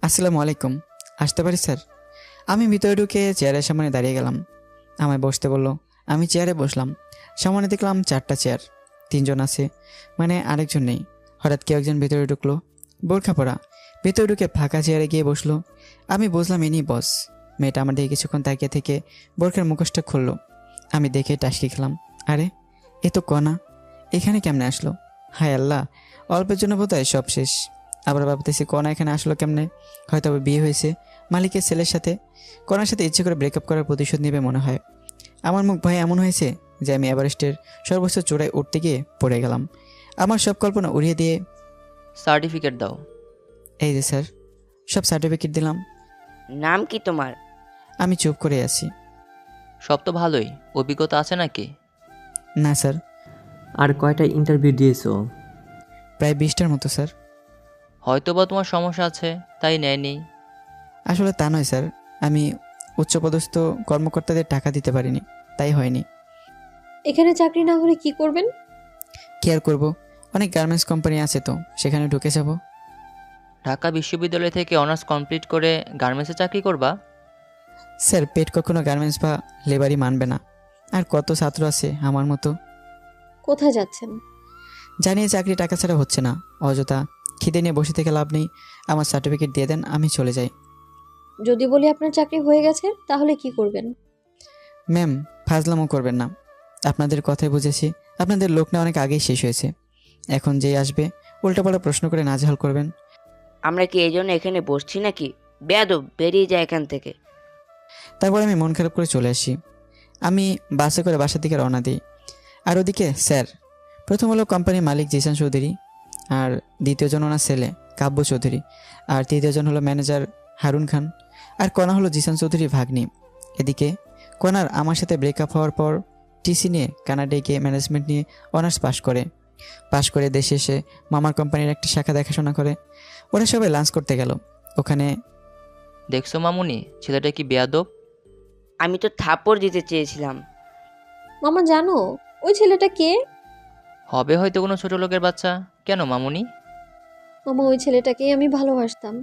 আসসালামু আলাইকুম। আসতে পারি স্যার? আমি ভিতরে ঢুকে চেয়ারের সামনে দাঁড়িয়ে গেলাম। আমায় বসতে বলল। আমি চেয়ারে বসলাম। সামনে দেখলাম 4টা চেয়ার, 3জন আছে, মানে আরেকজন নেই। হঠাৎ কেউ একজন ভিতরে ঢুকলো, বোরখা পরা। ভিতরে ঢুকে ফাঁকা চেয়ারে গিয়ে বসলো। আমি বুঝলাম ইনি বস। মেয়েটা আমার দিকে কিছুক্ষণ তাকিয়ে থেকে বোরখার মুখোশটা খুললো। আমি দেখে টাসকি খেলাম। আরে, এ তো কণা, এখানে কেমনে আসলো? হায় আল্লাহ, অল্পের জন্য বোধহয় সব শেষ। আবার ভাবতেছি কণা এখানে আসলো কেমনে? হয়তো আবার বিয়ে হয়েছে মালিকের ছেলের সাথে। কণার সাথে ইচ্ছে করে ব্রেকআপ করার প্রতিশোধ নেবে মনে হয়। আমার মুখ ভয়ে এমন হয়েছে যে আমি এভারেস্টের সর্বোচ্চ চূড়ায় উঠতে গিয়ে পড়ে গেলাম। আমার সব কল্পনা উড়িয়ে দিয়ে, সার্টিফিকেট দাও। এই যে স্যার, সব সার্টিফিকেট দিলাম। নাম কি তোমার? আমি চুপ করে আছি। সব তো ভালোই, অভিজ্ঞতা আছে নাকি? না স্যার। আর কয়টা ইন্টারভিউ দিয়েছো? প্রায় 20টার মতো স্যার। হয়তোবা তোমার সমস্যা আছে, তাই নেয়নি। আসলে তা নয় স্যার, আমি উচ্চপদস্থ কর্মকর্তাদের টাকা দিতে পারিনি, তাই হয়নি। এখানে চাকরি না হলে কি করবেন? কি আর করবো, অনেক গার্মেন্টস কোম্পানি আছে তো, সেখানে ঢুকে যাব। ঢাকা বিশ্ববিদ্যালয় থেকে অনার্স কমপ্লিট করে গার্মেন্টসে চাকরি করবা? স্যার, পেট কখনো গার্মেন্টস বা লেবারই মানবে না। আর কত ছাত্র আছে আমার মতো। কোথায় যাচ্ছেন? জানিয়ে চাকরি টাকা ছাড়া হচ্ছে না, অযথা খিদে নিয়ে বসে থেকে লাভ নেই। আমার সার্টিফিকেট দিয়ে দেন, আমি চলে যাই। যদি বলি আপনার চাকরি হয়ে গেছে তাহলে কি করবেন? ম্যাম, ফাজলামো করবেন না। আপনাদের কথাই বুঝেছি, আপনাদের লোক না অনেক আগেই শেষ হয়েছে। এখন যেই আসবে উল্টাপাল্টা প্রশ্ন করে নাজেহাল করবেন। আমরা কি এই জন্য এখানে বসছি নাকি? বেয়াদব, বেরিয়ে যায় এখান থেকে। তারপর আমি মন খারাপ করে চলে আসি। আমি বাসে করে বাসার দিকে রওনা দিই। আর ওদিকে স্যার, প্রথম হলো কোম্পানির মালিক জিসান চৌধুরী, আর দ্বিতীয়জন ওনার ছেলে কাব্য চৌধুরী, আর তৃতীয়জন হলো ম্যানেজার হারুন খান, আর কণা হলো জিসান চৌধুরীর ভাগ্নি। এদিকে কণার আমার সাথে ব্রেকআপ হওয়ার পর টিসি নিয়ে কানাডায় গিয়ে ম্যানেজমেন্ট নিয়ে অনার্স পাশ করে দেশে এসে মামার কোম্পানির একটা শাখা দেখাশোনা করে। ওরা সবাই লাঞ্চ করতে গেল। ওখানে দেখছো মামুনি, ছেলেটা কি বেয়াদব? আমি তো থাপ্পড় দিতে চেয়েছিলাম। মামা জানো ওই ছেলেটা কে? হবে হয়তো কোনো ছোট লোকের বাচ্চা। কেন মামুনি? মামা ওই ছেলেটাকেই আমি ভালোবাসতাম।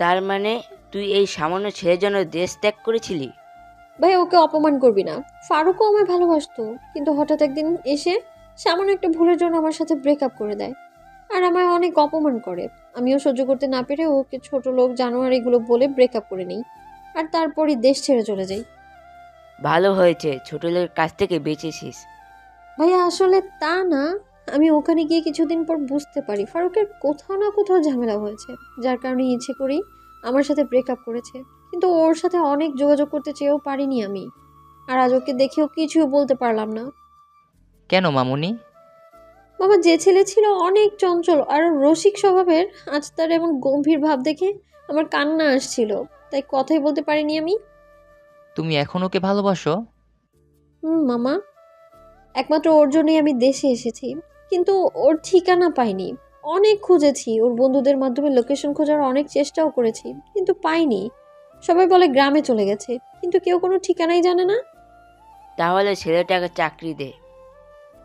তার মানে তুই এই সামান্য ছেলের জন্য দেশ ত্যাগ করেছিলি? ভাই ওকে অপমান করবি না। ফারুকও আমায় ভালোবাসতো, কিন্তু হঠাৎ একদিন এসে সামান্য একটা ভুলের জন্য আমার সাথে ব্রেকআপ করে দেয় আর আমায় অনেক অপমান করে। আমিও সহ্য করতে না পেরে ওকে ছোট লোক জানোয়ার এগুলো বলে ব্রেকআপ করে নিই, আর তারপরই দেশ ছেড়ে চলে যাই। ভালো হয়েছে ছোট লোকের কাছ থেকে বেঁচেছিস। ভাইয়া আসলে তা না, আমি ওখানে গিয়ে কিছুদিন পর বুঝতে পারি ফারুকের কোথাও না কোথাও ঝামেলা হয়েছে, যার কারণে ইচ্ছে করেই আমার সাথে ব্রেকআপ করেছে। কিন্তু ওর সাথে অনেক যোগাযোগ করতে চেয়েও পারিনি আমি, আর আজ ওকে দেখেও কিছুই বলতে পারলাম না। কেন মামুনি? বাবা যে ছেলে ছিল অনেক চঞ্চল আর রসিক স্বভাবের, আজ তার এমন গম্ভীর ভাব দেখে আমার কান্না আসছিল, তাই কথাই বলতে পারিনি আমি। তুমি এখন ওকে ভালোবাসো? মামা, একমাত্র ওর জন্যই আমি দেশে এসেছি, কিন্তু ওর ঠিকানা পাইনি। অনেক খুঁজেছি, ওর বন্ধুদের মাধ্যমে লোকেশন খোঁজার অনেক চেষ্টাও করেছি, কিন্তু পাইনি। সবাই বলে গ্রামে চলে গেছে, কিন্তু কেউ কোনো ঠিকানাই জানে না। তাহলে ছেলেটাকে চাকরি দে।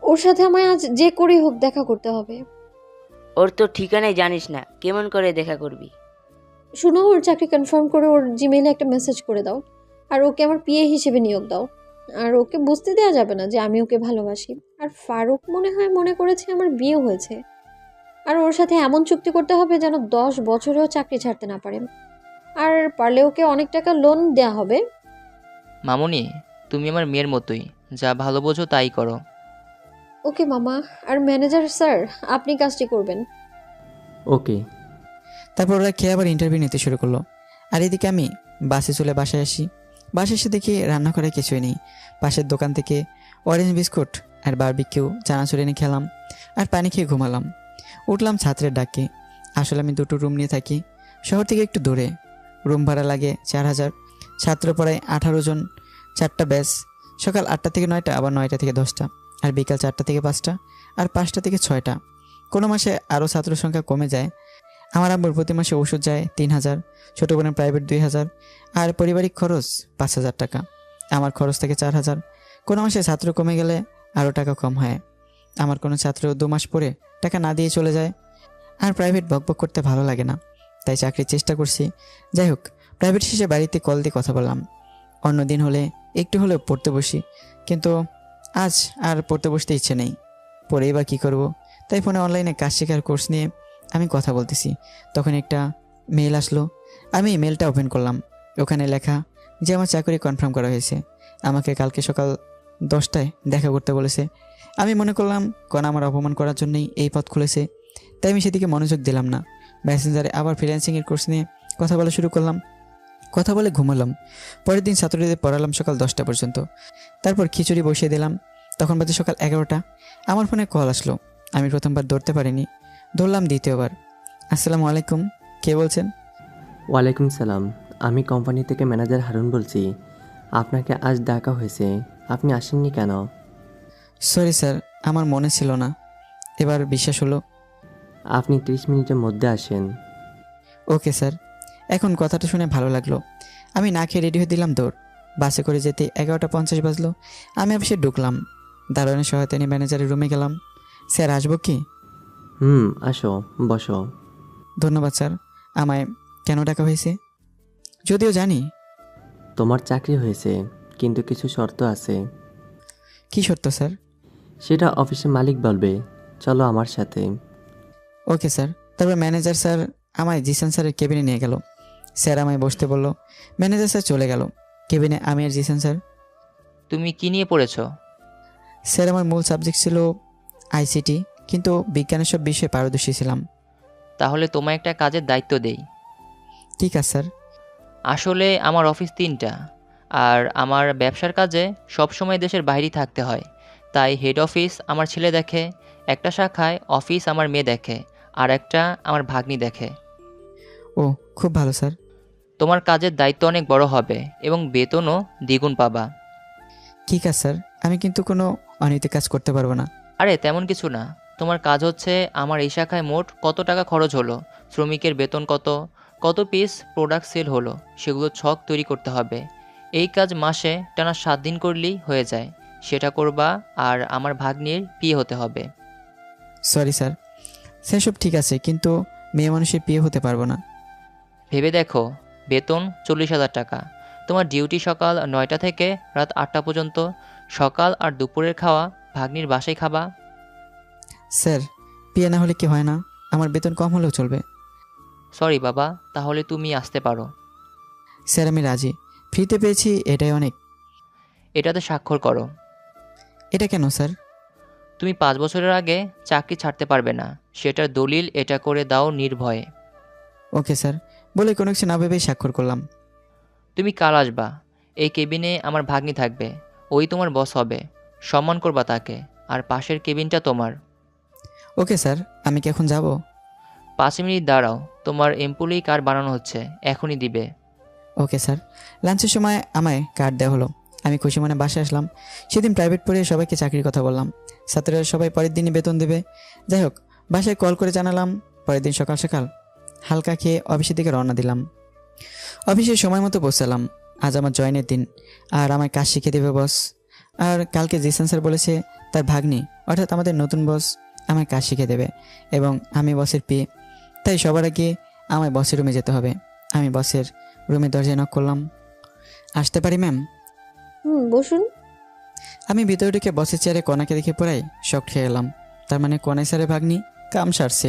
ওর সাথে আমায় আজ যে করেই হোক দেখা করতে হবে। ওর তো ঠিকানাই জানিস না, কেমন করে দেখা করবি? শুনো, ওর চাকরি কনফার্ম করে ওর জিমেইলে একটা মেসেজ করে দাও, আর ওকে আমার পিএ হিসেবে নিয়োগ দাও। আর ওকে বুঝতে দেওয়া যাবে না যে আমি ওকে ভালোবাসি। আর ফারুক মনে করেছে আমার বিয়ে হয়েছে। আর ওর সাথে এমন চুক্তি করতে হবে যেন 10 বছরেও চাকরি ছাড়তে না পারে। আর পারলে ওকে অনেক টাকা লোন দেয়া হবে। মামুনি, তুমি আমার মেয়ের মতোই, যা ভালো বোঝো তাই করো। ওকে মামা। আর ম্যানেজার স্যার, আপনি কাজটি করবেন। ওকে। তারপর ওরা খেয়ে আবার ইন্টারভিউ নিতে শুরু করলো। আর এদিকে আমি বাসে চলে বাসায় আসি। বাসায় এসে দেখি রান্নাঘরে কিছুই নেই। পাশের দোকান থেকে অরেঞ্জ বিস্কুট আর বারবিকিউ চানাচুর এনে খেলাম, আর পানি খেয়ে ঘুমালাম। উঠলাম ছাত্রের ডাকে। আসলে আমি দুটো রুম নিয়ে থাকি, শহর থেকে একটু দূরে। রুম ভাড়া লাগে 4000। ছাত্র পড়ায় 18 জন, 4টা ব্যাচ। সকাল 8টা থেকে 9টা, আবার 9টা থেকে 10টা, আর বিকাল 4টা থেকে 5টা, আর 5টা থেকে 6টা। কোনো মাসে আরও ছাত্র সংখ্যা কমে যায়। আমার আব্বুর প্রতি মাসে ওষুধ যায় 3000, ছোটো বোনের প্রাইভেট 2000, আর পারিবারিক খরচ 5000 টাকা। আমার খরচ থেকে 4000। কোনো মাসে ছাত্র কমে গেলে আরও টাকা কম হয়। আমার কোনো ছাত্র 2 মাস পরে টাকা না দিয়ে চলে যায়। আর প্রাইভেট বকবক করতে ভালো লাগে না, তাই চাকরির চেষ্টা করছি। যাই হোক, প্রাইভেট শেষে বাড়িতে কল দিয়ে কথা বললাম। অন্য দিন হলে একটু হলেও পড়তে বসি, কিন্তু আজ আর পড়তে বসতে ইচ্ছে নেই। পড়েই বা কী করব? তাই ফোনে অনলাইনে কাজ শেখার কোর্স নিয়ে আমি কথা বলতেছি, তখন একটা মেল আসলো। আমি মেলটা ওপেন করলাম। ওখানে লেখা যে আমার চাকরি কনফার্ম করা হয়েছে, আমাকে কালকে সকাল 10টায় দেখা করতে বলেছে। আমি মনে করলাম কোন আমার অপমান করার জন্যই এই পথ খুলেছে, তাই আমি সেদিকে মনোযোগ দিলাম না। মেসেঞ্জারে আবার ফ্রিল্যান্সিংয়ের কোর্স নিয়ে কথা বলা শুরু করলাম। কথা বলে ঘুমালাম। পরের দিন ছাত্রদের পড়ালাম সকাল 10টা পর্যন্ত। তারপর খিচুড়ি বসিয়ে দিলাম। তখন বাজে সকাল 11টা। আমার ফোনে কল আসলো। আমি প্রথমবার ধরতে পারিনি, ধরলাম দ্বিতীয়বার। আসসালামু আলাইকুম, কে বলছেন? ওয়ালাইকুম সালাম, আমি কোম্পানি থেকে ম্যানেজার হারুন বলছি। আপনাকে আজ ডাকা হয়েছে, আপনি আসেননি কেন? সরি স্যার, আমার মনে ছিল না। এবার বিশ্বাস হলো। আপনি 30 মিনিটের মধ্যে আসেন। Okay sir. এখন কথাটা শুনে ভালো লাগলো। আমি না খেয়ে রেডি হয়ে দিলাম দৌড়। বাসে করে যেতে 11টা 50 বাজলো। আমি অফিসে ঢুকলাম। দারোয়ানের সহায়তা নিয়ে ম্যানেজারের রুমে গেলাম। স্যার, আসবো কি? আসো, বসো। ধন্যবাদ স্যার। আমায় কেন ডাকা হয়েছে? যদিও জানি। তোমার চাকরি হয়েছে, কিন্তু কিছু শর্ত আছে। কী শর্ত স্যার? সেটা অফিসের মালিক বলবে। চলো আমার সাথে। Okay sir. তারপর ম্যানেজার স্যার আমায় জিসান স্যারের কেবিনে নিয়ে গেল। স্যার আমায় বসতে বলল। ম্যানেজার স্যার চলে গেল। কেবিনে আমি আর জিসান স্যার। তুমি কি নিয়ে পড়েছো? স্যার, আমার মূল সাবজেক্ট ছিল আইসিটি, কিন্তু বিজ্ঞানের সব বিষয়ে পারদর্শী ছিলাম। তাহলে তোমায় একটা কাজের দায়িত্ব দেই। ঠিক আছে স্যার। আসলে আমার অফিস 3টা, আর আমার ব্যবসার কাজে সবসময় দেশের বাইরেই থাকতে হয়। তাই হেড অফিস আমার ছেলে দেখে, একটা শাখায় অফিস আমার মেয়ে দেখে, আর একটা আমার ভাগ্নি দেখে। ও, খুব ভালো স্যার। তোমার কাজের দায়িত্ব অনেক বড় হবে এবং বেতনও দ্বিগুণ পাবা। ঠিক আছে স্যার, আমি কিন্তু কোনো অনৈতিক কাজ করতে পারবো না। আরে তেমন কিছু না। তোমার কাজ হচ্ছে আমার এই শাখায় মোট কত টাকা খরচ হলো, শ্রমিকের বেতন কত, কত পিস প্রোডাক্ট সেল হলো, সেগুলো ছক তৈরি করতে হবে। এই কাজ মাসে টানা 7 দিন করলেই হয়ে যায়। সেটা করবা, আর আমার ভাগ্নির বিয়ে হতে হবে। সরি স্যার, সেসব ঠিক আছে, কিন্তু মেয়ে মানুষের বিয়ে হতে পারবো না। ভেবে দেখো, বেতন 40,000 টাকা। তোমার ডিউটি সকাল 9টা থেকে রাত 8টা পর্যন্ত। সকাল আর দুপুরের খাওয়া ভাগ্নির বাসায় খাবা। স্যার, বিয়ে না হলে কি হয় না? আমার বেতন কম হলেও চলবে। সরি বাবা, তাহলে তুমি আসতে পারো। স্যার, আমি রাজি। ফ্রিতে পেয়েছি, এটাই অনেক। এটাতে স্বাক্ষর করো। এটা কেন স্যার? তুমি 5 বছরের আগে চাকরি ছাড়তে পারবে না, সেটার দলিল এটা করে দাও নির্ভয়ে। ওকে স্যার, বলে কোনো কিছু না ভেবেই স্বাক্ষর করলাম। তুমি কাল আসবা। এই কেবিনে আমার ভাগ্নি থাকবে, ওই তোমার বস হবে। সম্মান করবা তাকে, আর পাশের কেবিনটা তোমার। ওকে স্যার, আমি কি এখন যাব? 5 মিনিট দাঁড়াও, তোমার এমপ্লয়ি কার্ড বানানো হচ্ছে, এখনই দিবে। Okay sir. লাঞ্চের সময় আমায় কার্ড দেওয়া হলো। আমি খুশি মনে বাসায় আসলাম। সেদিন প্রাইভেট পড়ে সবাইকে চাকরির কথা বললাম। ছাত্ররা সবাই পরের দিনই বেতন দেবে। যাই হোক, বাসায় কল করে জানালাম। পরের দিন সকাল সকাল হালকা খেয়ে অফিসের দিকে রওনা দিলাম। অফিসে সময় মতো পৌঁছালাম। আজ আমার জয়েনের দিন, আর আমায় কাজ শিখে দেবে বস। আর কালকে জিসান স্যার বলেছে তার ভাগ্নি, অর্থাৎ আমাদের নতুন বস, আমায় কাজ শিখে দেবে এবং আমি বসের পেয়ে। তাই সবার আগে আমায় বসের রুমে যেতে হবে। আমি বসের রুমে দরজায় নক করলাম। আসতে পারি ম্যাম? বসুন। আমি ভিতরে ঢুকে বসের চেয়ারে কনাকে দেখে পড়াই শখ খেয়ে গেলাম। তার মানে কনাই স্যারের ভাগ্নি কাম সারছে,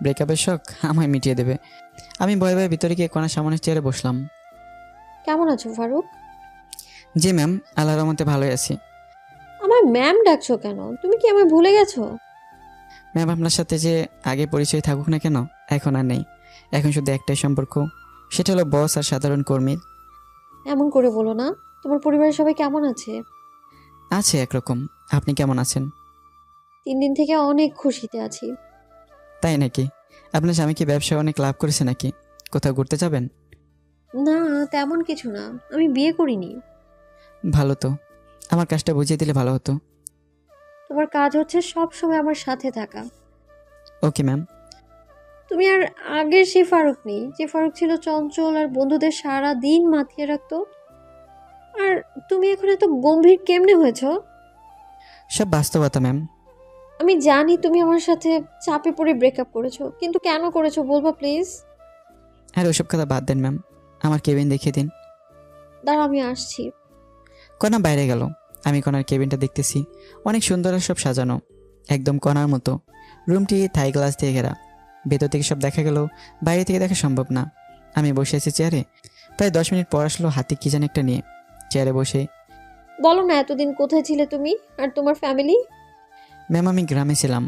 ব্রেকআপের শখ আমায় মিটিয়ে দেবে। আমি ভয়ে ভয়ে ভিতরে গিয়ে কনার সামনের চেয়ারে বসলাম। কেমন আছো ফারুক? জি ম্যাম, আল্লাহর রহমতে ভালোই আছি। আমার ম্যাম ডাকছো কেন? তুমি কি আমায় ভুলে গেছো? ম্যাম, আপনার সাথে যে আগে পরিচয় থাকুক না কেন, এখন আর নেই। এখন শুধু একটাই সম্পর্ক, সেটা হলো বস আর সাধারণ কর্মীর। এমন করে বলো না। তোমার পরিবারের সবাই কেমন আছে? আছে একরকম। আপনি কেমন আছেন? 3 দিন থেকে অনেক খুশিতে আছি। তাই নাকি? আপনার স্বামী কি ব্যবসায় অনেক লাভ করেছে নাকি? কোথাও ঘুরতে যাবেন? না, তেমন কিছু না। আমি বিয়ে করিনি। ভালো তো, আমার কাজটা বুঝিয়ে দিলে ভালো হতো। তোমার কাজ হচ্ছে সব সময় আমার সাথে থাকা। Okay ma'am. তুমি আর আগের সেই ফারুক নেই, যে ফারুক ছিল চঞ্চল আর বন্ধুদের সারা দিন মাতিয়ে রাখতো। আর তুমি এখন এত গম্ভীর কেমনে হয়েছো? সব বাস্তবতা ম্যাম। আমি জানি তুমি আমার সাথে চাপে পড়ে ব্রেকআপ করেছো, কিন্তু কেন করেছো বলবা প্লিজ? আর ওসব কথা বাদ দেন ম্যাম, আমার কেবিন দেখিয়ে দিন। দাঁড়া, আমি আসছি। কণা বাইরে গেল। আমি কণার কেবিনটা দেখতেছি, অনেক সুন্দর আর সব সাজানো, একদম কণার মতো। রুমটি থাই গ্লাস দিয়ে ঘেরা। ভেতর থেকে সব দেখা গেল, বাইরে থেকে দেখা সম্ভব না। আমি বসে আছি চেয়ারে। প্রায় 10 মিনিট পর আসলো হাতে কি যেন একটা নিয়ে। চেয়ারে বসে, বলো না, এতদিন কোথায় ছিলে তুমি আর তোমার ফ্যামিলি? ম্যাম আমি গ্রামে ছিলাম,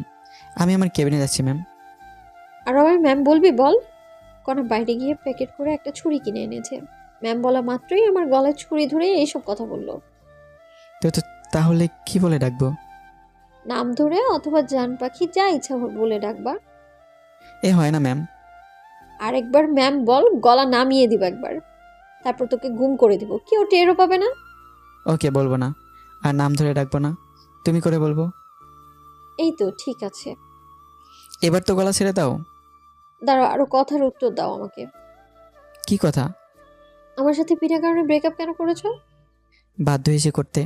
আমি আমার কেবিনে যাচ্ছি ম্যাম। আর আমার ম্যাম বলবি বল? কনা বাইরে গিয়ে প্যাকেট করে একটা ছুরি কিনে এনেছে। ম্যাম বলা মাত্রই আমার গলায় ছুরি ধরে এইসব কথা বললো। তো তাহলে কি বলে ডাকবো? নাম ধরে অথবা জান পাখি, যা ইচ্ছা বলে ডাকবা। এ হয় না ম্যাম। আরেকবার ম্যাম বল, গলা নামিয়ে দিব একবার, তারপর তোকে গুম করে দিব, কেউ টেরও পাবে না। ওকে, বলবো না। আর নাম ধরে ডাকবো না, তুমি করে বলবো। এই তো ঠিক আছে। এবার তো গলা ছেড়ে দাও। দাঁড়াও, আরো কথার উত্তর দাও আমাকে। কি কথা? আমার সাথে বিনা কারণে ব্রেকআপ কেন করেছো? বাধ্য হয়েছে করতে।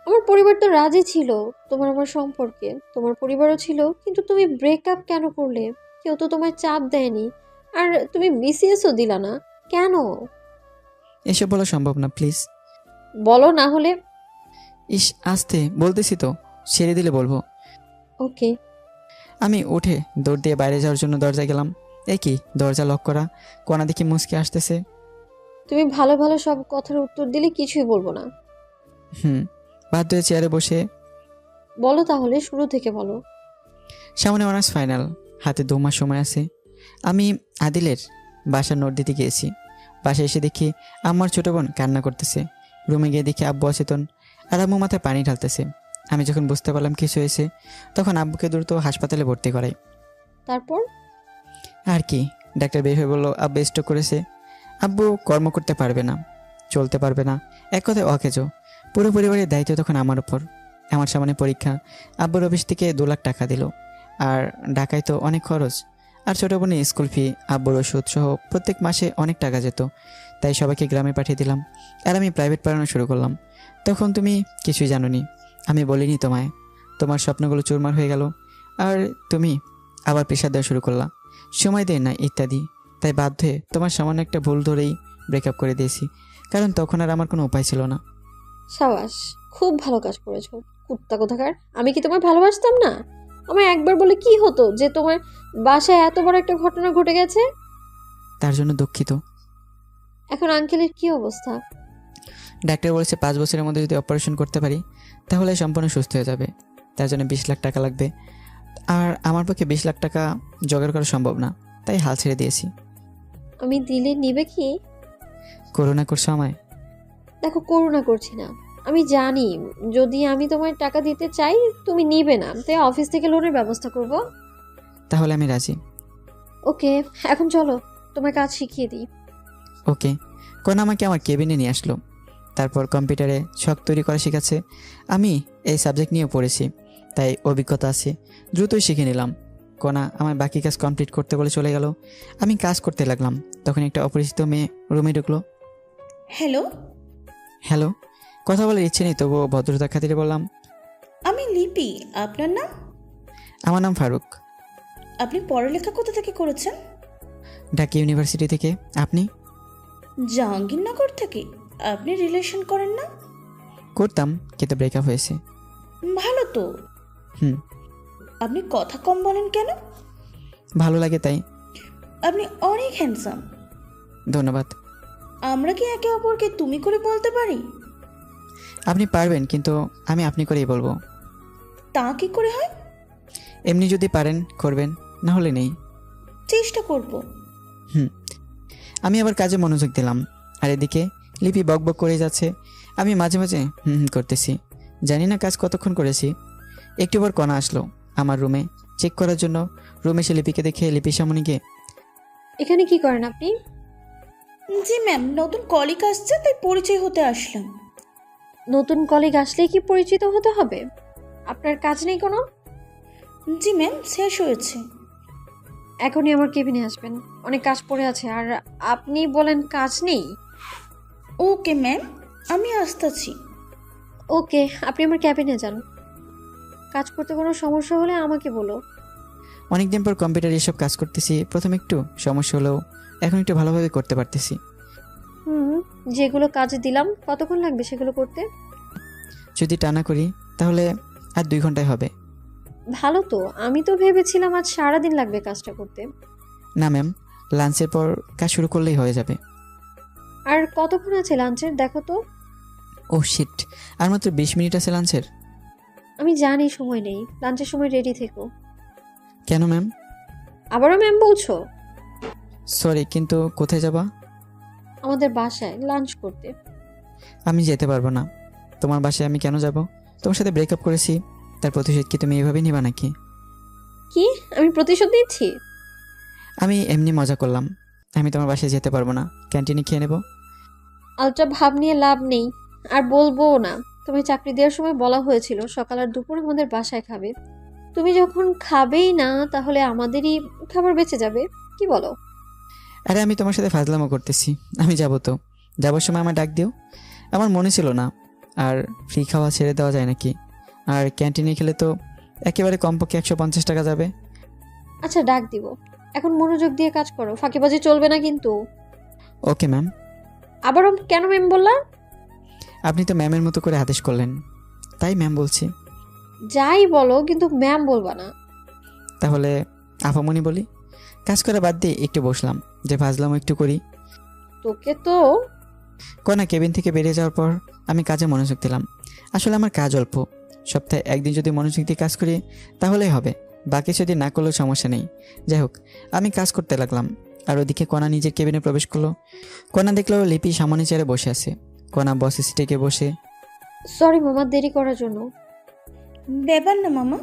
আমার পরিবার তো রাজি ছিল তোমার আমার সম্পর্কে, তোমার পরিবারও ছিল, কিন্তু তুমি ব্রেকআপ কেন করলে? কেউ তো তোমায় চাপ দেয়নি, আর তুমি বিসিএসও দিলা না, কেন? এসব বলা সম্ভব না, প্লিজ। বলো না হলে। ইস, আসতে বলতেছি তো, ছেড়ে দিলে বলবো। ওকে। আমি উঠে দৌড় দিয়ে বাইরে যাওয়ার জন্য দরজায় গেলাম। কি দরজা লক করা, কোনা দেখি মুচকে আসতেছে। তুমি ভালো ভালো সব কথার উত্তর দিলে কিছুই বলবো না। বাধ্য হয়ে চেয়ারে বসে, বলো তাহলে, শুরু থেকে বলো। সামনে অনার্স ফাইনাল, হাতে 2 মাস সময় আছে। আমি আদিলের বাসার নোট দিতে গিয়েছি। বাসায় এসে দেখি আমার ছোট বোন কান্না করতেছে। রুমে গিয়ে দেখি আব্বু অচেতন, আর আম্মু মাথায় পানি ঢালতেছে। আমি যখন বুঝতে পারলাম কিছু হয়েছে, তখন আব্বুকে দ্রুত হাসপাতালে ভর্তি করাই। তারপর? আর কি, ডাক্তার বের হয়ে বললো আব্বু স্ট্রোক করেছে। আব্বু কর্ম করতে পারবে না, চলতে পারবে না, এক কথায় অকেজো। পুরো পরিবারের দায়িত্ব তখন আমার উপর। আমার সামনে পরীক্ষা, আব্বুর অফিস থেকে 2 লাখ টাকা দিল। আর ঢাকায় তো অনেক খরচ, আর ছোটো বোনের স্কুল ফি, আব্বুর ওষুধ সহ প্রত্যেক মাসে অনেক টাকা যেত। তাই সবাইকে গ্রামে পাঠিয়ে দিলাম, আর আমি প্রাইভেট পড়ানো শুরু করলাম। তখন তুমি কিছুই জানোনি, আমি বলিনি তোমায়। তোমার স্বপ্নগুলো চুরমার হয়ে গেল, আর তুমি আবার প্রেশার দেওয়া শুরু করলা, সময় দেয় না ইত্যাদি। তাই বাধ্য হয়ে তোমার সামান্য একটা ভুল ধরেই ব্রেকআপ করে দিয়েছি, কারণ তখন আর আমার কোনো উপায় ছিল না। সাবাস, খুব ভালো কাজ করেছো কুত্তা কোথাকার। আমি কি তোমায় ভালোবাসতাম না? আমার একবার বলে কি হতো যে তোমার বাসায় এত বড় একটা ঘটনা ঘটে গেছে? তার জন্য দুঃখিত। এখন আঙ্কেলের কি অবস্থা? ডাক্তার বলেছে 5 বছরের মধ্যে যদি অপারেশন করতে পারি তাহলে সম্পূর্ণ সুস্থ হয়ে যাবে। তার জন্য 20 লাখ টাকা লাগবে, আর আমার পক্ষে 20 লাখ টাকা জোগাড় করা সম্ভব না, তাই হাল ছেড়ে দিয়েছি। আমি দিলে নিবে কি? করুণা করছো আমায়? দেখো, করুণা করছি না, আমি জানি যদি আমি তোমার টাকা দিতে চাই তুমি নিবে না, তাই অফিস থেকে লোনের ব্যবস্থা করব। তাহলে আমি রাজি। ওকে, এখন চলো তোমার কাজ শিখিয়ে দিই। ওকে। কোন আমাকে আমার কেবিনে নিয়ে আসলো, তারপর কম্পিউটারে ছক তৈরি করা শেখাচ্ছে। আমি এই সাবজেক্ট নিয়েও পড়েছি, তাই অভিজ্ঞতা আছে, দ্রুতই শিখে নিলাম। কোনা আমার বাকি কাজ কমপ্লিট করতে বলে চলে গেল। আমি কাজ করতে লাগলাম, তখন একটা অপরিচিত মেয়ে রুমে ঢুকলো। Hello, hello. কথা বলার ইচ্ছে নেই, তবুও ভদ্রতার খাতিরে বললাম, আমি লিপি। আপনার নাম? আমার নাম ফারুক। আপনি পড়ালেখা কোথা থেকে করেছেন? ঢাকা ইউনিভার্সিটি থেকে। আপনি? জাহাঙ্গীরনগর থেকে। আপনি রিলেশন করেন না? করতাম, কিন্তু ব্রেকআপ হয়েছে। ভালো তো। হুম। আপনি কথা কম বলেন কেন? ভালো লাগে তাই। আপনি অনেক হ্যান্ডসাম। ধন্যবাদ। আমরা কি একে অপরকে তুমি করে বলতে পারি? আপনি পারবেন, কিন্তু আমি আপনি করেই বলবো। তা কি করে হয়? এমনি যদি পারেন করবেন, না হলে নেই। চেষ্টা করব। আমি আবার কাজে মনোযোগ দিলাম, আর এদিকে লিপি বকবক করে যাচ্ছে। আমি মাঝে মাঝে করতেছি। জানি না কাজ কতক্ষণ করেছি। একটু পর কণা আসলো আমার রুমে চেক করার জন্য। রুমে এসে লিপিকে দেখে লিপির সামনে গিয়ে, এখানে কি করেন আপনি? জি ম্যাম, নতুন কলিগ আসছে তাই পরিচয় হতে আসলাম। নতুন কলিগ আসলেই কি পরিচিত হতে হবে? আপনার কাজ নেই কোনো? জি ম্যাম, শেষ হয়েছে। এখনই আমার কেবিনে আসবেন, অনেক কাজ পড়ে আছে। আর আপনি বলেন কাজ নেই? ওকে ম্যাম, আমি আসতেছি। ওকে, আপনি আমার ক্যাবিনে যান। কাজ করতে কোনো সমস্যা হলে আমাকে বলো। অনেকদিন পর কম্পিউটারে এসব কাজ করতেছি, প্রথমে একটু সমস্যা হলেও এখন একটু ভালোভাবে করতে পারতেছি। যেগুলো কাজে দিলাম কতক্ষণ লাগবে সেগুলো করতে? যদি টানা করি তাহলে আর 2 ঘন্টায় হবে। ভালো তো, আমি তো ভেবেছিলাম আজ সারাদিন লাগবে কাজটা করতে। না ম্যাম, লাঞ্চের পর কাজ শুরু করলেই হয়ে যাবে। আর কতক্ষণ আছে লাঞ্চের দেখো তো। ও শিট, আর মাত্র 20 মিনিট আছে লাঞ্চের। আমি জানি সময় নেই, লাঞ্চের সময় রেডি থেকো। কেন ম্যাম? আবারও ম্যাম বলছো? সরি, কিন্তু কোথায় যাবা? আমাদের বাসায় লাঞ্চ করতে। আমি যেতে পারবো না। তোমার বাসায় আমি কেন যাব? তোমার সাথে ব্রেকআপ করেছি, তার প্রতিশোধ কি তুমি এইভাবে নিবা নাকি? কি? আমি প্রতিশোধ নিচ্ছি? আমি এমনি মজা করলাম। আমি তোমার বাসায় যেতে পারবো না, ক্যান্টিনে খেয়ে নেব। আলট্রা ভাব নিয়ে লাভ নেই, আর বলবোও না। তুমি চাকরি দেওয়ার সময় বলা হয়েছিল সকাল আর দুপুর আমাদের বাসায় খাবে। তুমি যখন খাবেই না তাহলে আমাদেরই খাবার বেঁচে যাবে, কি বলো? আরে আমি তোমার সাথে ফাজলামো করতেছি। আমি যাব তো, যাবার সময় আমার ডাক দিও। আমার মনে ছিল না, আর ফ্রি খাওয়া ছেড়ে দেওয়া যায় নাকি? আর ক্যান্টিনে খেলে তো একেবারে কমপক্ষে 150 টাকা যাবে। আচ্ছা ডাক দিব, এখন মনোযোগ দিয়ে কাজ করো, ফাঁকিবাজি চলবে না কিন্তু। Okay ma'am. আবারও কেন ম্যাম বললা? আপনি তো ম্যামের মতো করে আদেশ করলেন, তাই ম্যাম বলছি। যাই বলো কিন্তু ম্যাম বলবা না। তাহলে আপামনি বলি। কাজ করা বাদ দিয়ে একটু বসলাম, যে ফাজলামো একটু করি। তোকে তো কনা কেবিন থেকে বেরিয়ে যাওয়ার পর আমি কাজে মনোযোগ দিলাম। আসলে আমার কাজ অল্প, সপ্তাহে একদিন যদি মনোযোগ দিয়ে কাজ করি তাহলেই হবে, বাকি যদি না করলেও সমস্যা নেই। যাই হোক, আমি কাজ করতে লাগলাম। আর ওদিকে কণা নিজের কেবিনে প্রবেশ করলো। কণা দেখলো লিপি সামনে চেয়ারে বসে আছে। কণা বসে সিটে গিয়ে বসে, সরি মামা দেরি করার জন্য। ব্যাপার না মামা,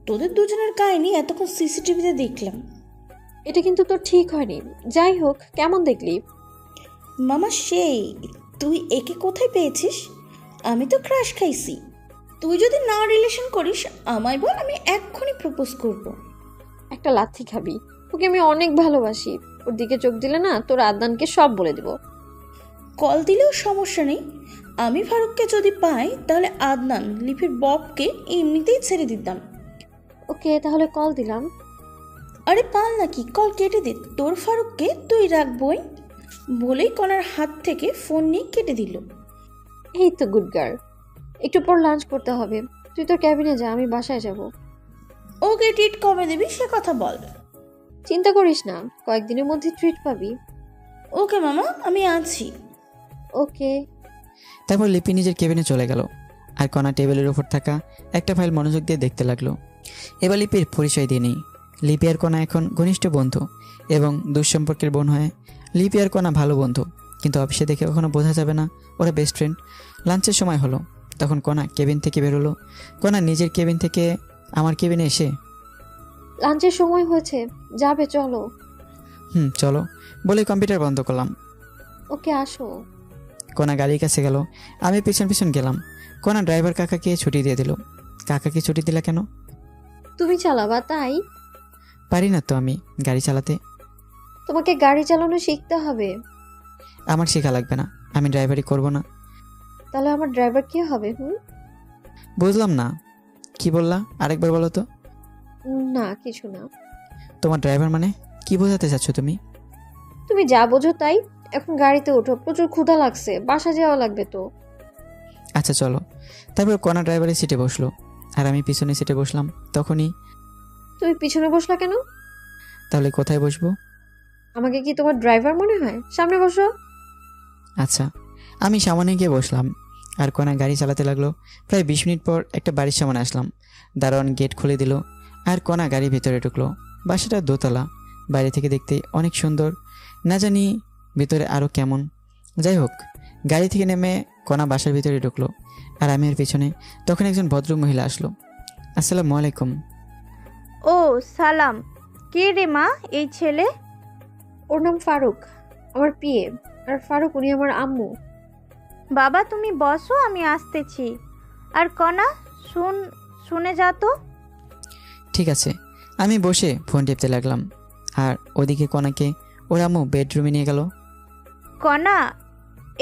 তোদের দুজনের কাহিনী এতক্ষণ সিসিটিভিতে দেখলাম। এটা কিন্তু তোর ঠিক হয়নি। যাই হোক, কেমন দেখলি? মামা সেই, তুই একে কোথায় পেয়েছিস? আমি তো ক্রাশ খাইছি। তুই যদি না রিলেশন করিস আমায় বল, আমি এক্ষুনি প্রপোজ করব। একটা লাথি খাবি। ওকে আমি অনেক ভালোবাসি, ওর দিকে চোখ দিলে না তোর আদনানকে সব বলে দিব। কল দিলেও সমস্যা নেই। আমি ফারুককে যদি পাই তাহলে আদনান লিপির ববকে এমনিতেই ছেড়ে দিতাম। ওকে তাহলে কল দিলাম। আরে পাল নাকি, কল কেটে দে। তোর ফারুককে তুই রাখবই বলেই কনার হাত থেকে ফোন নিয়ে কেটে দিল। এই তো গুড গার্ল। একটু পর লাঞ্চ করতে হবে, তুই তোর ক্যাবিনে যা, আমি বাসায় যাব। ওকে ট্রিট কবে দিবি সে কথা বল। চিন্তা করিস না, কয়েকদিনের মধ্যে ট্রিট পাবি। ওকে মামা, আমি আছি। ওকে। তারপর লিপি নিজের কেবিনে চলে গেল। আর কণা টেবিলের উপর থাকা একটা ফাইল মনোযোগ দিয়ে দেখতে লাগলো। এবার লিপির পরিচয় দিয়ে নেই। লিপি আর কণা এখন ঘনিষ্ঠ বন্ধু এবং দুঃসম্পর্কের বোন হয়। লিপি আর কণা ভালো বন্ধু, কিন্তু অফিসে দেখে কখনো বোঝা যাবে না ওরা বেস্ট ফ্রেন্ড। লাঞ্চের সময় হলো, তখন কণা কেবিন থেকে বেরোলো। কণা নিজের কেবিন থেকে আমার কেবিনে এসে, লাঞ্চের সময় হয়েছে, যাবে চলো। চলো বলে কম্পিউটার বন্ধ করলাম। ওকে আসো। কণা গাড়ির কাছে গেল, আমি পিছন পিছন গেলাম। কণা ড্রাইভার কাকাকে ছুটি দিয়ে দিল। কাকাকে ছুটি দিলা কেন? তুমি চালাবা তাই? পারি না তো আমি গাড়ি চালাতে। তোমাকে গাড়ি চালানো শিখতে হবে। আমার শেখা লাগবে না, আমি ড্রাইভারি করব না। তাহলে আমার ড্রাইভার কে হবে? বুঝলাম না, কি বললা আরেকবার বলো তো। না কিছু না। তোমার ড্রাইভার মানে কি বোঝাতে চাচ্ছ তুমি? তুমি যা বোঝো তাই। এখন গাড়িতে ওঠো, প্রচুর ক্ষুধা লাগছে, বাসা যাওয়া লাগবে তো। আচ্ছা চলো। তারপর কণা ড্রাইভারের সিটে বসলো আর আমি পিছনের সিটে বসলাম। তখনই, তুমি পিছনে বসলা কেন? তাহলে কোথায় বসবো? আমাকে কি তোমার ড্রাইভার মনে হয়? সামনে বসো। আচ্ছা, আমি সামনে গিয়ে বসলাম আর কণা গাড়ি চালাতে লাগলো। প্রায় 20 মিনিট পর একটা বাড়ির সামনে আসলাম। দারোয়ান গেট খুলে দিল আর কণা গাড়ির ভিতরে ঢুকলো। বাসাটা দোতলা, বাইরে থেকে দেখতে অনেক সুন্দর, না জানি ভিতরে আরও কেমন। যাই হোক, গাড়ি থেকে নেমে কণা বাসার ভিতরে ঢুকলো আর আমি এর পিছনে। তখন একজন ভদ্র মহিলা আসলো। আসসালামু আলাইকুম। ও সালাম। কে রে মা এই ছেলে? ওর নাম ফারুক, আমার পিএ। আর ফারুক উনি আমার আম্মু। বাবা তুমি বসো, আমি আসতেছি। আর কণা শুনে যা তো। ঠিক আছে। আমি বসে ফোন টিপতে লাগলাম আর ওদিকে কণাকে ওর আম্মু বেডরুমে নিয়ে গেল। কণা,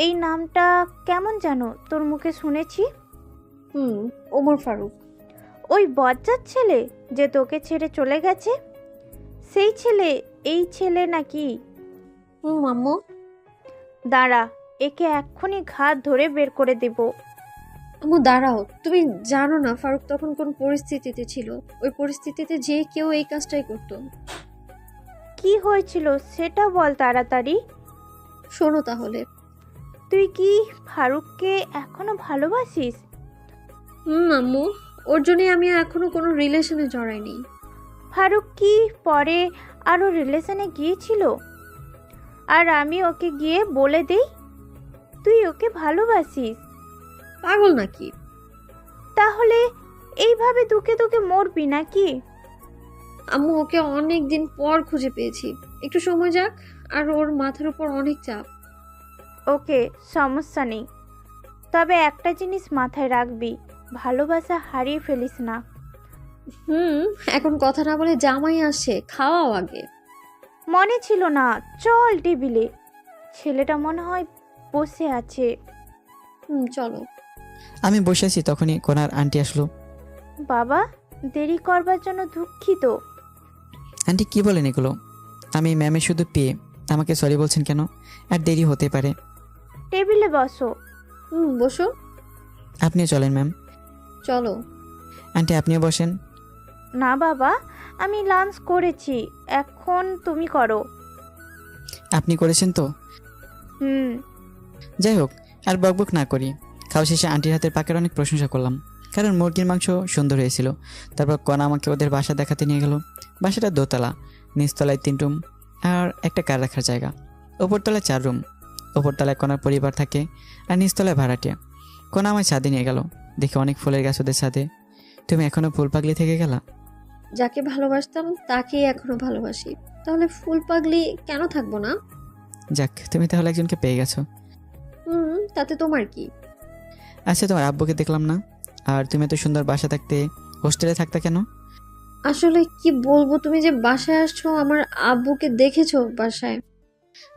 এই নামটা কেমন জানো, তোর মুখে শুনেছি। ওমর ফারুক। ওই বজ্জাত ছেলে যে তোকে ছেড়ে চলে গেছে, সেই ছেলে এই ছেলে নাকি? আম্মু। দাঁড়া, একে এক্ষুনি ঘাত ধরে বের করে দেব। আম্মু দাঁড়াও, তুমি জানো না ফারুক তখন কোন পরিস্থিতিতে ছিল। ওই পরিস্থিতিতে যে কেউ এই কাজটাই করতো। কি হয়েছিল সেটা বল তাড়াতাড়ি। শোনো তাহলে। তুই কি ফারুককে এখনো ভালোবাসিস? আম্মু, ওর জন্যই আমি এখনো কোনো রিলেশনে জড়াইনি। ফারুক কি পরে আরও রিলেশনে গিয়েছিল? আর আমি ওকে গিয়ে বলে দেই তুই ওকে ভালোবাসিস? পাগল নাকি? তাহলে এইভাবে দুকে দুকে মরবি নাকি? আম্মু, ওকে অনেক দিন পর খুঁজে পেয়েছি, একটু সময় যাক। আর ওর মাথার উপর অনেক চাপ। ওকে, সমস্যা নেই, তবে একটা জিনিস মাথায় রাখবি, ভালোবাসা হারিয়ে ফেলিস না। এখন কথা না বলে জামাই আসছে, খাওয়াও আগে। মনে ছিল না, চল টেবিলে। ছেলেটা মনে হয় বসে আছে। চলো। আমি বসে আছি, তখনই কোনার আন্টি আসলো। বাবা, দেরি করবার জন্য দুঃখিত। আন্টি কি বলেন এগুলো? আমি ম্যামে শুধু পেয়ে আমাকে সরি বলছেন কেন? আর দেরি হতে পারে। টেবিলে বসো। বসো। আপনিও চলেন ম্যাম। চলো। আন্টি আপনিও বসেন। না বাবা, আমি লাঞ্চ করেছি, এখন তুমি করো। আপনি করেছেন তো? যাই হোক, আর বকবক না করি। খাওয়া শেষে আন্টির হাতের পাকের অনেক প্রশংসা করলাম, কারণ মুরগির মাংস সুন্দর হয়েছিল। তারপর কণা আমাকে ওদের বাসা দেখাতে নিয়ে গেল। বাসাটা দোতলা, নিচতলায় 3 রুম আর একটা কার রাখার জায়গা। ওপরতলায় 4 রুম। ওপরতলায় কণার পরিবার থাকে আর নিচতলায় ভাড়াটিয়া। কণা আমায় ছাদে নিয়ে গেল, দেখে অনেক ফুলের গাছ ওদের ছাদে। তুমি এখনো ফুল পাগলি থেকে গেলা? যাকে ভালোবাসতাম তাকেই এখনো ভালোবাসি, তাহলে ফুল পাগলি কেন থাকবো না? যাক, তুমি তাহলে একজনকে পেয়ে গেছো। তাতে তোমার কি? আচ্ছা, তোমার আব্বুকে দেখলাম না। আর তুমি এত সুন্দর বাসা থাকতে হোস্টেলে থাকতে কেন? আসলে কি বলবো, তুমি যে বাসায় আসছো, আমার আব্বুকে দেখেছো বাসায়?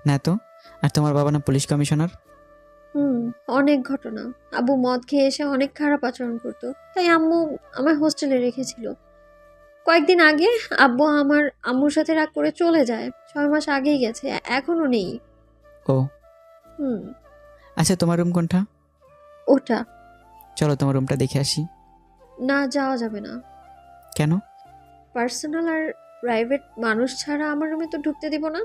না তো। আর তোমার বাবা না পুলিশ কমিশনার? অনেক ঘটনা। আব্বু মদ খেয়ে এসে অনেক খারাপ আচরণ করতো, তাই আম্মু আমায় হোস্টেলে রেখেছিল। কয়েকদিন আগে আব্বু আমার আম্মুর সাথে রাগ করে চলে যায়। 6 মাস আগেই গেছে, এখনো নেই। ও আচ্ছা, তোমার রুম কোনটা? ওটা। চলো তোমার রুমটা দেখে আসি। না, যাওয়া যাবে না। কেন? পার্সোনাল আর প্রাইভেট মানুষ ছাড়া আমার রুমে তো ঢুকতে দিব না।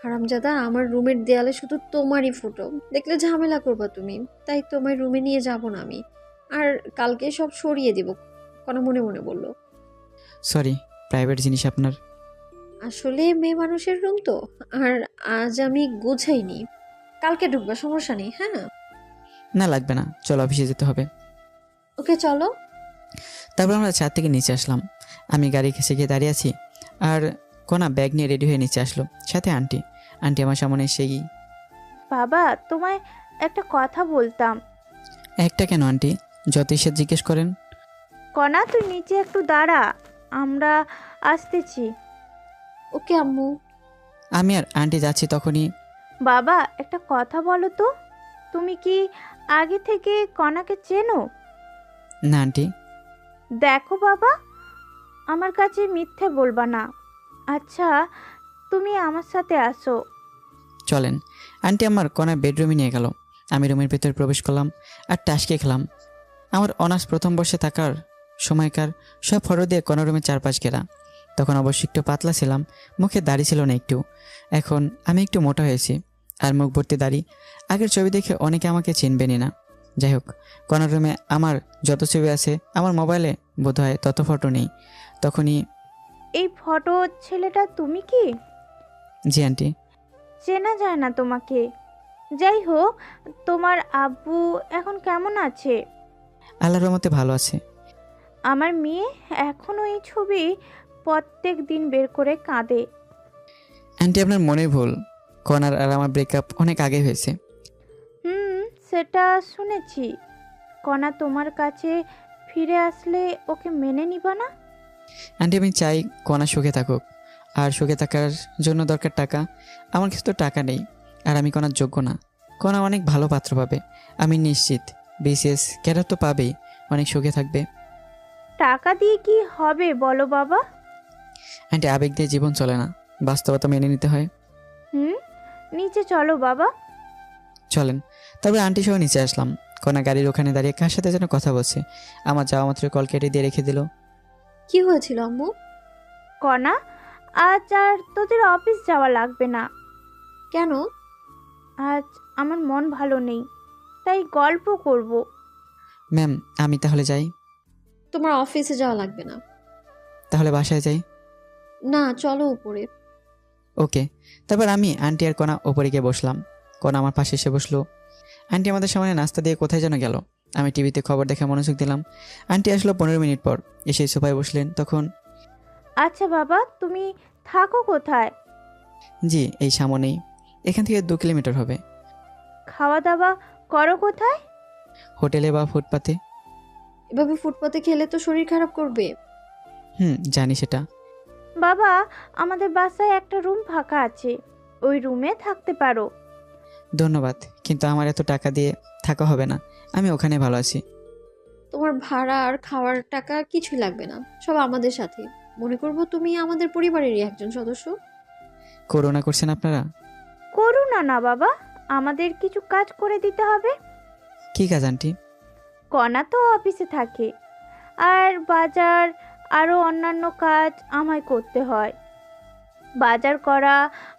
হারামজাদা, আমার রুমের দেয়ালে শুধু তোমারই ফটো, দেখলে ঝামেলা করবা তুমি, তাই তোমার রুমে নিয়ে যাব না আমি। আর কালকে সব সরিয়ে দিব, কোনো মনে মনে বলল। সরি, প্রাইভেট জিনিস আপনার। আসলে মেয়ে মানুষের রুম তো, আর আজ আমি গুছাইনি। কালকে ঢুকবা, সমস্যা নেই। হ্যাঁ না লাগবে না, চলো অফিসে যেতে হবে। ওকে চলো। তারপর আমরা ছাদ থেকে নিচে আসলাম। আমি গাড়ি ঘেসে গিয়ে দাঁড়িয়ে আছি, আর কোনা ব্যাগ নিয়ে রেডি হয়ে নিচে আসলো, সাথে আন্টি। আন্টি আমার সামনে এসেই, বাবা, তোমায় একটা কথা বলতাম। একটা কেন আন্টি? যত সে জিজ্ঞেস করেন। কণা, তুই নিচে একটু দাঁড়া, আমরা আসতেছি। ওকে আম্মু। আমি আর আন্টি যাচ্ছি, তখনই বাবা, একটা কথা বলো তো, তুমি কি আগে থেকে কণাকে চেনো? না আন্টি। দেখো বাবা, আমার কাছে মিথ্যে বলবা না। আচ্ছা, তুমি আমার সাথে আসো। চলেন। আন্টি আমার কোনা বেডরুমে নিয়ে গেল। আমি রুমের ভেতরে প্রবেশ করলাম আর টাসকে খেলাম। আমার অনার্স প্রথম বর্ষে থাকার সময়কার সব ফটো দিয়ে কোনা রুমে 4-5 ঘেরা। তখন অবশ্য একটু পাতলা ছিলাম, মুখে দাড়ি ছিল না একটু। এখন আমি একটু মোটা হয়েছি আর মুখ ভর্তি দাড়ি। আগের ছবি দেখে অনেকে আমাকে চিনবেনই না। যাই হোক, কোনা রুমে আমার যত ছবি আছে, আমার মোবাইলে বোধহয় তত ফটো নেই। তখনই, এই ফটো ছেলেটা তুমি কি? জি আন্টি। চেনা যায় না তোমাকে। যাই হোক, তোমার আব্বু এখন কেমন আছে? আল্লাহর রহমতে ভালো আছে। আমার মেয়ে এখনও এই ছবি প্রত্যেক দিন বের করে কাঁদে। আন্টি আপনার মনে ভুল, কোনার আর আমার ব্রেকআপ অনেক আগে হয়েছে। সেটা শুনেছি। কণা তোমার কাছে ফিরে আসলে ওকে মেনে নিবা না? আন্টি আমি চাই কোনা সুখে থাকুক, আর সুখে থাকার জন্য দরকার টাকা। আমার কাছে তো টাকা নেই, আর আমি কোনার যোগ্য না। কোনা অনেক ভালো পাত্র পাবে, আমি নিশ্চিত। বিসিএস ক্যাডার তো পাবেই, অনেক সুখে থাকবে। টাকা দিয়ে কি হবে বলো বাবা? আন্টি আবেগ দিয়ে জীবন চলে না, বাস্তবতা মেনে নিতে হয়। নিচে চলো বাবা। চলেন। তারপর আন্টি সহ নিচে আসলাম। কণা গাড়ির ওখানে দাঁড়িয়ে কার সাথে যেন কথা বলছে। আমার যাওয়া মাত্র কল কেটে দিয়ে রেখে দিল। কি হয়েছিল আম্মু? কণা, আজ আর তোদের অফিস যাওয়া লাগবে না। কেন? আজ আমার মন ভালো নেই, তাই গল্প করব। ম্যাম, আমি তাহলে যাই? তোমার অফিসে যাওয়া লাগবে না। তাহলে বাসায় যাই? না, চলো উপরে। ওকে। তারপর আমি, আন্টি আর কণা ওপরে গিয়ে বসলাম। কণা আমার পাশে এসে বসলো। আন্টি আমাদের সামনে নাস্তা দিয়ে কোথায় যেন গেল। আমি টিভিতে খবর দেখে মনোযোগ দিলাম। আন্টি আসলো 15 মিনিট পর। এসে সোফায় বসলেন। তখন, আচ্ছা বাবা, তুমি থাকো কোথায়? জি এই সামনেই, এখান থেকে 2 কিলোমিটার হবে। খাওয়া দাওয়া করো কোথায়? হোটেলে বা ফুটপাতে। এভাবে ফুটপাতে খেলে তো শরীর খারাপ করবে। জানি সেটা। বাবা, আমাদের বাসায় একটা রুম ফাঁকা আছে, ওই রুমে থাকতে পারো। ধন্যবাদ, কিন্তু আমার এত টাকা দিয়ে থাকা হবে না। আমি ওখানে ভালো আছি। তোমার ভাড়া আর খাওয়ার টাকা কিছুই লাগবে না, সব আমাদের সাথে। মনে করবো তুমি আমাদের পরিবারেরই একজন সদস্য। করোনা করছেন আপনারা? করো না না বাবা, আমাদের কিছু কাজ করে দিতে হবে। কি কাজ আন্টি? কণা তো অফিসে থাকে, আর বাজার আরও অন্যান্য কাজ আমায় করতে হয়। বাজার করা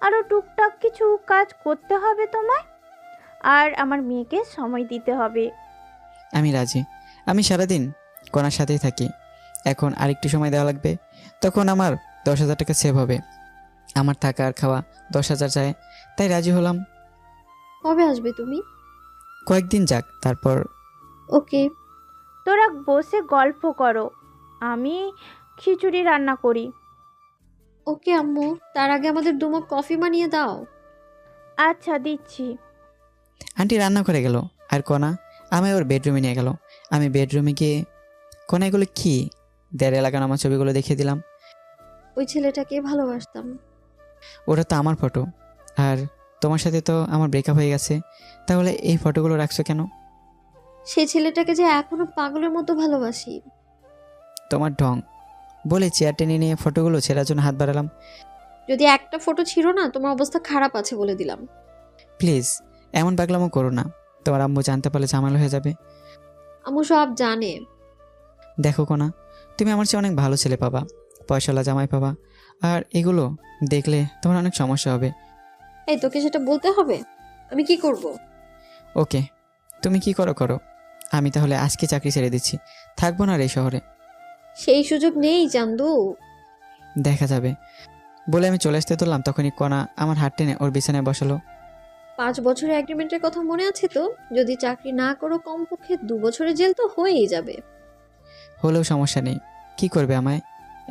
আরও টুকটাক কিছু কাজ করতে হবে তোমায়, আর আমার মেয়েকে সময় দিতে হবে। আমি রাজি। আমি সারাদিন কণার সাথেই থাকি। এখন আরেকটু সময় দেওয়া লাগবে, তখন আমার 10,000 টাকা সেভ হবে। আমার থাকা আর খাওয়া 10,000 চায়, তাই রাজি হলাম। কবে আসবে তুমি? কয়েকদিন যাক, তারপর। ওকে। তোরা বসে গল্প করো, আমি খিচুড়ি রান্না করি। ওকে আম্মু, তার আগে আমাদের 2 মগ কফি বানিয়ে দাও। আচ্ছা দিচ্ছি। আন্টি রান্না করে গেল, আর কণা আমায় ওর বেডরুমে নিয়ে গেল। আমি বেডরুমে গিয়ে, কণা এগুলো কি? দেয়ালে লাগানো আমার ছবিগুলো দেখিয়ে দিলাম। ওই ছেলেটাকে ভালোবাসতাম। ওটা তো আমার ফটো, আর তোমার সাথে তো আমার ব্রেকআপ হয়ে গেছে, তাহলে এই ফটোগুলো রাখছো কেন? সেই ছেলেটাকে যে এখনো পাগলের মতো ভালোবাসি। তোমার ঢং। বলে চেয়ার টেনে নিয়ে ফটোগুলো ছেঁড়ার জন্য হাত বাড়ালাম। যদি একটা ফটো ছিল না, তোমার অবস্থা খারাপ আছে বলে দিলাম। প্লিজ এমন পাগলামো করো না, তোমার আম্মু জানতে পারলে ঝামেলা হয়ে যাবে। আম্মু সব জানে। দেখো কণা, তুমি আমার চেয়ে অনেক ভালো ছেলে পাবা, পয়সাওয়ালা জামাই পাবা, আর এগুলো দেখলে তোমার অনেক সমস্যা হবে। এই তোকে সেটা বলতে হবে? আমি কি করব? ওকে, তুমি কি করো করো। আমি তাহলে আজকে চাকরি ছেড়ে দিচ্ছি, থাকবো না আর এই শহরে। সেই সুযোগ নেই চান্দু। দেখা যাবে। বলে আমি চলে আসতে তুললাম, তখনই কণা আমার হাত টেনে ওর বিছানায় বসালো। 5 বছরের এগ্রিমেন্টের কথা মনে আছে তো? যদি চাকরি না করো কমপক্ষে 2 বছরের জেল তো হয়েই যাবে। হলেও সমস্যা নেই, কি করবে আমায়?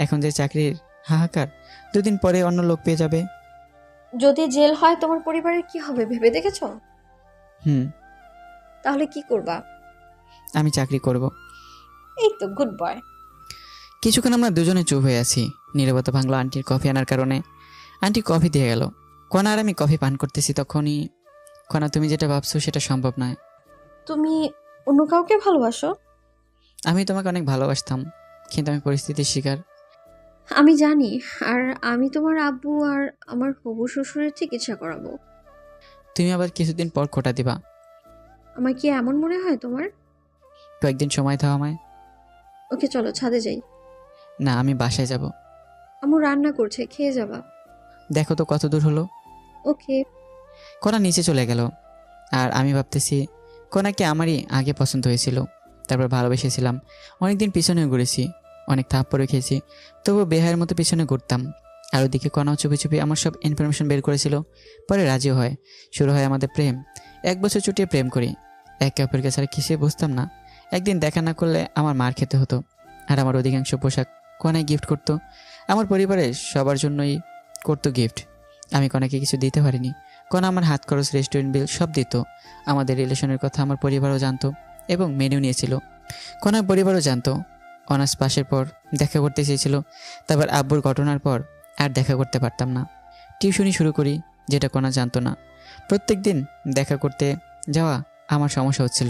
এখন যে চাকরির হাহাকার, 2 দিন পরে অন্য লোক পেয়ে যাবে। যদি জেল হয় তোমার পরিবারের কি হবে ভেবে দেখেছো? তাহলে কি করবা? আমি চাকরি করব। এই তো গুড বয়। কিছুক্ষণ আমরা দুজনে চুপ হয়ে আছি। নীরবতা ভাঙলো আন্টির কফি আনার কারণে। আন্টি কফি দিয়ে গেল। কণা আর আমি কফি পান করতেছি, তখনই, কণা তুমি যেটা ভাবছো সেটা সম্ভব নয়। তুমি অন্য কাউকে ভালোবাসো? আমি তোমাকে অনেক ভালোবাসতাম, কিন্তু আমি পরিস্থিতির শিকার। আমি জানি, আর আমি তোমার আব্বু আর আমার হবু শ্বশুরের চিকিৎসা করাবো। তুমি আবার কিছুদিন পর খোটা দিবা। আমার কি এমন মনে হয় তোমার? কয়েকদিন সময় দাও আমায়। ওকে চলো ছাদে যাই। না, আমি বাসায় যাব। আম্মু রান্না করছে, খেয়ে যাবা। দেখো তো কত দূর হলো। ওকে। কণা নিচে চলে গেল, আর আমি ভাবতেছি কণাকে আমারই আগে পছন্দ হয়েছিল, তারপর ভালোবেসেছিলাম। অনেকদিন পিছনেও ঘুরেছি, অনেক থাপ্পড়ও খেয়েছি, তবুও বেহায়ের মতো পিছনে ঘুরতাম। আর ওদিকে কণাও চুপি চুপি আমার সব ইনফরমেশন বের করেছিল। পরে রাজিও হয়, শুরু হয় আমাদের প্রেম। 1 বছর চুটিয়ে প্রেম করি, একে অপরকে ছাড়া কিছুই বুঝতাম না। একদিন দেখা না করলে আমার মার খেতে হতো, আর আমার অধিকাংশ পোশাক কণায় গিফট করতো। আমার পরিবারের সবার জন্যই করতো গিফট। আমি কণাকে কিছু দিতে পারিনি। কণা আমার হাত খরচ, রেস্টুরেন্ট বিল সব দিত। আমাদের রিলেশনের কথা আমার পরিবারও জানতো, এবং মেনেও নিয়েছিল। কণার পরিবারও জানতো। অনার্স পাশের পর দেখা করতে চেয়েছিল, তারপর আব্বুর ঘটনার পর আর দেখা করতে পারতাম না। টিউশনি শুরু করি, যেটা কণা জানতো না। প্রত্যেক দিন দেখা করতে যাওয়া আমার সমস্যা হচ্ছিল,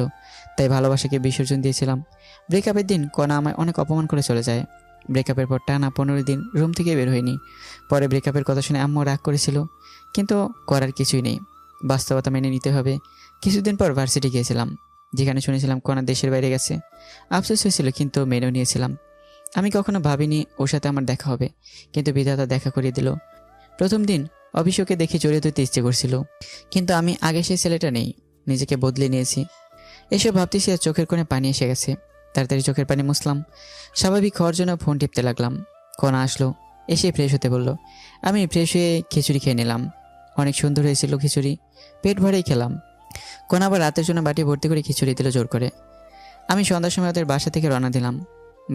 তাই ভালোবাসাকে বিসর্জন দিয়েছিলাম। ব্রেকআপের দিন কণা আমায় অনেক অপমান করে চলে যায়। ব্রেকআপের পর টানা 15 দিন রুম থেকে বের হয়নি। পরে ব্রেকআপের কথা শুনে আম্মু রাগ করেছিল, কিন্তু করার কিছুই নেই, বাস্তবতা মেনে নিতে হবে। কিছুদিন পর ভার্সিটি গিয়েছিলাম, যেখানে শুনেছিলাম কণা দেশের বাইরে গেছে। আফসোস হয়েছিল, কিন্তু মেনেও নিয়েছিলাম। আমি কখনো ভাবিনি ওর সাথে আমার দেখা হবে, কিন্তু বিধাতা দেখা করিয়ে দিল। প্রথম দিন অভিষেককে দেখে জড়িয়ে ধরতে ইচ্ছে করছিল, কিন্তু আমি আগে সেই ছেলেটা নেই, নিজেকে বদলে নিয়েছি। এসব ভাবতেছি আর চোখের কোণে পানি এসে গেছে। তাড়াতাড়ি চোখের পানি মুছলাম, স্বাভাবিক হওয়ার জন্য ফোন টিপতে লাগলাম। কণা আসলো, এসে ফ্রেশ হতে বলল। আমি ফ্রেশ হয়ে খিচুড়ি খেয়ে নিলাম। অনেক সুন্দর হয়েছিল খিচুড়ি, পেট ভরেই খেলাম। কণা আবার রাতের জন্য বাটি ভর্তি করে খিচুড়ি দিল জোর করে। আমি সন্ধ্যার সময় ওদের বাসা থেকে রওনা দিলাম।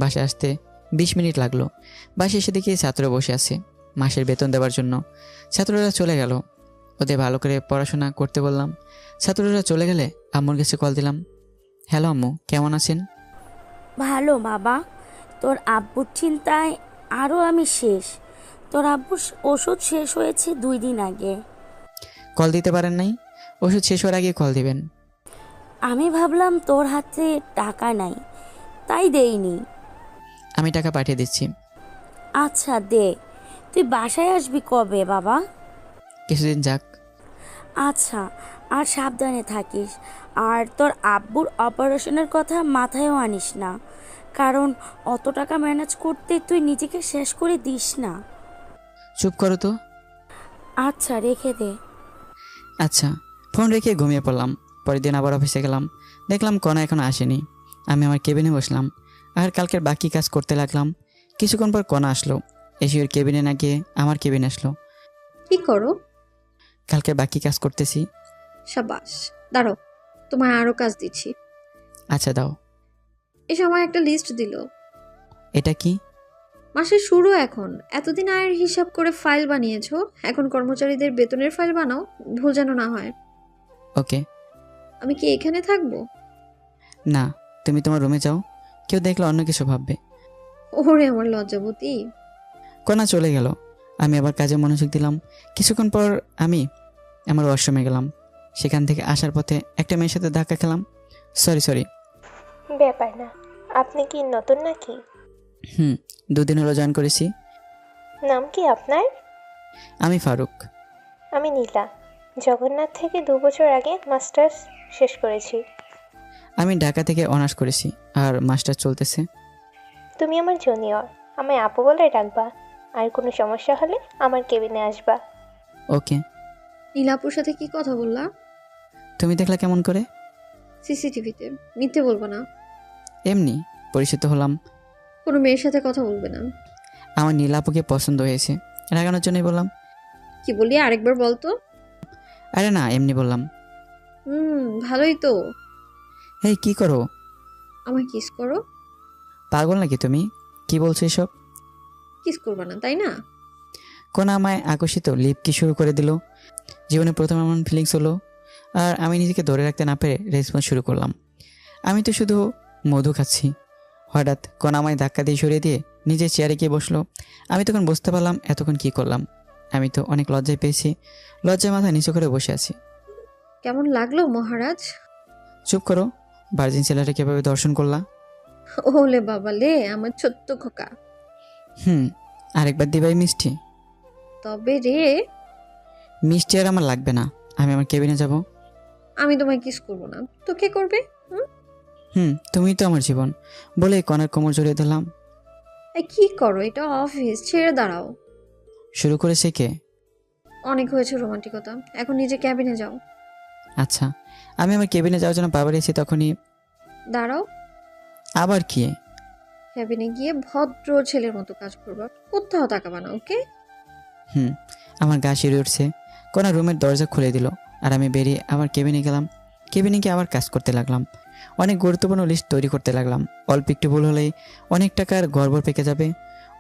বাসায় আসতে 20 মিনিট লাগলো। বাসায় এসে দেখি ছাত্র বসে আছে মাসের বেতন দেওয়ার জন্য। ছাত্ররা চলে গেল, ওদের ভালো করে পড়াশোনা করতে বললাম। ছাত্ররা চলে গেলে আম্মুর কাছে কল দিলাম। হ্যালো আম্মু, কেমন আছেন? ভালো বাবা, তোর আব্বুর চিন্তায় আরও আমি শেষ। তোর আব্বুর ওষুধ শেষ হয়েছে 2 দিন আগে। কল দিতে পারেন নাই? ওষুধ শেষ হওয়ার আগে কল দিবেন। আমি ভাবলাম তোর হাতে টাকা নাই, তাই দেইনি। আমি টাকা পাঠিয়ে দিচ্ছি। আচ্ছা দে। তুই বাসায় আসবি কবে বাবা? কিছুদিন যাক। আচ্ছা, আর সাবধানে থাকিস। আর তোর আব্বুর অপারেশনের কথা মাথায়ও আনিস না, কারণ অত টাকা ম্যানেজ করতে তুই নিজেকে শেষ করে দিস না। চুপ করো তো। আচ্ছা রেখে দে। আচ্ছা। ফোন রেখে ঘুমিয়ে পড়লাম। পরের দিন আবার অফিসে গেলাম, দেখলাম কণা এখনো আসেনি। আমি আমার কেবিনে বসলাম আর কালকের বাকি কাজ করতে লাগলাম। কিছুক্ষণ পর কণা আসলো, এসে ওর কেবিনে না গিয়ে আমার কেবিনে আসলো। কি করো? কালকের বাকি কাজ করতেছি। সাবাস, দাঁড়াও, তোমায় আরো কাজ দিচ্ছি। আচ্ছা দাও। এসে আমার একটা লিস্ট দিল। এটা কি? মাসের শুরু এখন, এতদিন আয়ের হিসাব করে ফাইল বানিয়েছো, এখন কর্মচারীদের বেতনের ফাইল বানাও, ভুল যেন না হয়। ওকে। আমি কি এখানে থাকবো? না, তুমি তোমার রুমে যাও, কেউ দেখলে অন্য কিছু ভাববে। ওরে আমার লজ্জাবতী। কণা চলে গেল, আমি আবার কাজে মনোযোগ দিলাম। কিছুক্ষণ পর আমি আমার ওয়াশরুমে গেলাম। সেখান থেকে আসার পথে একটা মেয়ের সাথে ধাক্কা খেলাম। সরি। ব্যাপার না। আপনি কি নতুন নাকি? 2 দিন হলো জয়েন করেছি। নাম কি আপনার? আমি ফারুক। আমি নীলা। জগন্নাথ থেকে 2 বছর আগে মাস্টার্স শেষ করেছি। আমি ঢাকা থেকে অনার্স করেছি আর মাস্টার চলতেছে। তুমি আমার জুনিয়র, আমায় আপু বলে ডাকবা। আর কোনো সমস্যা হলে আমার কেবিনে আসবা। ওকে। নীলাপুর সাথে কি কথা বললা? তুমি দেখলা কেমন করে? সিসিটিভিতে। মিথ্যে বলবো না। এমনি পরিচিত হলাম। কোনো মেয়ের সাথে কথা বলবে না। আমার নীলাপুকে পছন্দ হয়েছে, রাগানোর জন্যই বললাম। কি বলি আরেকবার বলতো? আরে না, এমনি বললাম। ভালোই তো। এই কি করো? আমায় কিস করো। পাগল নাকি তুমি? কি বলছো এসব? কিস করবা না তাই না? কোন আমায় আকর্ষিত লিপ কি শুরু করে দিল। জীবনে প্রথম এমন ফিলিংস হলো, আর আমি নিজেকে ধরে রাখতে না পেরে রেসপন্স শুরু করলাম। আমি তো শুধু মধু খাচ্ছি। হঠাৎ কোন আমায় ধাক্কা দিয়ে সরিয়ে দিয়ে নিজের চেয়ারে গিয়ে বসলো। আমি তখন বুঝতে পারলাম এতক্ষণ কি করলাম। আমি তো অনেক লজ্জায় পেয়েছি, লজ্জায় মাথা নিচু করে বসে আছি। কেমন লাগলো মহারাজ? চুপ করো। ভার্জিন ছেলেটা কিভাবে দর্শন করলা? ওলে বাবা লে, আমার ছোট্ট খোকা। আরেকবার দিবাই মিষ্টি? তবে রে। মিষ্টি আর আমার লাগবে না, আমি আমার কেবিনে যাব। আমি তোমায় কিস করবো না তো কে করবে? তুমিই তো আমার জীবন বলে কনার কোমর জড়িয়ে দিলাম। কি করো, এটা অফিস, ছেড়ে দাঁড়াও। শুরু করেছে কে? অনেক হয়েছে রোমান্টিকতা, এখন নিজে ক্যাবিনে যাও। আচ্ছা। আমি আমার কেবিনে যাওয়ার জন্য বাবার এসে তখনই। দাঁড়াও। আবার কি? ক্যাবিনে গিয়ে ভদ্র ছেলের মতো কাজ করবা, কোথাও তাকাবা না, ওকে? আমার গা শিউরে উঠছে। কোনা রুমের দরজা খুলে দিল আর আমি বেরিয়ে আবার কেবিনে গেলাম। কেবিনে গিয়ে আবার কাজ করতে লাগলাম। অনেক গুরুত্বপূর্ণ লিস্ট তৈরি করতে লাগলাম। অল্প একটু ভুল হলেই অনেক টাকার গড়বড় পেকে যাবে।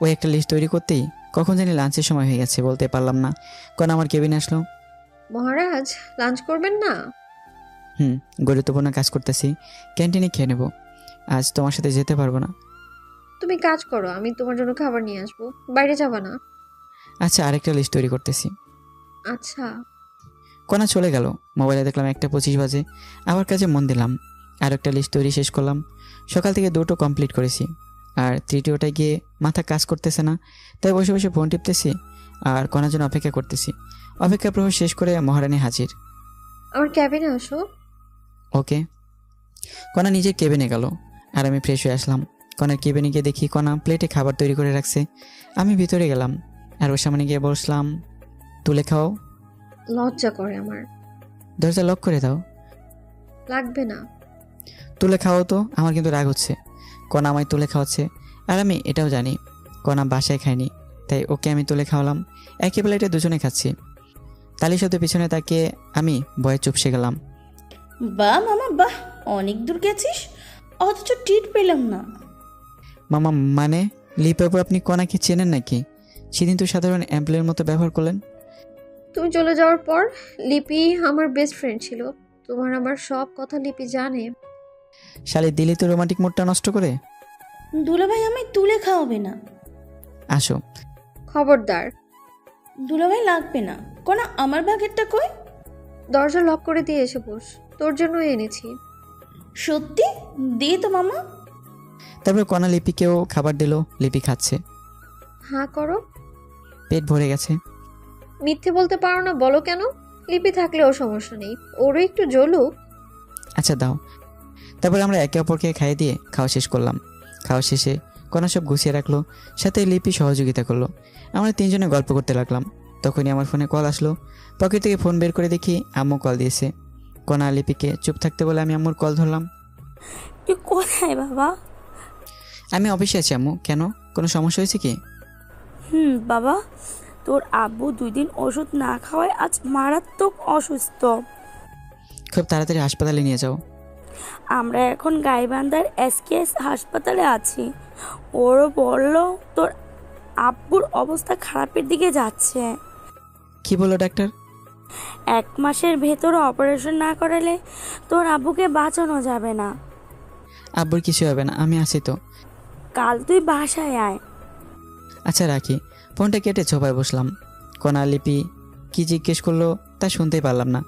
ওই একটা লিস্ট তৈরি করতেই কখন জানি লাঞ্চের সময় হয়ে গেছে, বলতে পারলাম না। কোন আমার কেবিনে আসলো। মহারাজ, লাঞ্চ করবেন না? গুরুত্বপূর্ণ কাজ করতেছি, ক্যান্টিনে খেয়ে নেব। আজ তোমার সাথে যেতে পারবো না। তুমি কাজ করো, আমি তোমার জন্য খাবার নিয়ে আসবো, বাইরে যাবা না। আচ্ছা, আরেকটা লিস্ট তৈরি করতেছি। আচ্ছা। কোনা চলে গেল। মোবাইলে দেখলাম 1:25 বাজে। আবার কাজে মন দিলাম, আর একটা লিস্ট তৈরি শেষ করলাম। সকাল থেকে 2টো কমপ্লিট করেছি, আর তৃতীয়টায় গিয়ে মাথা কাজ করতেছে না, তাই বসে বসে ফোন টিপতেছি আর কোনার জন্য অপেক্ষা করতেছি। অপেক্ষা প্রহর শেষ করে মহারানী হাজির। আমার ক্যাবিনে আসো। ওকে। কণা নিজের কেবিনে গেল আর আমি ফ্রেশ হয়ে আসলাম। কণার কেবিনে গিয়ে দেখি কণা প্লেটে খাবার তৈরি করে রাখছে। আমি ভিতরে গেলাম আর ওর সামনে গিয়ে বসলাম। তুলে খাও। লজ্জা করে আমার। দরজা লক করে দাও। লাগবে না। তুলে খাও তো, আমার কিন্তু রাগ হচ্ছে। কণা আমায় তুলে খাওয়াচ্ছে আর আমি এটাও জানি কণা বাসায় খায়নি, তাই ওকে আমি তুলে খাওয়ালাম। একই প্লেটে দুজনে খাচ্ছি। তালি শব্দ পিছনে তাকিয়ে আমি ভয়ে চুপসে গেলাম। বাহ মামা বাহ, অনেক দূর গেছিস, অথচ ট্রিট পেলাম না। মামা মানে লিপের উপর আপনি কণাকে চেনেন নাকি? সেদিন তো সাধারণ এমপ্লয়ের মতো ব্যবহার করলেন। তুমি চলে যাওয়ার পর লিপি আমার বেস্ট ফ্রেন্ড ছিল। তোমার আমার সব কথা লিপি জানে। শালি দিলি তো রোমান্টিক মুডটা নষ্ট করে। দুলাভাই আমায় তুলে খাওয়াবে না। আসো। খবরদার। দুলাভাই লাগবে না। কোনা আমার ভাগেরটা কই? দরজা লক করে দিয়ে এসে বস, তোর জন্যই এনেছি। সত্যি? দে তো মামা। তারপর কণা লিপিকেও খাবার দিল। লিপি খাচ্ছে। হ্যাঁ করো। পেট ভরে গেছে। মিথ্যে বলতে পারো না, বলো কেন? লিপি থাকলেও সমস্যা নেই, ওরও একটু জ্বলুক। আচ্ছা দাও। তারপর আমরা একে অপরকে খাইয়ে দিয়ে খাওয়া শেষ করলাম। খাওয়া শেষে কণা সব গুছিয়ে রাখলো, সাথে লিপি সহযোগিতা করলো। আমরা তিনজনে গল্প করতে লাগলাম। তখনই আমার ফোনে কল আসলো। পকেট থেকে ফোন বের করে দেখি আম্মু কল দিয়েছে। কণা লিপিকে চুপ থাকতে বলে আমি আম্মুর কল ধরলাম। তুই কোথায় বাবা? আমি অফিসে আছি আম্মু। কেন, কোনো সমস্যা হয়েছে কি? বাবা, তোর আব্বু 2 দিন ওষুধ না খাওয়ায় আজ মারাত্মক অসুস্থ। খুব তাড়াতাড়ি হাসপাতালে নিয়ে যাও। আমরা এখন গাইবান্ধার SKS হাসপাতালে আছি। ওরও বলল তোর আব্বুর অবস্থা খারাপের দিকে যাচ্ছে। কি বললো ডাক্তার? 1 মাসের ভেতরে অপারেশন না করালে তোর আব্বুকে বাঁচানো যাবে না। আব্বুর কিছু হবে না, আমি আছি তো। কাল তুই বাসায় আয়। আচ্ছা রাখি। ফোনটা কেটে ছোপায় বসলাম। কণা লিপি কি জিজ্ঞেস করলো তা শুনতেই পারলাম না।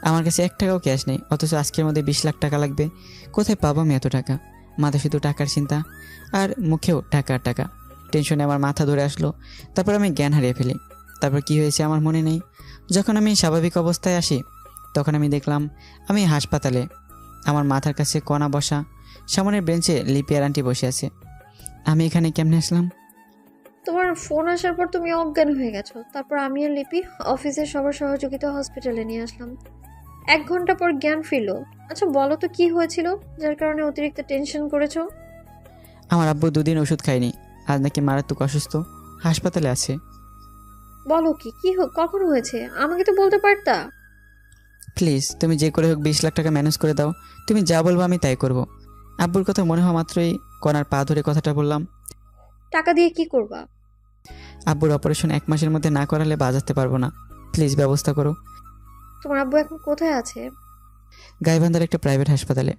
আমার কাছে 1 টাকাও ক্যাশ নেই, অথচ আজকের মধ্যে 20 লাখ টাকা লাগবে। কোথায় পাবো আমি এত টাকা? মাথায় শুধু টাকার চিন্তা আর মুখেও টাকা আর টাকা। টেনশনে আমার মাথা ধরে আসলো। তারপর আমি জ্ঞান হারিয়ে ফেলি। তারপর কি হয়েছে আমার মনে নেই। যখন আমি স্বাভাবিক অবস্থায় আসি তখন আমি দেখলাম আমি হাসপাতালে। আমার মাথার কাছে কণা বসা, সামনের বেঞ্চে লিপি আর আন্টি বসে আছে। আমি এখানে কেমনে আসলাম? তোমার ফোন আসার পর তুমি অজ্ঞান হয়ে গেছো। তারপর আমি আর লিপি অফিসের সবার সহযোগিতা হসপিটালে নিয়ে আসলাম। 1 ঘন্টা পর জ্ঞান ফিরলো। আচ্ছা বলো তো কি হয়েছিল যার কারণে অতিরিক্ত টেনশন করেছো? আমার আব্বু 2 দিন ওষুধ খায়নি, আজ নাকি মারাত্মক অসুস্থ, হাসপাতালে আছে। বলো কি কি কখন হয়েছে? আমাকে তো বলতে পারতা। প্লিজ তুমি যে করে হোক 20 লাখ টাকা ম্যানেজ করে দাও। তুমি যা বলবো আমি তাই করব। আব্বুর কথা মনে হওয়া মাত্রই কণার পা ধরে কথাটা বললাম। টাকা দিয়ে কি করবা? আব্বুর অপারেশন 1 মাসের মধ্যে না করালে বাজাতে পারবো না। প্লিজ ব্যবস্থা করো। তোমার আব্বু এখন কোথায় আছে? গাইবান্ধার একটা প্রাইভেট হাসপাতালে।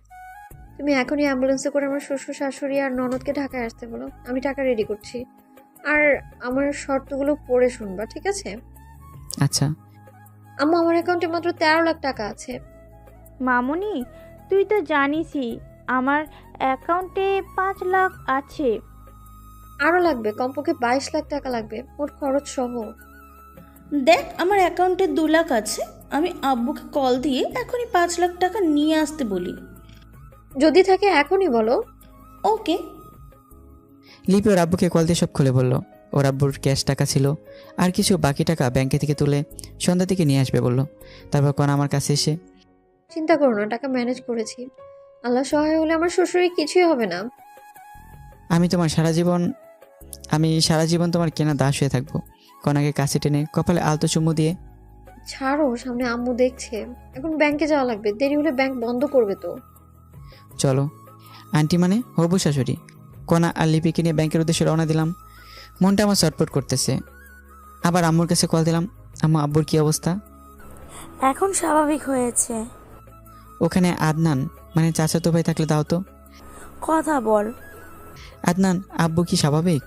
তুমি এখনই অ্যাম্বুলেন্সে করে আমার শ্বশুর শাশুড়ি আর ননদকে ঢাকায় আসতে বলো। আমি টাকা রেডি করছি। আর আমার শর্তগুলো পড়ে শুনবা, ঠিক আছে? আচ্ছা। আম্মু আমার অ্যাকাউন্টে মাত্র 13 লাখ টাকা আছে। মামুনি, তুই তো জানিসই আমার অ্যাকাউন্টে 5 লাখ আছে। আরও লাগবে, কমপক্ষে 22 লাখ টাকা লাগবে, ওর খরচ সহ। দেখ আমার অ্যাকাউন্টে 2 লাখ আছে। আমি আব্বুকে কল দিয়ে এখনই 5 লাখ টাকা নিয়ে আসতে বলি। যদি থাকে এখনই বলো। ওকে। লিপি ওর আব্বুকে কল দিয়ে সব খুলে বলল। ওর আব্বুর ক্যাশ টাকা ছিল, আর কিছু বাকি টাকা ব্যাংকে থেকে তুলে সন্ধ্যা থেকে নিয়ে আসবে বলল। তারপর কণা আমার কাছে এসে, চিন্তা করো না, টাকা ম্যানেজ করেছি। আল্লাহ সহায় হলে আমার শ্বশুরের কিছুই হবে না। আমি সারা জীবন তোমার কেনা দাস হয়ে থাকবো। কণাকে কাছে টেনে কপালে আলতো চুমু দিয়ে, ছাড়ো, সামনে আম্মু দেখছে। এখন ব্যাংকে যাওয়া লাগবে, দেরি হলে ব্যাংক বন্ধ করবে তো। চলো। আন্টি মানে হবু শাশুড়ি। কণা আর লিপিকে নিয়ে ব্যাংকের উদ্দেশ্যে রওনা দিলাম। মনটা আমার চটপট করতেছে। আবার আম্মুর কাছে কল দিলাম। আম্মু, আব্বুর কি অবস্থা? এখন স্বাভাবিক হয়েছে। ওখানে আদনান মানে চাচাতো ভাই থাকলে দাও তো। কথা বল। আদনান, আব্বু কি স্বাভাবিক?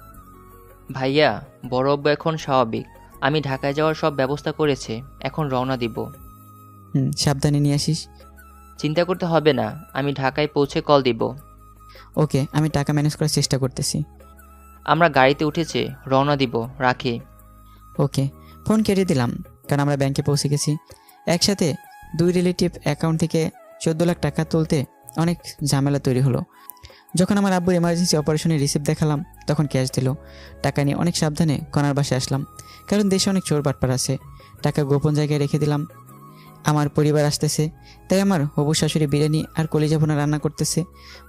ভাইয়া, বড় আব্বু এখন স্বাভাবিক। আমি ঢাকায় যাওয়ার সব ব্যবস্থা করেছি, এখন রওনা দিব। সাবধানে নিয়ে আসিস। চিন্তা করতে হবে না, আমি ঢাকায় পৌঁছে কল দিব। ওকে, আমি টাকা ম্যানেজ করার চেষ্টা করতেছি। আমরা গাড়িতে উঠেছি, রওনা দিব। রাখি। ওকে, ফোন কেটে দিলাম। কারণ আমরা ব্যাংকে পৌঁছে গেছি। একসাথে 2 রিলেটিভ অ্যাকাউন্ট থেকে 14 লাখ টাকা তুলতে অনেক ঝামেলা তৈরি হলো। যখন আমার আব্বুর এমার্জেন্সি অপারেশনের রিসিপ্ট দেখালাম তখন ক্যাশ দিল। টাকা নিয়ে অনেক সাবধানে কনার বাসায় আসলাম, কারণ দেশে অনেক চোর বাটপার আছে। টাকা গোপন জায়গায় রেখে দিলাম। আমার পরিবার আসতেছে, তাই আমার হবু শাশুড়ি বিরিয়ানি আর কলিজা ভুনা রান্না করতেছে।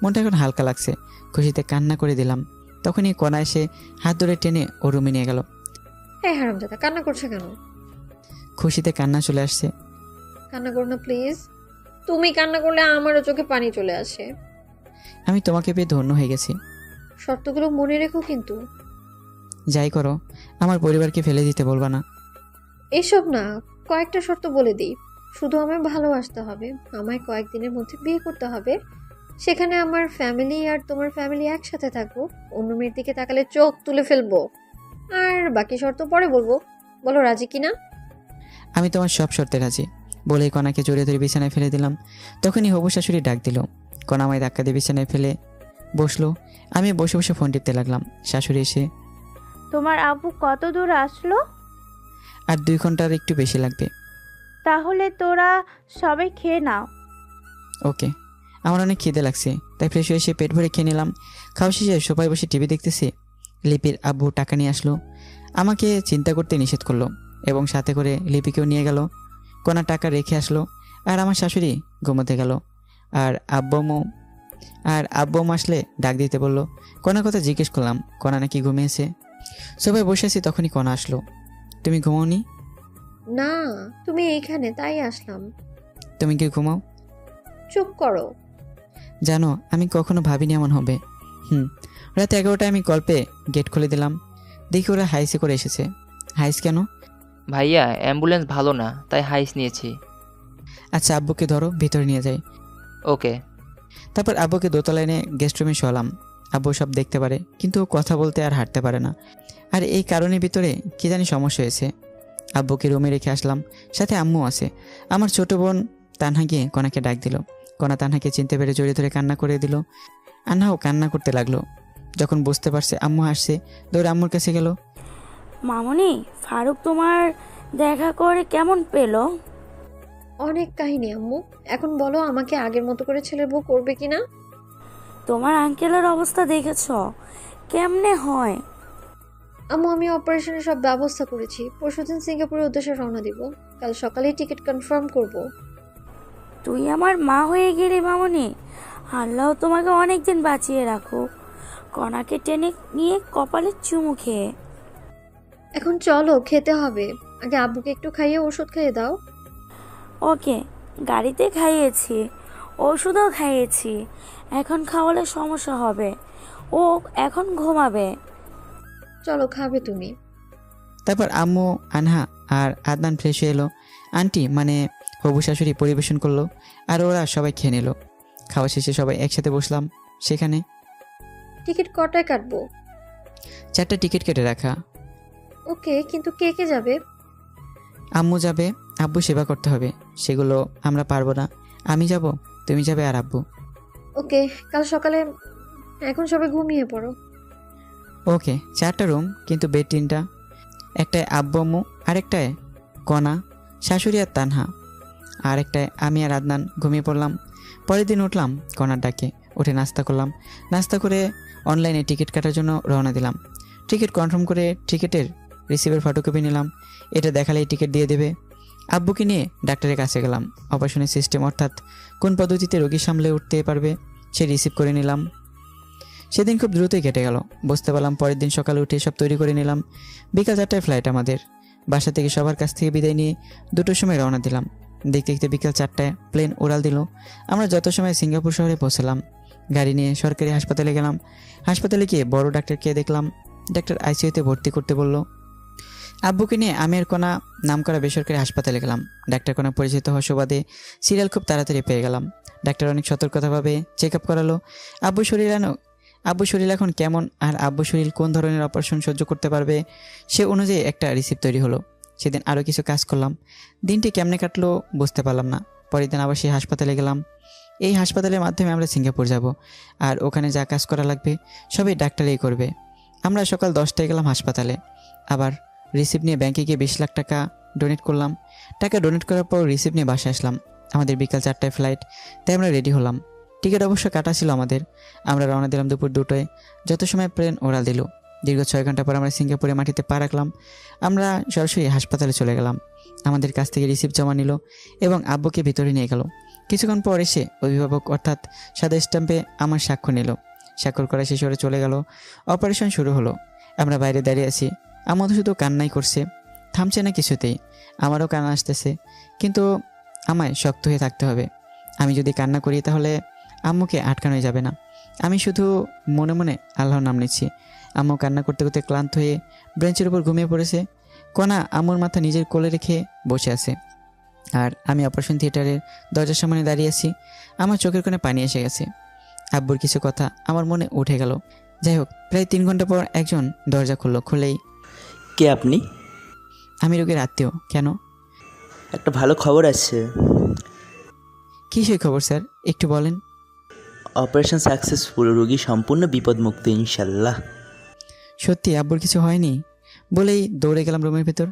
মনটা এখন হালকা লাগছে, খুশিতে কান্না করে দিলাম। তখনই কনা এসে হাত ধরে টেনে ও রুমে নিয়ে গেল। এই হারামজাদা, কান্না করছে কেন? খুশিতে কান্না চলে আসছে। কান্না করো না প্লিজ। তুমি কান্না করলে আমারও চোখে পানি চলে আসে। আমি তোমাকে পেয়ে ধন্য হয়ে গেছি। শর্তগুলো মনে রেখো কিন্তু। যাই করো, আমার পরিবারকে ফেলে দিতে বলবা না। এইসব না, কয়েকটা শর্ত বলে দিই। শুধু আমায় ভালোবাসতে হবে, আমায় কয়েকদিনের মধ্যে বিয়ে করতে হবে, সেখানে আমার ফ্যামিলি আর তোমার ফ্যামিলি একসাথে থাকবো, অন্য মেয়ের দিকে তাকালে চোখ তুলে ফেলবো, আর বাকি শর্ত পরে বলবো। বলো রাজি কিনা? আমি তোমার সব শর্তে রাজি বলেই কনাকে জড়িয়ে ধরে বিছানায় ফেলে দিলাম। তখনই হবু শাশুড়ি ডাক দিল। কনা আমায় ধাক্কা দিয়ে বিছানায় ফেলে বসলো। আমি বসে বসে ফোন টিপতে লাগলাম। শাশুড়ি এসে, তোমার আব্বু কত দূর আসলো? আর 2 ঘন্টার একটু বেশি লাগবে। তাহলে তোরা সবাই খেয়ে নাও। ওকে। আমার অনেক খিদে লাগছে, তাই ফ্রেশ হয়ে এসে পেট ভরে খেয়ে নিলাম। খাওয়া শেষে সোফায় বসে টিভি দেখতেছি। লিপির আব্বু টাকা নিয়ে আসলো, আমাকে চিন্তা করতে নিষেধ করলো এবং সাথে করে লিপিকেও নিয়ে গেল। কনা টাকা রেখে আসলো আর আমার শাশুড়ি ঘুমোতে গেল। আর আব্বু আসলে ডাক দিতে বললো। কনার কথা জিজ্ঞেস করলাম, কনা নাকি ঘুমিয়েছে। সবাই বসে আছি, তখনই কনা আসলো। তুমি ঘুমাওনি? না, তুমি এইখানে, তাই আসলাম। তুমি কি ঘুমাও? চুপ করো। জানো, আমি কখনো ভাবিনি এমন হবে। রাত 11টায় আমি গল্পে গেট খুলে দিলাম, দেখি ওরা হাইসে করে এসেছে। হাইস কেন? ভাইয়া অ্যাম্বুলেন্স ভালো না, তাই হাইস নিয়েছি। আচ্ছা, আব্বুকে ধরো, ভিতরে নিয়ে যাই। ওকে। তারপর আব্বুকে দোতলায় এনে গেস্ট রুমে শোয়ালাম। আব্বু সব দেখতে পারে, কিন্তু ও কথা বলতে আর হাঁটতে পারে না। আর এই কারণের ভিতরে কি জানি সমস্যা হয়েছে। আব্বুকে রুমে রেখে আসলাম, সাথে আম্মু আছে। আমার ছোট বোন তানহা গিয়ে কনাকে ডাক দিল। কনা তানহাকে চিনতে পেরে জড়িয়ে ধরে কান্না করে দিল। আন্নাও কান্না করতে লাগলো। যখন বুঝতে পারছে আম্মু আসছে, দৌড়ে আম্মুর কাছে গেল। মামনি, ফারুক তোমার দেখা করে কেমন পেলো? অনেক কাহিনী আম্মু। এখন বলো, আমাকে আগের মতো করে ছেলের বউ করবে কিনা? তোমার আঙ্কেলের অবস্থা দেখেছ কেমনে হয়? আম্মু, আমি অপারেশনের সব ব্যবস্থা করেছি। পরশুদিন সিঙ্গাপুরের উদ্দেশ্যে রওনা দিব। কাল সকালেই টিকিট কনফার্ম করব। তুই আমার মা হয়ে গেলি মামনি। আল্লাহ তোমাকে অনেকদিন বাঁচিয়ে রাখো। কনাকে টেনে নিয়ে কপালে চুমু খেয়ে। এখন চলো, খেতে হবে। আগে আব্বুকে একটু খাইয়ে ওষুধ খাইয়ে দাও। ওকে, গাড়িতে খাইয়েছি, ওষুধও খাইয়েছি। এখন খাওয়ালে সমস্যা হবে। ও এখন ঘুমাবে। চলো, খাবে তুমি। তারপর আম্মু, আনহা আর আদনান ফ্রেশ হয়ে এলো। আন্টি মানে হবু শাশুড়ি পরিবেশন করলো, আর ওরা সবাই খেয়ে নিল। খাওয়া শেষে সবাই একসাথে বসলাম। সেখানে টিকিট কটায় কাটবো? 4টা টিকিট কেটে রাখা। ওকে, কিন্তু কে কে যাবে? আম্মু যাবে, আব্বু সেবা করতে হবে, সেগুলো আমরা পারবো না। আমি যাব, তুমি যাবে, আর আব্বু। ওকে, কাল সকালে। এখন সবাই ঘুমিয়ে পড়ো। ওকে। 4টা রুম, কিন্তু বেড 3টা। একটায় আব্বু আম্মু, আরেকটায় কনা, শাশুড়ি আর তানহা, আর একটায় আমি আর আদনান ঘুমিয়ে পড়লাম। পরের দিন উঠলাম কনার ডাকে, উঠে নাস্তা করলাম। নাস্তা করে অনলাইনে টিকিট কাটার জন্য রওনা দিলাম। টিকিট কনফার্ম করে টিকিটের রিসিভের ফটোকপি নিলাম। এটা দেখালেই টিকিট দিয়ে দেবে। আব্বুকে নিয়ে ডাক্তারের কাছে গেলাম। অপারেশনের সিস্টেম, অর্থাৎ কোন পদ্ধতিতে রোগী সামলে উঠতে পারবে সে রিসিভ করে নিলাম। সেদিন খুব দ্রুতই কেটে গেল। বুঝতে পারলাম পরের দিন সকালে উঠে সব তৈরি করে নিলাম। বিকাল 4টায় ফ্লাইট আমাদের। বাসা থেকে সবার কাছ থেকে বিদায় নিয়ে 2টোর সময় রওনা দিলাম। দেখতে দেখতে বিকাল 4টায় প্লেন উড়াল দিল। আমরা যত সময় সিঙ্গাপুর শহরে পৌঁছলাম। গাড়ি নিয়ে সরকারি হাসপাতালে গেলাম। হাসপাতালে গিয়ে বড় ডাক্তারকে দেখলাম। ডাক্তার আইসিইউতে ভর্তি করতে বলল। আব্বুকে নিয়ে আমি আর কণা নামকরা বেসরকারি হাসপাতালে গেলাম। ডাক্তার কণা পরিচিত হওয়ার সুবাদে সিরিয়াল খুব তাড়াতাড়ি পেয়ে গেলাম। ডাক্তার অনেক সতর্কতাভাবে চেক আপ করালো। আব্বু শরীর এখন কেমন আর আব্বু শরীর কোন ধরনের অপারেশন সহ্য করতে পারবে সে অনুযায়ী একটা রিসিপ্ট তৈরি হলো। সেদিন আরও কিছু কাজ করলাম। দিনটি কেমনে কাটলো বুঝতে পারলাম না। পরের দিন আবার সেই হাসপাতালে গেলাম। এই হাসপাতালের মাধ্যমে আমরা সিঙ্গাপুর যাব, আর ওখানে যা কাজ করা লাগবে সবই ডাক্তারই করবে। আমরা সকাল 10টায় গেলাম হাসপাতালে। আবার রিসিপ্ট নিয়ে ব্যাংকে গিয়ে 20 লাখ টাকা ডোনেট করলাম। টাকা ডোনেট করার পর রিসিপ্ট নিয়ে বাসায় আসলাম। আমাদের বিকাল 4টায় ফ্লাইট, তাই আমরা রেডি হলাম। টিকিট অবশ্য কাটা ছিল আমাদের। আমরা রওনা দিলাম দুপুর 2টায়। যত সময় প্লেন ওড়াল দিল। দীর্ঘ 6 ঘন্টা পর আমরা সিঙ্গাপুরে মাটিতে পা রাখলাম। আমরা সরাসরি হাসপাতালে চলে গেলাম। আমাদের কাছ থেকে রিসিপ্ট জমা নিল এবং আব্বুকে ভিতরে নিয়ে গেল। কিছুক্ষণ পর এসে অভিভাবক অর্থাৎ সাদা স্ট্যাম্পে আমার স্বাক্ষর নিল। স্বাক্ষর করা শেষ হয়ে চলে গেল। অপারেশন শুরু হলো। আমরা বাইরে দাঁড়িয়ে আছি। আমার তো শুধু কান্নাই করছে, থামছে না কিছুতেই। আমারও কান্না আসতেছে, কিন্তু আমায় শক্ত হয়ে থাকতে হবে। আমি যদি কান্না করি তাহলে আম্মুকে আটকানো যাবে না। আমি শুধু মনে মনে আল্লাহর নাম নিচ্ছি। আম্মু কান্না করতে করতে ক্লান্ত হয়ে ব্রেঞ্চের উপর ঘুমিয়ে পড়েছে। কণা আম্মুর মাথা নিজের কোলে রেখে বসে আছে, আর আমি অপারেশন থিয়েটারের দরজার সামনে দাঁড়িয়ে আছি। আমার চোখের কোণে পানি এসে গেছে। আব্বুর কিছু কথা আমার মনে উঠে গেল। যাই হোক, প্রায় 3 ঘন্টা পর একজন দরজা খুলল। খুলেই, কে আপনি? আমি রোগীর আত্মীয়। কেন? একটা ভালো খবর আছে। কী সেই খবর স্যার, একটু বলেন। অপারেশন সাকসেসফুল, রোগী সম্পূর্ণ বিপদমুক্ত ইনশাল্লাহ। সত্যি আব্বুর কিছু হয়নি? বলেই দৌড়ে গেলাম রুমের ভেতর।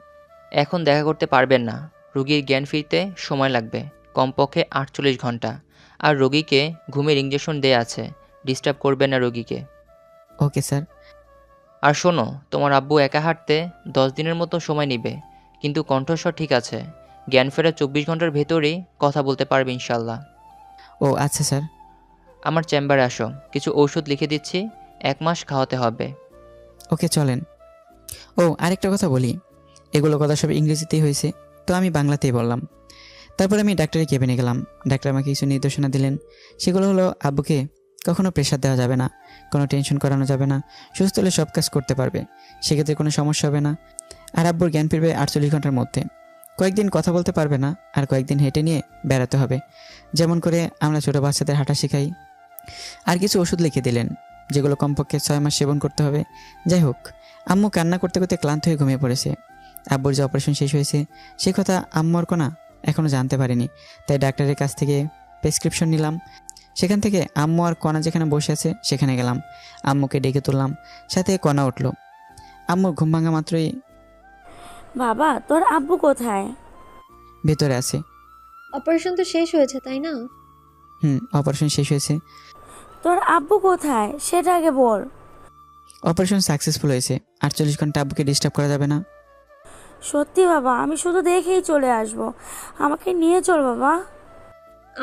এখন দেখা করতে পারবেন না। রোগীর জ্ঞান ফিরতে সময় লাগবে, কমপক্ষে 48 ঘন্টা। আর রোগীকে ঘুমের ইঞ্জেকশন দেয়া আছে, ডিস্টার্ব করবেন না রোগীকে। Okay sir. আর শোনো, তোমার আব্বু একা হাঁটতে 10 দিনের মতো সময় নেবে, কিন্তু কণ্ঠস্বর ঠিক আছে। জ্ঞান ফেরার 24 ঘন্টার ভেতরেই কথা বলতে পারবে ইনশাল্লাহ। ও আচ্ছা স্যার। আমার চেম্বারে আসো, কিছু ঔষধ লিখে দিচ্ছি, 1 মাস খাওয়াতে হবে। ওকে চলেন। ও আরেকটা কথা বলি, এগুলো কথা সব ইংরেজিতেই হয়েছে, তো আমি বাংলাতেই বললাম। তারপর আমি ডাক্তারের কেবিনে গেলাম। ডাক্তার আমাকে কিছু নির্দেশনা দিলেন। সেগুলো হলো, আব্বুকে কখনো প্রেশার দেওয়া যাবে না, কোনো টেনশন করানো যাবে না। সুস্থ হলে সব কাজ করতে পারবে, সেক্ষেত্রে কোনো সমস্যা হবে না। আর আব্বুর জ্ঞান ফিরবে 48 ঘন্টার মধ্যে। কয়েকদিন কথা বলতে পারবে না, আর কয়েকদিন হেঁটে নিয়ে বেড়াতে হবে, যেমন করে আমরা ছোটো বাচ্চাদের হাঁটা শেখাই। আর কিছু ওষুধ লিখে দিলেন, যেগুলো কমপক্ষে 6 মাস সেবন করতে হবে। যাই হোক, আম্মু কান্না করতে করতে ক্লান্ত হয়ে ঘুমিয়ে পড়েছে। আব্বুর যে অপারেশন শেষ হয়েছে সে কথা আম্মু আর কোনা এখনও জানতে পারিনি। তাই ডাক্তারের কাছ থেকে প্রেসক্রিপশন নিলাম। সেখান থেকে আম্মু আর কণা যেখানে বসে আছে সেখানে গেলাম। আম্মুকে ডেকে তুললাম, সাথে কণা উঠল। আম্মুর ঘুম ভাঙা মাত্রই, বাবা তোর আব্বু কোথায়? ভেতরে আছে। অপারেশন তো শেষ হয়েছে তাই না? অপারেশন শেষ হয়েছে। তোর আব্বু কোথায় সেটা আগে বল। অপারেশন সাকসেসফুল হয়েছে। 48 ঘন্টা আব্বুকে ডিস্টার্ব করা যাবে না। সত্যি বাবা, আমি শুধু দেখেই চলে আসব, আমাকে নিয়ে চল বাবা।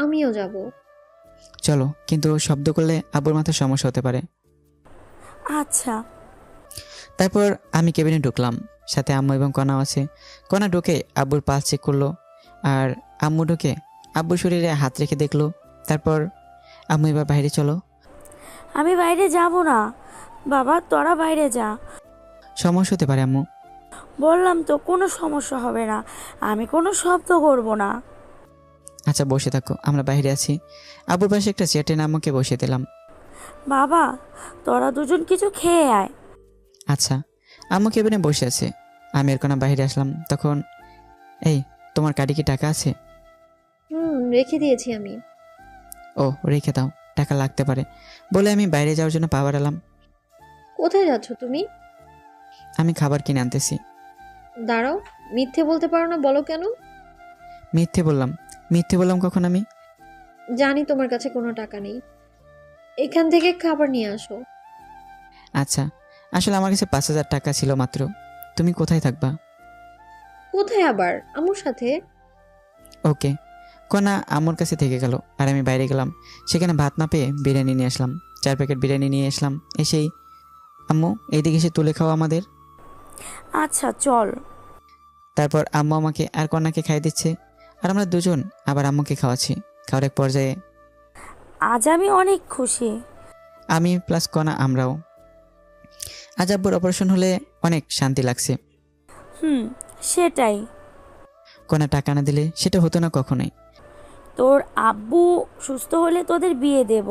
আমিও যাব। চলো, কিন্তু শব্দ করলে আব্বুর মাথায় সমস্যা হতে পারে। আচ্ছা। তারপর আমি কেবিনে ঢুকলাম, সাথে আম্মু এবং কণাও আছে। কণা ঢুকে আব্বুর পালস চেক করলো, আর আম্মু ঢুকে আব্বুর শরীরে হাত রেখে দেখলো। তারপর, আম্মু এবার বাইরে চলো। আমি বাইরে যাব না বাবা, তোরা বাইরে যা। সমস্যা হতে পারে আম্মু। বললাম তো কোনো সমস্যা হবে না, আমি কোনো শব্দ করব না। আচ্ছা বসে থাকো, আমরা বাইরে আছি। আব্বুর পাশে একটা চেয়ার টেনে আম্মুকে বসিয়ে দিলাম। বাবা তোরা দুজন কিছু খেয়ে আয়। আচ্ছা। আম্মু কেবিনে বসে আছে, আমি আর কণা বাইরে আসলাম। তখন, এই তোমার কার্ডে কি টাকা আছে? রেখে দিয়েছি আমি। ও রেখে দাও, টাকা লাগতে পারে বলে আমি বাইরে যাওয়ার জন্য পা বাড়ালাম। কোথায় যাচ্ছ তুমি? আমি খাবার কিনে আনতেছি। দাঁড়াও, মিথ্যে বলতে পারো না, বলো কেন? মিথ্যে বললাম কখন আমি? জানি তোমার কাছে কোনো টাকা নেই, এখান থেকে খাবার নিয়ে আসো। আচ্ছা, আসলে আমার কাছে 5,000 টাকা ছিল মাত্র। তুমি কোথায় থাকবা? কোথায় আবার? আম্মুর সাথে। ওকে। কণা আম্মুর কাছে থেকে গেল, আর আমি বাইরে গেলাম। সেখানে ভাত না পেয়ে বিরিয়ানি নিয়ে আসলাম। 4 প্যাকেট বিরিয়ানি নিয়ে আসলাম। এসেই, আম্মু এইদিকে এসে তুলে খাও আমাদের। আচ্ছা চল। তারপর আম্মু আমাকে আর কন্যাকে খাইয়ে দিচ্ছে, আর আমরা দুজন আবার আম্মুকে খাওয়াচ্ছি। খাওয়ার এক পর্যায়ে আজ আমি অনেক খুশি। আমি প্লাস কণা আমরাও। আজ আব্বুর অপারেশন হলে অনেক শান্তি লাগছে। সেটাই। কণা টাকা না দিলে সেটা হতো না কখনোই। তোর আব্বু সুস্থ হলে তোদের বিয়ে দেব।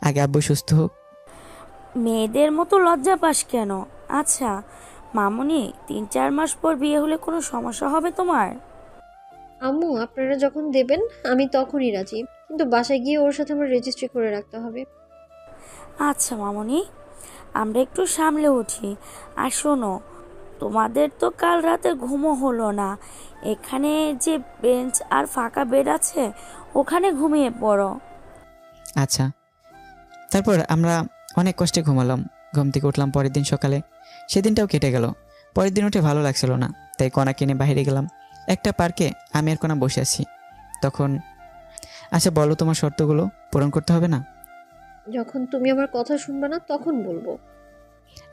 আগে আব্বু সুস্থ হোক। মেয়েদের মতো লজ্জা পাস কেন? আচ্ছা মামুনি, 3-4 মাস পর বিয়ে হলে কোনো সমস্যা হবে তোমার? আম্মু আপনারা যখন দেবেন আমি তখনই রাজি, কিন্তু বাসায় গিয়ে ওর সাথে আমার রেজিস্ট্রি করে রাখতে হবে। আচ্ছা মামুনি, আমরা একটু সামলে উঠি। আর শোনো, তোমাদের তো কাল রাতে ঘুমও হলো না। এখানে যে বেঞ্চ আর ফাঁকা বেড আছে ওখানে ঘুমিয়ে পড়ো। আচ্ছা। তারপর আমরা অনেক কষ্টে ঘুমালাম। ঘুম থেকে উঠলাম পরের দিন সকালে। সেদিনটাও কেটে গেল। পরের দিন উঠে ভালো লাগছিল না, তাই কণা কিনে বাইরে গেলাম। একটা পার্কে আমি আর কণা বসে আছি। তখন, আচ্ছা বলো, তোমার শর্তগুলো পূরণ করতে হবে না? যখন তুমি আমার কথা শুনবে না তখন বলবো।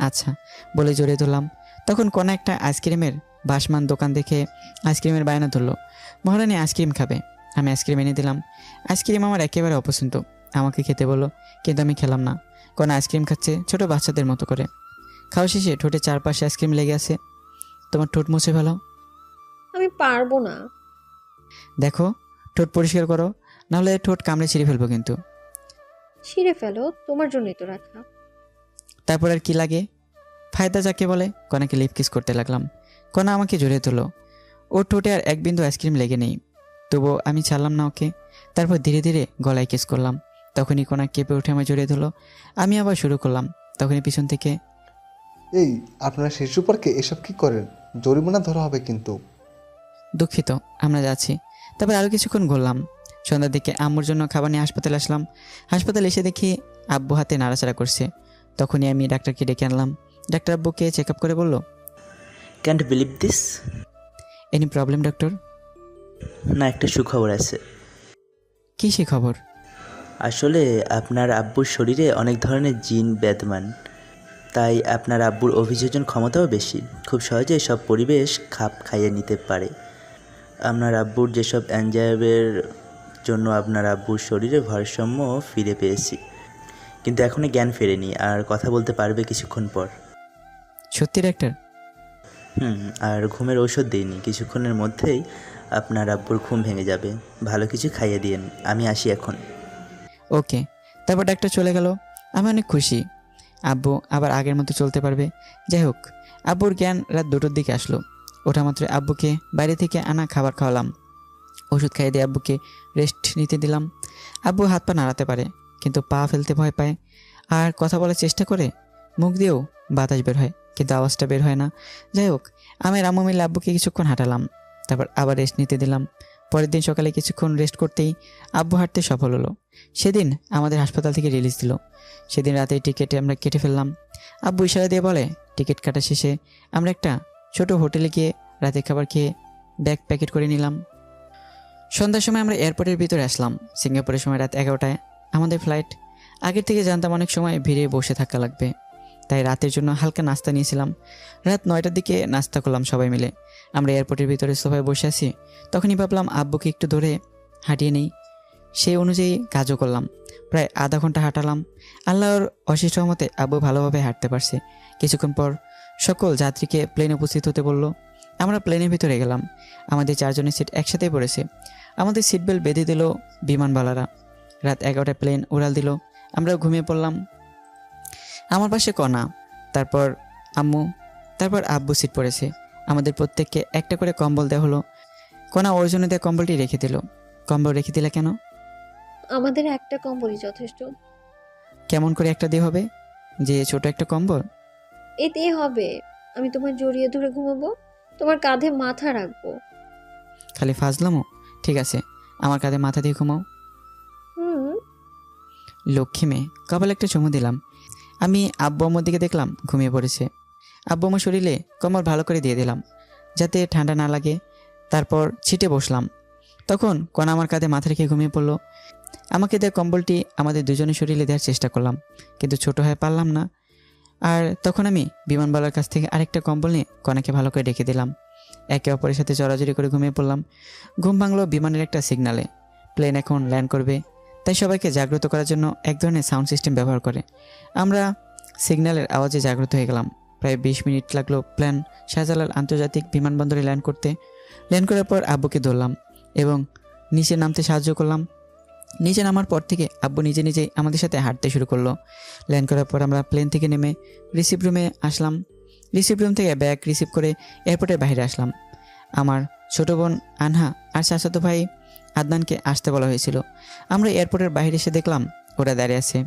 আচ্ছা বলে জড়িয়ে ধরলাম। তখন কণা একটা আইসক্রিমের বাসমান দোকান দেখে আইসক্রিমের বায়না ধরলো। মহারানী আইসক্রিম খাবে। আমি আইসক্রিম এনে দিলাম। আইসক্রিম আমার একেবারে অপছন্দ। আমাকে খেতে বললো, কিন্তু আমি খেলাম না। কণা আইসক্রিম খাচ্ছে ছোট বাচ্চাদের মতো করে। খাওয়া শেষে ঠোঁটে চারপাশে আইসক্রিম লেগে আছে। তোমার ঠোঁট মুছে ফেলো। আমি পারবো না। দেখো, ঠোঁট পরিষ্কার করো, নাহলে ঠোঁট কামড়ে ছিঁড়ে ফেলবো কিন্তু। ছিঁড়ে ফেলো, তোমার জন্যই তো রাখা। তারপর আর কি লাগে? ফায়দা যাকে বলে। কণাকে লিপ কিস করতে লাগলাম। কণা আমাকে জড়িয়ে তুলো। ওর ঠোঁটে আর এক বিন্দু আইসক্রিম লেগে নেই, তবুও আমি ছাড়লাম না ওকে। তারপর ধীরে ধীরে গলায় কিস করলাম। তখনই কণা কেঁপে উঠে আমায় জড়িয়ে ধরলো। আমি আবার শুরু করলাম। তখনই পিছন থেকে, এই আপনারা শিশু পার্কে এসব কি করেন? জরিমানা ধরা হবে কিন্তু। দুঃখিত, আমরা যাচ্ছি। তারপর আরও কিছুক্ষণ ঘুরলাম। সন্ধ্যার দিকে আম্মুর জন্য খাবার নিয়ে হাসপাতালে আসলাম। হাসপাতালে এসে দেখি আব্বু হাতে নাড়াচাড়া করছে। তখনই আমি ডাক্তারকে ডেকে আনলাম। ডাক্তার আব্বুকে চেক আপ করে বলল, can't believe this. Any problem doctor? না, একটা সুখবর আছে। কী সে খবর? আসলে আপনার আব্বুর শরীরে অনেক ধরনের জিন বিদ্যমান, তাই আপনার আব্বুর অভিযোজন ক্ষমতাও বেশি। খুব সহজে সব পরিবেশ খাপ খাইয়ে নিতে পারে। আপনার আব্বুর যেসব এনজাইমের জন্য আপনার আব্বুর শরীরে ভারসাম্য ফিরে পেয়েছি, কিন্তু এখনও জ্ঞান ফেরেনি আর কথা বলতে পারবে কিছুক্ষণ পর। সত্যি ডাক্তার? আর ঘুমের ঔষধ দিইনি, কিছুক্ষণের মধ্যেই আপনার আব্বুর ঘুম ভেঙে যাবে। ভালো কিছু খাইয়ে দিয়েন। আমি আসি এখন। ওকে। তারপর ডাক্তার চলে গেল। আমি অনেক খুশি, আব্বু আবার আগের মতো চলতে পারবে। যাই হোক, আব্বুর জ্ঞান রাত 2টোর দিকে আসলো। ওঠা মাত্র আব্বুকে বাইরে থেকে আনা খাবার খাওয়ালাম। ওষুধ খাইয়ে দিয়ে আব্বুকে রেস্ট নিতে দিলাম। আব্বু হাত পা নাড়াতে পারে, কিন্তু পা ফেলতে ভয় পায়। আর কথা বলার চেষ্টা করে, মুখ দিয়েও বাতাস বের হয়, কিন্তু আওয়াজটা বের হয় না। যাই হোক, আমি আর আম্মু মিলে আব্বুকে কিছুক্ষণ হাঁটালাম। তারপর আবার রেস্ট নিতে দিলাম। পরের দিন সকালে কিছুক্ষণ রেস্ট করতেই আব্বু হাঁটতে সফল হলো। সেদিন আমাদের হাসপাতাল থেকে রিলিজ দিল। সেদিন রাতে টিকিট আমরা কেটে ফেললাম। আব্বু ইশারা দিয়ে বলে, টিকিট কাটা শেষে আমরা একটা ছোট হোটেলে গিয়ে রাতের খাবার খেয়ে ব্যাগ প্যাকেট করে নিলাম। সন্ধ্যার সময় আমরা এয়ারপোর্টের ভিতরে আসলাম। সিঙ্গাপুরের সময় রাত 11টায় আমাদের ফ্লাইট। আগের থেকে জানতাম অনেক সময় ভিড়ে বসে থাকা লাগবে, তাই রাতের জন্য হালকা নাস্তা নিয়েছিলাম। রাত 9টার দিকে নাস্তা করলাম সবাই মিলে। আমরা এয়ারপোর্টের ভিতরে সোফায় বসে আছি। তখনই ভাবলাম আব্বুকে একটু ধরে হাঁটিয়ে নেই। সেই অনুযায়ী কাজও করলাম। প্রায় আধা ঘন্টা হাঁটালাম। আল্লাহর অশেষ রহমতে আব্বু ভালোভাবে হাঁটতে পারছে। কিছুক্ষণ পর সকল যাত্রীকে প্লেনে উপস্থিত হতে বলল। আমরা প্লেনের ভিতরে গেলাম। আমাদের 4 জনের সিট একসাথেই পড়েছে। আমাদের সিট বেল্ট বেঁধে দিল বিমানবালারা। রাত 11টায় প্লেন উড়াল দিল। আমরা ঘুমিয়ে পড়লাম। আমার পাশে কণা, তারপর আম্মু, তারপর আব্বু সিট পড়েছে। আমাদের প্রত্যেককে একটা করে কম্বল দেওয়া হলো। কণা ওর জন্য দেওয়া কম্বলটি রেখে দিল। কম্বল রেখে দিলে কেন? আমাদের একটা কম্বলই যথেষ্ট। কেমন করে একটা দিয়ে হবে? যে ছোট একটা কম্বল? এতেই হবে। আমি তোমার জড়িয়ে ধরে ঘুমাবো, তোমার কাঁধে মাথা রাখবো। খালি ফাজলামো? ঠিক আছে, আমার কাঁধে মাথা দিয়ে ঘুমাও। লক্ষ্মী মেয়ে। কপালে একটা চুমু দিলাম। আমি আব্বু আম্মুর দিকে দেখলাম ঘুমিয়ে পড়েছে। আব্বু আম্মুর শরীরে কম্বল ভালো করে দিয়ে দিলাম যাতে ঠান্ডা না লাগে। তারপর ছিটে বসলাম। তখন কণা আমার কাঁধে মাথা রেখে ঘুমিয়ে পড়লো। আমাকে দেওয়া কম্বলটি আমাদের দুজনের শরীরে দেওয়ার চেষ্টা করলাম, কিন্তু ছোট হয়ে পারলাম না। আর তখন আমি বিমানবালার কাছ থেকে আরেকটা কম্বল নিয়ে কণাকে ভালো করে ডেকে দিলাম। একে অপরের সাথে জড়াজড়ি করে ঘুমিয়ে পড়লাম। ঘুম ভাঙলো বিমানের একটা সিগনালে। প্লেন এখন ল্যান্ড করবে, তাই সবাইকে জাগ্রত করার জন্য এক ধরনের সাউন্ড সিস্টেম ব্যবহার করে। আমরা সিগন্যালের আওয়াজে জাগ্রত হয়ে গেলাম। প্রায় 20 মিনিট লাগলো প্লেন শাহজালাল আন্তর্জাতিক বিমানবন্দরে ল্যান্ড করতে। ল্যান্ড করার পর আব্বুকে ধরলাম এবং নিচে নামতে সাহায্য করলাম। নিচে নামার পর থেকে আব্বু নিজে নিজেই আমাদের সাথে হাঁটতে শুরু করলো। ল্যান্ড করার পর আমরা প্লেন থেকে নেমে রিসিভ রুমে আসলাম। রিসিভ রুম থেকে ব্যাগ রিসিভ করে এয়ারপোর্টের বাইরে আসলাম। আমার ছোটো বোন আনহা আর চাচাতো ভাই আদনানকে আসতে বলা হয়েছিল। আমরা এয়ারপোর্টের বাইরে এসে দেখলাম ওরা দাঁড়িয়ে আছে।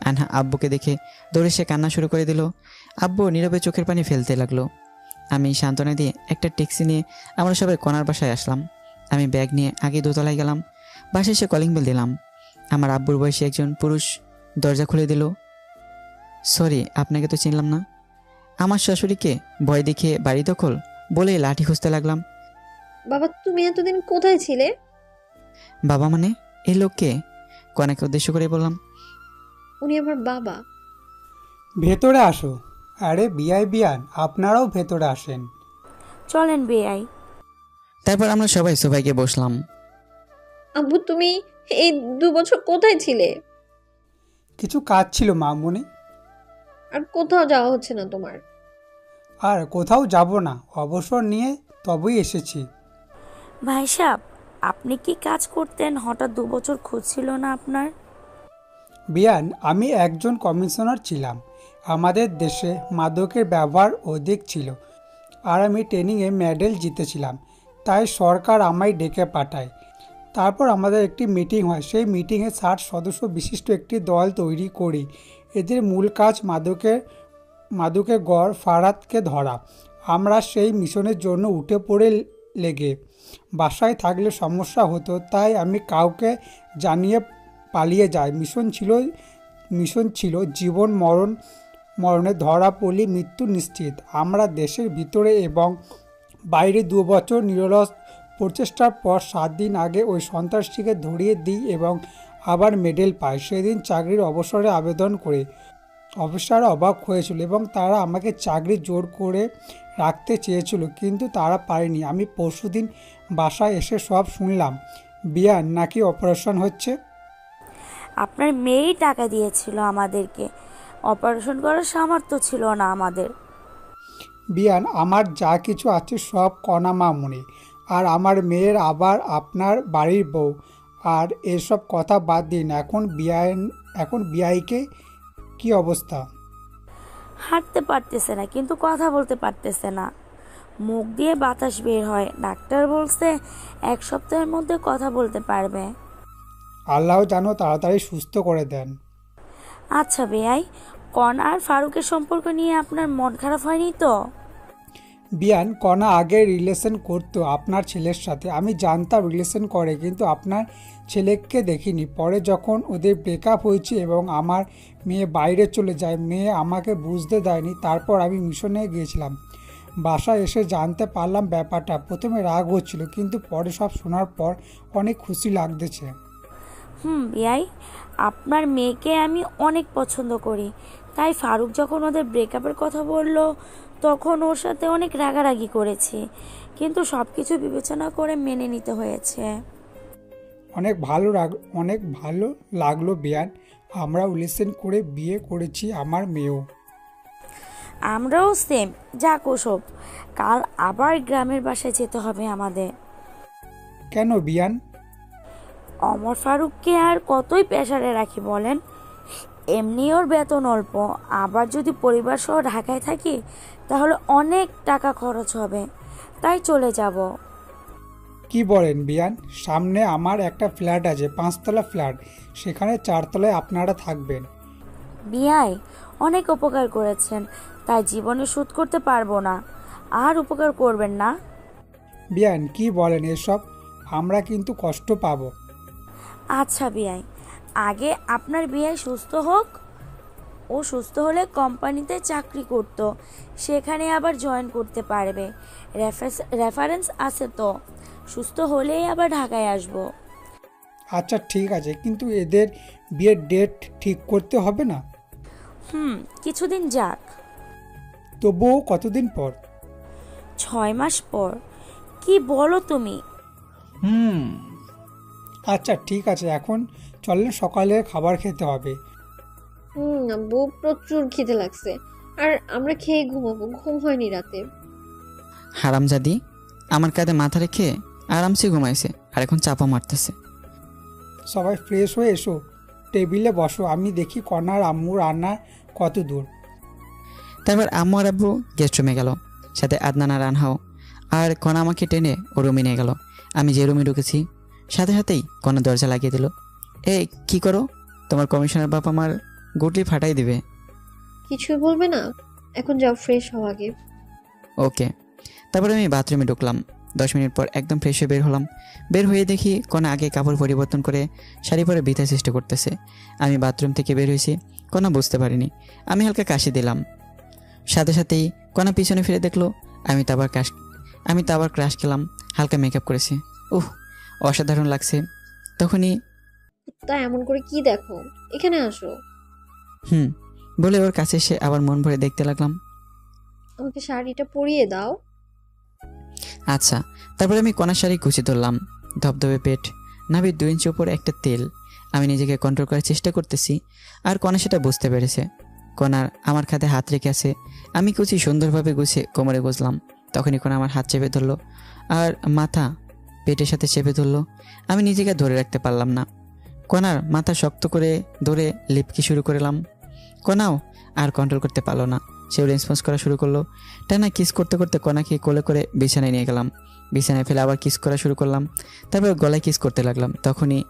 আনহা আব্বুকে দেখে দৌড়ে সে কান্না শুরু করে দিল। আব্বু নীরবে চোখের পানি ফেলতে লাগলো। আমি সান্ত্বনা দিয়ে একটা ট্যাক্সি নিয়ে আমরা সবাই কনার বাসায় আসলাম। আমি ব্যাগ নিয়ে আগে দোতলায় গেলাম। বাসায় এসে কলিং বেল দিলাম। আমার আব্বুর বয়সী একজন পুরুষ দরজা খুলে দিল। সরি, আপনাকে তো চিনলাম না। আমার শাশুড়িকে ভয় দেখিয়ে বাড়ি দখল বলে লাঠি খুঁজতে লাগলাম। বাবা, তুমি এতদিন কোথায় ছিলে? বাবা মানে? এই লোককে? কনাকে উদ্দেশ্য করে বললাম। উনি আমার বাবা। ভেতরে আসো। আরে বিয়ান, আপনারাও ভেতরে আসেন। চলেন বেআই। তারপর আমরা সবাই সোফায় বসলাম। আব্বু, তুমি এই 2 বছর কোথায় ছিলে? কিছু কাজ ছিল মামুনি। আর কোথাও যাওয়া হচ্ছে না তোমার? আর কোথাও যাব না, অবসর নিয়ে তবেই এসেছি। ভাই সাহেব, আপনি কি কাজ করতেন? হঠাৎ 2 বছর খোঁজ ছিল না আপনার? বিয়ান, আমি একজন কমিশনার ছিলাম। আমাদের দেশে মাদকের ব্যবহার অধিক ছিল, আর আমি ট্রেনিংয়ে মেডেল জিতেছিলাম। তাই সরকার আমায় ডেকে পাঠায়। তারপর আমাদের একটি মিটিং হয়। সেই মিটিংয়ে 60 সদস্য বিশিষ্ট একটি দল তৈরি করি। এদের মূল কাজ মাদকের গড় ফারাতকে ধরা। আমরা সেই মিশনের জন্য উঠে পড়ে লেগে। বাসায় থাকলে সমস্যা হতো, তাই আমি কাউকে জানিয়ে পালিয়ে যাই। মিশন ছিল জীবন মরণে ধরা পড়লে মৃত্যু নিশ্চিত। আমরা দেশের ভিতরে এবং বাইরে 2 বছর নিরলস প্রচেষ্টার পর 7 দিন আগে ওই সন্ত্রাসীকে ধরিয়ে দিই এবং আবার মেডেল পাই। সেদিন চাকরির অবসরে আবেদন করে অফিসাররা অবাক হয়েছিল এবং তারা আমাকে চাকরি জোর করে রাখতে চেয়েছিল, কিন্তু তারা পারেনি। আমি পরশুদিন বাসায় এসে সব শুনলাম। বিয়ান নাকি অপারেশন হচ্ছে। আপনার মেয়েই টাকা দিয়েছিল আমাদেরকে, অপারেশন করার সামর্থ্য ছিল না আমাদের। বিয়ান, আমার যা কিছু আছে সব কণা মামুনি, আর আমার মেয়ের আবার আপনার বাড়ির বউ। আর এসব কথা বাদ দিন। এখন বিয়াইকে কি অবস্থা? হাঁটতে পারতেছে না, কিন্তু কথা বলতে পারতেছে না। মুখ দিয়ে বাতাস বের হয়। ডাক্তার বলছে 1 সপ্তাহের মধ্যে কথা বলতে পারবে। আল্লাহ যেন তাড়াতাড়ি সুস্থ করে দেন। আচ্ছা বেআই, কণ আর ফারুকের সম্পর্ক নিয়ে আপনার মন খারাপ হয়নি তো? বিয়ান, কণা আগে রিলেশন করতো আপনার ছেলের সাথে। আমি জানতাম রিলেশন করে, কিন্তু আপনার ছেলেকে দেখিনি। পরে যখন ওদের ব্রেকআপ হয়েছে এবং আমার মেয়ে বাইরে চলে যায়, মেয়ে আমাকে বুঝতে দেয়নি। তারপর আমি মিশনে গিয়েছিলাম। বাসায় এসে জানতে পারলাম ব্যাপারটা। প্রথমে রাগ হচ্ছিল, কিন্তু পরে সব শোনার পর অনেক খুশি লাগতেছে। বেআই, আপনার মেয়েকে আমি অনেক পছন্দ করি। তাই ফারুক যখন ওদের ব্রেকআপের কথা বলল, তখন ওর সাথে অনেক রাগারাগি করেছি, কিন্তু সব কিছু বিবেচনা করে মেনে নিতে হয়েছে। অনেক ভালো লাগলো বিয়ান। আমরা রিলেশন করে বিয়ে করেছি, আমার মেয়েও। আমরাও সেম। যাক ওসব, কাল আবার গ্রামের বাসায় যেতে হবে আমাদের। কেন বিয়ান? অমর ফারুককে আর কতই প্রেসারে রাখি বলেন? এমনি ওর বেতন অল্প, আবার যদি পরিবার সহ ঢাকায় থাকি তাহলে অনেক টাকা খরচ হবে। তাই চলে যাব। কি বলেন বিয়ান? সামনে আমার একটা ফ্ল্যাট আছে, 5 তলা ফ্ল্যাট। সেখানে 4 তলায় আপনারা থাকবেন। বিয়াই, অনেক উপকার করেছেন, তাই জীবনে শোধ করতে পারবো না। আর উপকার করবেন না। বিয়ান, কি বলেন এসব? আমরা কিন্তু কষ্ট পাবো। আচ্ছা বিয়াই, আগে আপনার বিয়াই সুস্থ হোক। ও সুস্থ হলে কোম্পানিতে চাকরি করত, সেখানে আবার জয়েন করতে পারবে। রেফারেন্স আছে তো। সুস্থ হলেই আবার ঢাকায় আসবো। আচ্ছা ঠিক আছে, কিন্তু এদের বিয়ের ডেট ঠিক করতে হবে না? কিছুদিন যাক। তবুও কতদিন পর? 6 মাস পর। কি বলো তুমি? আচ্ছা ঠিক আছে, এখন চলেন, সকালে খাবার খেতে হবে। আব্বু, প্রচুর খিদে লাগছে। আর আমরা খেয়ে ঘুমাবো, ঘুম হয়নি রাতে। হারামজাদি আমার কাঁধে মাথা রেখে আরামসে ঘুমাইছে, আর এখন চাপা মারতেছে। সবাই ফ্রেশ হয়ে এসো, টেবিলে বসো। আমি দেখি কণার আম্মু রান্না কত দূর। তারপর আম্মু আর আব্বু গেস্ট রুমে গেল, সাথে আদনান আর আনহাও। আর কণা আমাকে টেনে ও রুমে নিয়ে গেল। আমি যে রুমে ঢুকেছি সাথে সাথেই কণা দরজা লাগিয়ে দিল। কি করো? তোমার কমিশনার বাপ আমার গুটলি ফাটাই দিবে। কিছুই বলবে না? এখন যাও, ফ্রেশ হও আগে। ওকে। তারপর আমি বাথরুমে ঢুকলাম। 10 মিনিট পর একদম ফ্রেশ হয়ে বের হলাম। বের হয়ে দেখি কণা আগে কাপড় পরিবর্তন করে শাড়ি পরে বিথা চেষ্টা করতেছে। আমি বাথরুম থেকে বের হয়েছি, কণা বুঝতে পারিনি। আমি হালকা কাশি দিলাম, সাথে সাথেই কণা পিছনে ফিরে দেখলো। আমি তো আবার ক্রাশ খেলাম, হালকা মেকআপ করেছি। অসাধারণ লাগছে। তখনই তা এমন করে কি দেখো, এখানে আসো। বলে ওর কাছে এসে আবার মন ভরে দেখতে লাগলাম। আমাকে শাড়িটা পরিয়ে দাও। আচ্ছা। তারপরে আমি কণার শাড়ি কুচি ধরলাম, ধবধবে পেট, নাভির 2 ইঞ্চি উপর একটা তেল। আমি নিজেকে কন্ট্রোল করার চেষ্টা করতেছি, আর কণা সেটা বুঝতে পেরেছে। কণার আমার খাতে হাত রেখে আছে। আমি কুচি সুন্দরভাবে গুছিয়ে কোমরে গুজলাম। তখনই কণা আমার হাত চেপে ধরলো আর মাথা পেটের সাথে চেপে ধরলো। আমি নিজেকে ধরে রাখতে পারলাম না। কণার মাথা শক্ত করে ধরে লিপকি শুরু করলাম। কণাও আর কন্ট্রোল করতে পারলো না, সেও রেসপন্স করা শুরু করলো। টানা কিস করতে করতে কণাকে কোলে করে বিছানায় নিয়ে গেলাম। বিছানায় ফেলে আবার কিস করা শুরু করলাম। তারপর গলায় কিস করতে লাগলাম। তখনই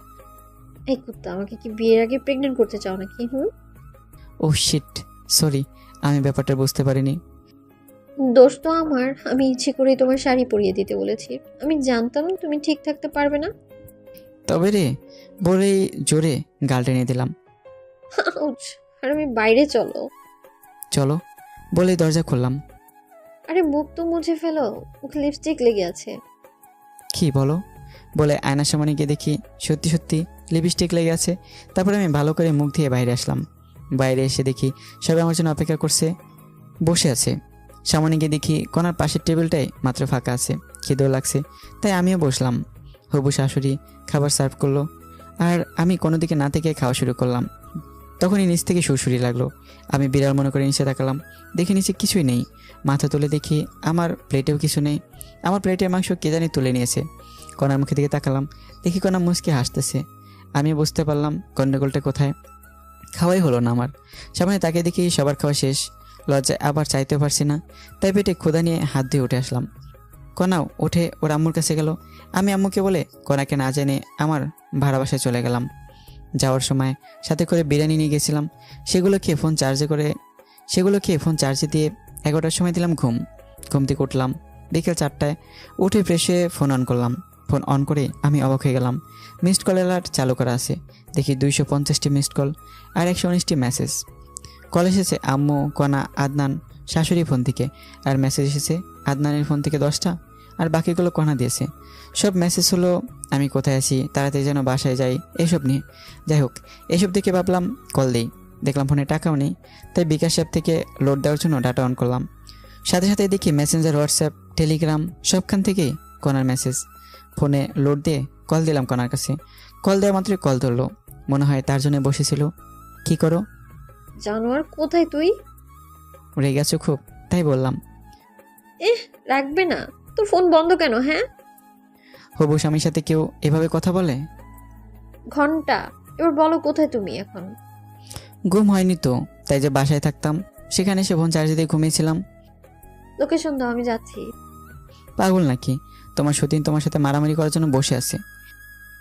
এই কুত্তা, আমাকে কি বিয়ের আগে প্রেগনেন্ট করতে চাও নাকি? ও শিট, সরি, আমি ব্যাপারটা বুঝতে পারিনি। দোষ তো আমার, আমি ইচ্ছে করেই তোমার শাড়ি পরিয়ে দিতে বলেছি। আমি জানতাম তুমি ঠিক থাকতে পারবে না। তবে রে বলেই জোরে গাল টেনে দিলাম। আর আমি বাইরে চলো। চলো বলেই দরজা খুললাম। আরে মুখ তো মুছে ফেলো, মুখে লিপস্টিক লেগে আছে। কি বলো? বলে আয়নার সামনে গিয়ে দেখি সত্যি সত্যি লিপস্টিক লেগে আছে। তারপরে আমি ভালো করে মুখ দিয়ে বাইরে আসলাম। বাইরে এসে দেখি সবাই আমার জন্য অপেক্ষা করছে, বসে আছে। সামনে গিয়ে দেখি কণার পাশের টেবিলটাই মাত্র ফাঁকা আছে। খিদেও লাগছে, তাই আমিও বসলাম। হবু শাশুড়ি খাবার সার্ভ করলো, আর আমি কোনো দিকে না থেকে খাওয়া শুরু করলাম। তখনই নিচ থেকে সুরসুরি লাগলো। আমি বিড়াল মনে করে নিচে তাকালাম, দেখি নিচে কিছুই নেই। মাথা তুলে দেখি আমার প্লেটেও কিছু নেই। আমার প্লেটের মাংস কে জানি তুলে নিয়েছে। কণার মুখের দিকে তাকালাম, দেখি কণা মুচকে হাসতেছে। আমি বুঝতে পারলাম গন্ডগোলটা কোথায়। খাওয়াই হলো না আমার। সামনে তাকে দেখি সবার খাওয়া শেষ। লজ্জায় আবার চাইতেও পারছি না, তাই পেটে ক্ষুধা নিয়ে হাত দিয়ে উঠে আসলাম। কণাও উঠে ওর আম্মুর কাছে গেল। আমি আম্মুকে বলে কণাকে না জেনে আমার ভাড়া বাসায় চলে গেলাম। যাওয়ার সময় সাথে করে বিরিয়ানি নিয়ে গেছিলাম। সেগুলো খেয়ে ফোন চার্জে দিয়ে 11টার সময় দিলাম ঘুম থেকে উঠলাম বিকেল 4টায়। উঠে ফ্রেশ হয়ে ফোন অন করলাম। ফোন অন করে আমি অবাক হয়ে গেলাম। মিসড কল অ্যালার্ট চালু করা আছে। দেখি 250টি মিসড কল আর 119টি মেসেজ। কল এসেছে আম্মু, কণা, আদনান, শাশুড়ি ফোন থেকে, আর মেসেজ এসেছে আদনানের ফোন থেকে 10টা, আর বাকিগুলো কণা দিয়েছে। সব মেসেজ হলো আমি কোথায় আছি, তাড়াতাড়ি যেন বাসায় যাই, এসব নিয়ে। যাই হোক, এসব দেখে ভাবলাম কল দিই। দেখলাম ফোনে টাকাও নেই, তাই বিকাশ অ্যাপ থেকে লোড দেওয়ার জন্য ডাটা অন করলাম। সাথে সাথে দেখি মেসেঞ্জার, হোয়াটসঅ্যাপ, টেলিগ্রাম সবখান থেকেই কণার মেসেজ। ফোনে লোড দিয়ে কল দিলাম কণার কাছে। কল দেওয়া মাত্রই কল ধরলো। মনে হয় তার জন্য বসেছিল। কি করো? জানোয়ার, কোথায় তুই? রেগে আছো খুব, তাই বললাম। রাখবে না? তোর ফোন বন্ধ কেন? হবু স্বামীর সাথে কেউ এভাবে কথা বলে? ঘন্টা, এবার বলো কোথায় তুমি এখন? ঘুম হয়নি তো, তাই যে বাসায় থাকতাম সেখানে এসে ফোন চার্জে দিয়ে ঘুমিয়েছিলাম। লোকেশন দাও, আমি যাচ্ছি। পাগল নাকি? তোমার সতীন তোমার সাথে মারামারি করার জন্য বসে আছে।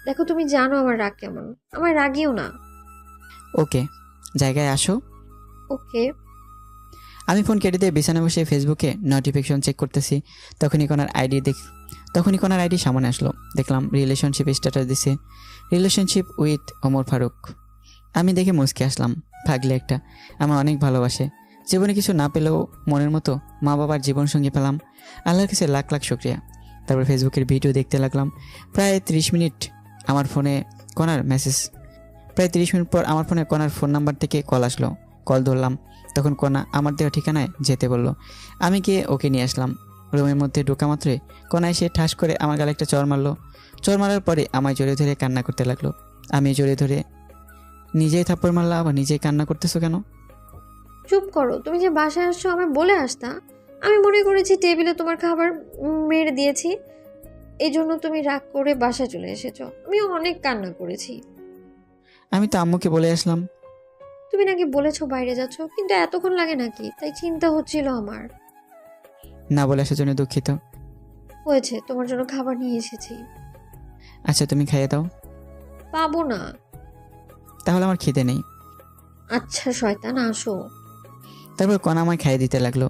দেখো, তুমি জানো আমার রাগ কেমন, আমার রাগিও না। ওকে, জায়গায় আসো। ওকে। আমি ফোন কেটে দিয়ে বিছানায় বসে ফেসবুকে নোটিফিকেশন চেক করতেছি। তখনই কোনার আইডি সামনে আসলো। দেখলাম রিলেশনশিপ স্ট্যাটাস দিছে, রিলেশনশিপ উইথ ওমর ফারুক। আমি দেখে মুচকে আসলাম। পাগলি একটা, আমার অনেক ভালোবাসে। জীবনে কিছু না পেলেও মনের মতো মা বাবার জীবনসঙ্গী পেলাম। আল্লাহর কাছে লাখ লাখ শুকরিয়া। তারপর ফেসবুকের ভিডিও দেখতে লাগলাম। প্রায় 30 মিনিট আমার ফোনে কণার মেসেজ। প্রায় 30 মিনিট পর আমার ফোনে কণার ফোন নাম্বার থেকে কল আসলো। কল ধরলাম। তখন কণা আমার দেওয়া ঠিকানায় যেতে বলল। আমি গিয়ে ওকে নিয়ে আসলাম। রুমের মধ্যে ঢোকা মাত্রই কণা এসে ঠাস করে আমার গালে একটা চড় মারলো। চড় মারার পরে আমায় জড়িয়ে ধরে কান্না করতে লাগলো। আমি জড়িয়ে ধরে, নিজেই থাপ্পড় মারলা, আবার নিজেই কান্না করতেছো কেন? চুপ করো, তুমি যে বাসায় আসছো আমায় বলে আসতা। আমি মনে করেছি টেবিলে তোমার খাবার মেরে দিয়েছি, এই জন্য তুমি রাগ করে বাসায় চলে এসেছো। আমি অনেক কান্না করেছি। আমি তো আম্মুকে বলে আসলাম। তুমি নাকি বলেছো বাইরে যাচ্ছ, কিন্তু এতক্ষণ লাগে নাকি? তাই চিন্তা হচ্ছিল আমার। না বলে আসার জন্য দুঃখিত। হয়েছে, তোমার জন্য খাবার নিয়ে এসেছি। আচ্ছা, তুমি খাইয়ে দাও। পাবো না। তাহলে আমার খিদে নেই। আচ্ছা শয়তান, আসো। তারপর কণা আমায় খাইয়ে দিতে লাগলো।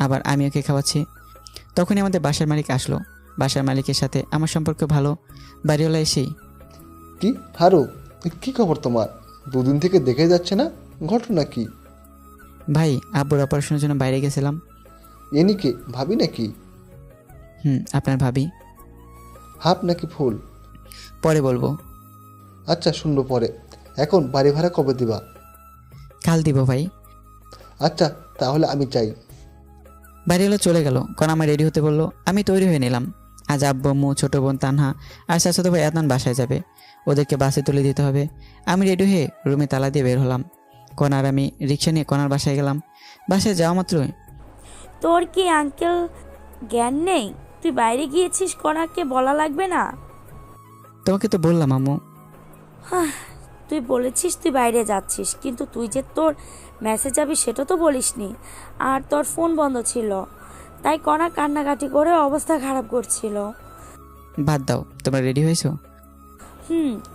আবার আমি ওকে খাওয়াচ্ছি। তখনই আমাদের বাসার মালিক আসলো। বাসার মালিকের সাথে আমার সম্পর্ক ভালো। বাড়িওয়ালা এসেই, কি ফারুক, কি খবর তোমার? দুদিন থেকে দেখে যাচ্ছে না, ঘটনা কি? ভাই আব্বুর অপারেশনের জন্য বাইরে গেছিলাম। এনিকে ভাবি নাকি? আপনার ভাবি। হাফ নাকি ফুল? পরে বলবো। আচ্ছা শুনবো পরে। এখন বাড়ি ভাড়া কবে দিবা? কাল দিব ভাই। আচ্ছা তাহলে আমি চাই। বাড়িওয়ালা চলে গেল। কনা আমার রেডি হতে বললো। আমি তৈরি হয়ে নিলাম। আজ আব্বু, আম্মু, ছোটো বোন তানহা আর চাচাতো ভাই আদনান বাসায় যাবে। ওদেরকে বাসে তুলে দিতে হবে। আমি রেডি হয়ে রুমে তালা দিয়ে বের হলাম। কনার আমি রিক্সা নিয়ে কনার বাসায় গেলাম। বাসায় যাওয়া মাত্রই, তোর কি আঙ্কেল জ্ঞান নেই? তুই বাইরে গিয়েছিস, কনাকে বলা লাগবে না? তোমাকে তো বললাম আম্মু। তুই বলেছিস তুই বাইরে যাচ্ছিস, কিন্তু তুই যে তোর মেসেজ যাবি সেটা তো বলিসনি। আর তোর ফোন বন্ধ ছিল, তাই কনা কান্নাকাটি করে অবস্থা খারাপ করছিল। বাদ দাও, তোমরা রেডি হয়েছো?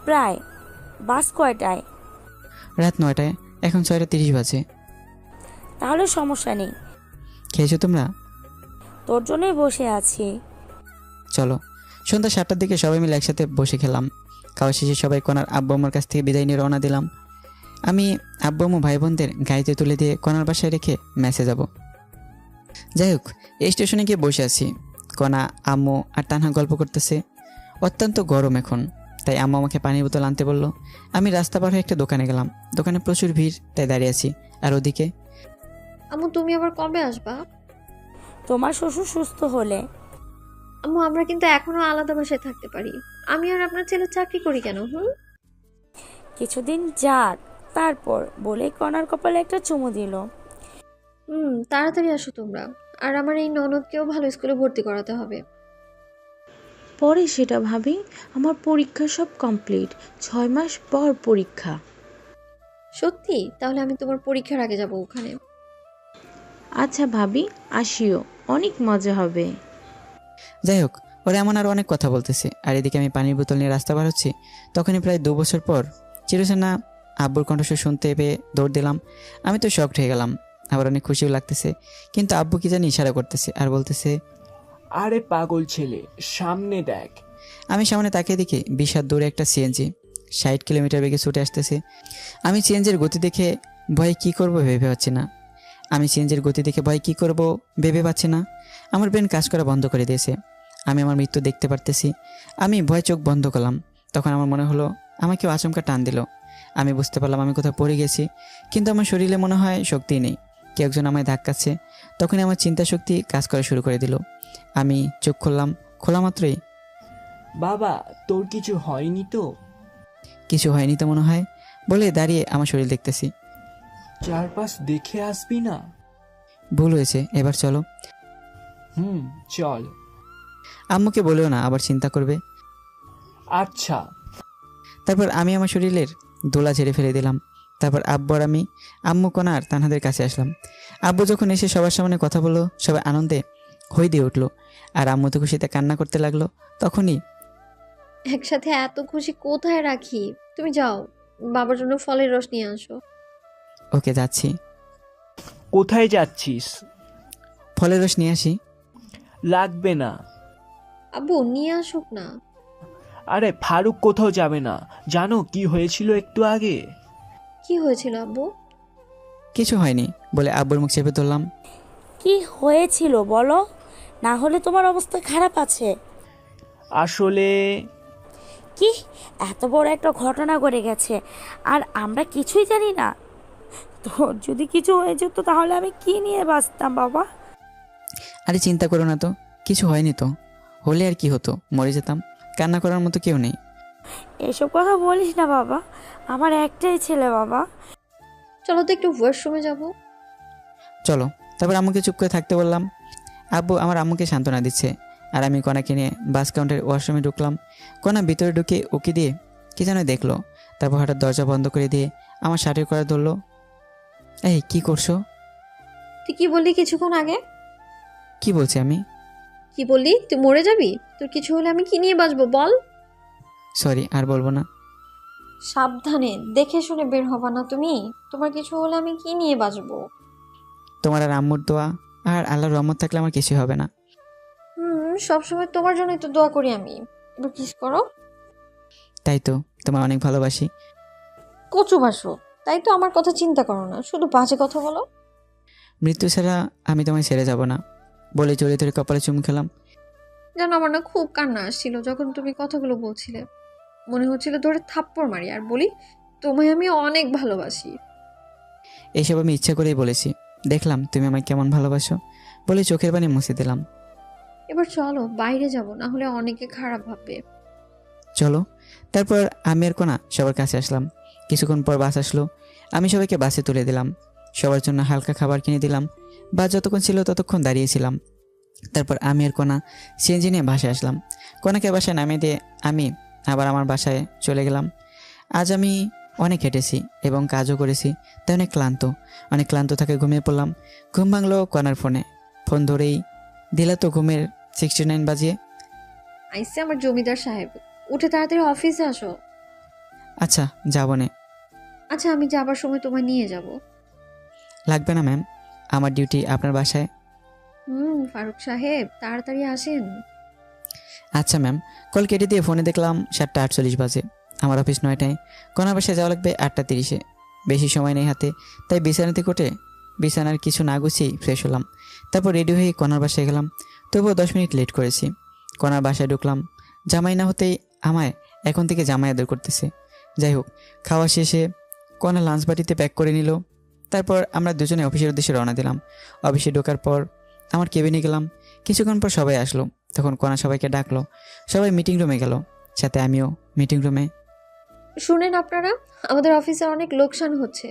প্রায়। বাস কয়টায়? রাত 9টায়। এখন 6:30 বাজে। তাহলে সমস্যা নেই। খেয়েছো তোমরা? তোর জন্যই বসে আছি। চলো। সন্ধ্যা 7টার দিকে সবাই মিলে একসাথে বসে খেলাম। খাওয়া শেষে সবাই কনার আব্বু আম্মুর কাছ থেকে বিদায় নিয়ে রওনা দিলাম। আমি আব্বু আম্মু ভাই বোনদের গাড়িতে তুলে দিয়ে কনার বাসায় রেখে মেসে যাব। যাই হোক, এই স্টেশনে গিয়ে বসে আছি। কনা, আম্মু আর তানহা গল্প করতেছে। অত্যন্ত গরম এখন, তাই আম্মু আমাকে পানির বোতল আনতে বললো। আমি রাস্তা পার হয়ে একটা দোকানে গেলাম। দোকানে প্রচুর ভিড়, তাই দাঁড়িয়ে আছি। আর ওদিকে, আম্মু তুমি আবার কবে আসবা? তোমার শ্বশুর সুস্থ হলে। আম্মু আমরা কিন্তু এখনো আলাদা বাসায় থাকতে পারি। আমি আর আপনার ছেলে চাকরি করি কেন? কিছুদিন যাক, তারপর বলে কনার কপালে একটা চুমু দিল। তাড়াতাড়ি আসো তোমরা। আর আমার এই ননদকেও ভালো স্কুলে ভর্তি করাতে হবে। পরে সেটা ভাবি, আমার পরীক্ষা সব কমপ্লিট। 6 মাস পর পরীক্ষা। সত্যি? তাহলে আমি তোমার পরীক্ষার আগে যাব ওখানে। আচ্ছা ভাবি, আসিও, অনেক মজা হবে। যাই হোক, ওরা এমন আর অনেক কথা বলতেছে। আর এদিকে আমি পানির বোতল নিয়ে রাস্তা বার হচ্ছি। তখনই প্রায় 2 বছর পর চিরচেনা আব্বুর কণ্ঠস্বর শুনতে পেয়ে দৌড় দিলাম। আমি তো শকড হয়ে গেলাম, আবার অনেক খুশিও লাগতেছে। কিন্তু আব্বু কি জানি ইশারা করতেছে আর বলতেছে, আরে পাগল ছেলে, সামনে দেখ। আমি সামনে তাকিয়ে দেখি বিশাল দূরে একটা সিএনজি 60 কিলোমিটার বেগে ছুটে আসতেছে। আমি সিএনজির গতি দেখে ভয়ে কী করবো ভেবে পাচ্ছি না। আমার ব্রেন কাজ করা বন্ধ করে দিয়েছে। আমি আমার মৃত্যু দেখতে পারতেছি। আমি ভয় চোখ বন্ধ করলাম। তখন আমার মনে হলো আমাকে আচমকা টান দিল। আমি বুঝতে পারলাম আমি কোথাও পড়ে গেছি, কিন্তু আমার শরীরে মনে হয় শক্তি নেই। কেউ একজন আমায় ধাক্কাচ্ছে। তখনই আমার চিন্তা শক্তি কাজ করা শুরু করে দিল। আমি চোখ খুললাম। খোলা মাত্রই, বাবা তোর কিছু হয়নি তো? কিছু হয়নি তো মনে হয় বলে দাঁড়িয়ে আমার শরীর দেখতেছি। চারপাশ দেখে আসবি না? ভুল হয়েছে, এবার চলো। চল। আম্মুকে বলেও না, আবার চিন্তা করবে। আচ্ছা। তারপর আমি আমার শরীরের দোলা ঝেড়ে ফেলে দিলাম। তারপর আব্বু আর আমি আম্মু, কণা আর তানহাদের কাছে আসলাম। আব্বু যখন এসে সবার সামনে কথা বললো, সবাই আনন্দে হই দিয়ে উঠলো। আর আম্মু তো খুশিতে কান্না করতে লাগলো। তখনই, একসাথে এত খুশি কোথায় রাখি? তুমি যাও, বাবার জন্য ফলের রস নিয়ে আসো। ওকে, যাচ্ছি। কোথায় যাচ্ছিস? ফলের রস নিয়ে আসি। লাগবে না। আব্বু নিয়ে আসুক না। আরে ফারুক কোথাও যাবে না। জানো কি হয়েছিল একটু আগে? কি হয়েছিল আব্বু? কিছু হয়নি বলে আব্বুর মুখ চেপে ধরলাম। কি হয়েছিল বলো, না হলে তোমার অবস্থা খারাপ আছে। আসলে কি এত বড় একটা ঘটনা ঘটে গেছে আর আমরা কিছুই জানি না? তোর যদি কিছু হয়ে যেত তাহলে আমি কি নিয়ে বাঁচতাম বাবা? আরে চিন্তা করো না তো, কিছু হয়নি তো। হলে আর কি হতো, মরে যেতাম। কান্না করার মতো কেউ নেই। এসব কথা বলিস না বাবা, আমার একটাই ছেলে বাবা। চলো তো একটু ওয়াশরুমে যাব। চলো। তারপর আম্মুকে চুপ করে থাকতে বললাম। আব্বু আমার আম্মুকে সান্ত্বনা দিচ্ছে। আর আমি কণাকে নিয়ে বাস কাউন্টারের ওয়াশরুমে ঢুকলাম। কণা ভিতরে ঢুকে উকি দিয়ে কি যেন দেখলো। তারপর হঠাৎ দরজা বন্ধ করে দিয়ে আমার শার্টের করা ধরলো। এই কি করছো? তুই কি বললি কিছুক্ষণ আগে? কি বলছি আমি? কি বললি? তুই মরে যাবি? তোর কিছু হলে আমি কি নিয়ে বাঁচবো বল? সরি, আর বলবো না। সাবধানে দেখে শুনে বের হবা না তুমি। তোমার কিছু হলে আমি কি নিয়ে বাঁচবো? তোমার আর আম্মুর দোয়া আর আল্লাহর রহমত থাকলে আমার কিছুই হবে না। সবসময় তোমার জন্যই তো দোয়া করি আমি। এবার কিস করো। তাই তো, তোমার অনেক ভালোবাসি। কচু বাসো, তাই তো আমার কথা চিন্তা করো না, শুধু বাজে কথা বলো। মৃত্যু ছাড়া আমি তোমায় ছেড়ে যাব না বলে জড়িয়ে ধরে কপালে চুমু খেলাম। যেন আমার না খুব কান্না আসছিল যখন তুমি কথাগুলো বলছিলে। মনে হচ্ছিল ধরে থাপ্পড় মারি আর বলি তোমায় আমি অনেক ভালোবাসি। এইসব আমি ইচ্ছা করেই বলেছি, দেখলাম তুমি আমায় কেমন ভালোবাসো বলে চোখের পানি মুছে দিলাম। এবার চলো বাইরে যাব, না হলে অনেকে খারাপ ভাববে। চলো। তারপর আমি আর কোনা সবার কাছে আসলাম। কিছুক্ষণ পর বাস আসলো, আমি সবাইকে বাসে তুলে দিলাম, সবার জন্য হালকা খাবার কিনে দিলাম। বাস যতক্ষণ ছিল ততক্ষণ দাঁড়িয়েছিলাম। তারপর আমি আর কোনা সিএনজি নিয়ে বাসায় আসলাম। কোনাকে বাসায় নামিয়ে দিয়ে আমি আবার আমার বাসায় চলে গেলাম। আজ আমি অনেক হেঁটেছি এবং কাজও করেছি, তাই অনেক ক্লান্ত থাকে ঘুমিয়ে পড়লাম। ঘুম ভাঙলো কোনার ফোনে। ফোন ধরেই দিলা তো ঘুমের 69 বাজিয়ে। আইসে আমার জমিদার সাহেব, উঠে তাড়াতাড়ি অফিসে আসো। আচ্ছা যাবো নে। আচ্ছা আমি যাবার সময় তোমায় নিয়ে যাব। লাগবে না ম্যাম, আমার ডিউটি আপনার বাসায়। ফারুক সাহেব তাড়াতাড়ি আসেন। আচ্ছা ম্যাম। কল কেটে দিয়ে ফোনে দেখলাম 7:48 বাজে। আমার অফিস 9টায়, কোনার বাসায় যাওয়া লাগবে 8:30-এ। বেশি সময় নেই হাতে, তাই বিছানাতে কোটে বিছানার কিছু না গুছিয়েই ফ্রেশ হলাম। তারপর রেডি হয়ে কোনার বাসায় গেলাম। তবুও 10 মিনিট লেট করেছি। কোনার বাসায় ঢুকলাম, জামাই না হতেই আমায় এখন থেকে জামাই আদর করতেছে। যাই হোক, খাওয়া শেষে কোনা লাঞ্চ বাটিতে প্যাক করে নিল। তারপর আমরা দুজনে অফিসের উদ্দেশ্যে রওনা দিলাম। অফিসে ঢোকার পর আমার কেবিনে গেলাম। কিছুক্ষণ পর সবাই আসলো, তখন কোনা সবাইকে ডাকলো। সবাই মিটিং রুমে গেল, সাথে আমিও মিটিং রুমে। শুনেন আপনারা, আমাদের অফিসে অনেক লোকসান হচ্ছে।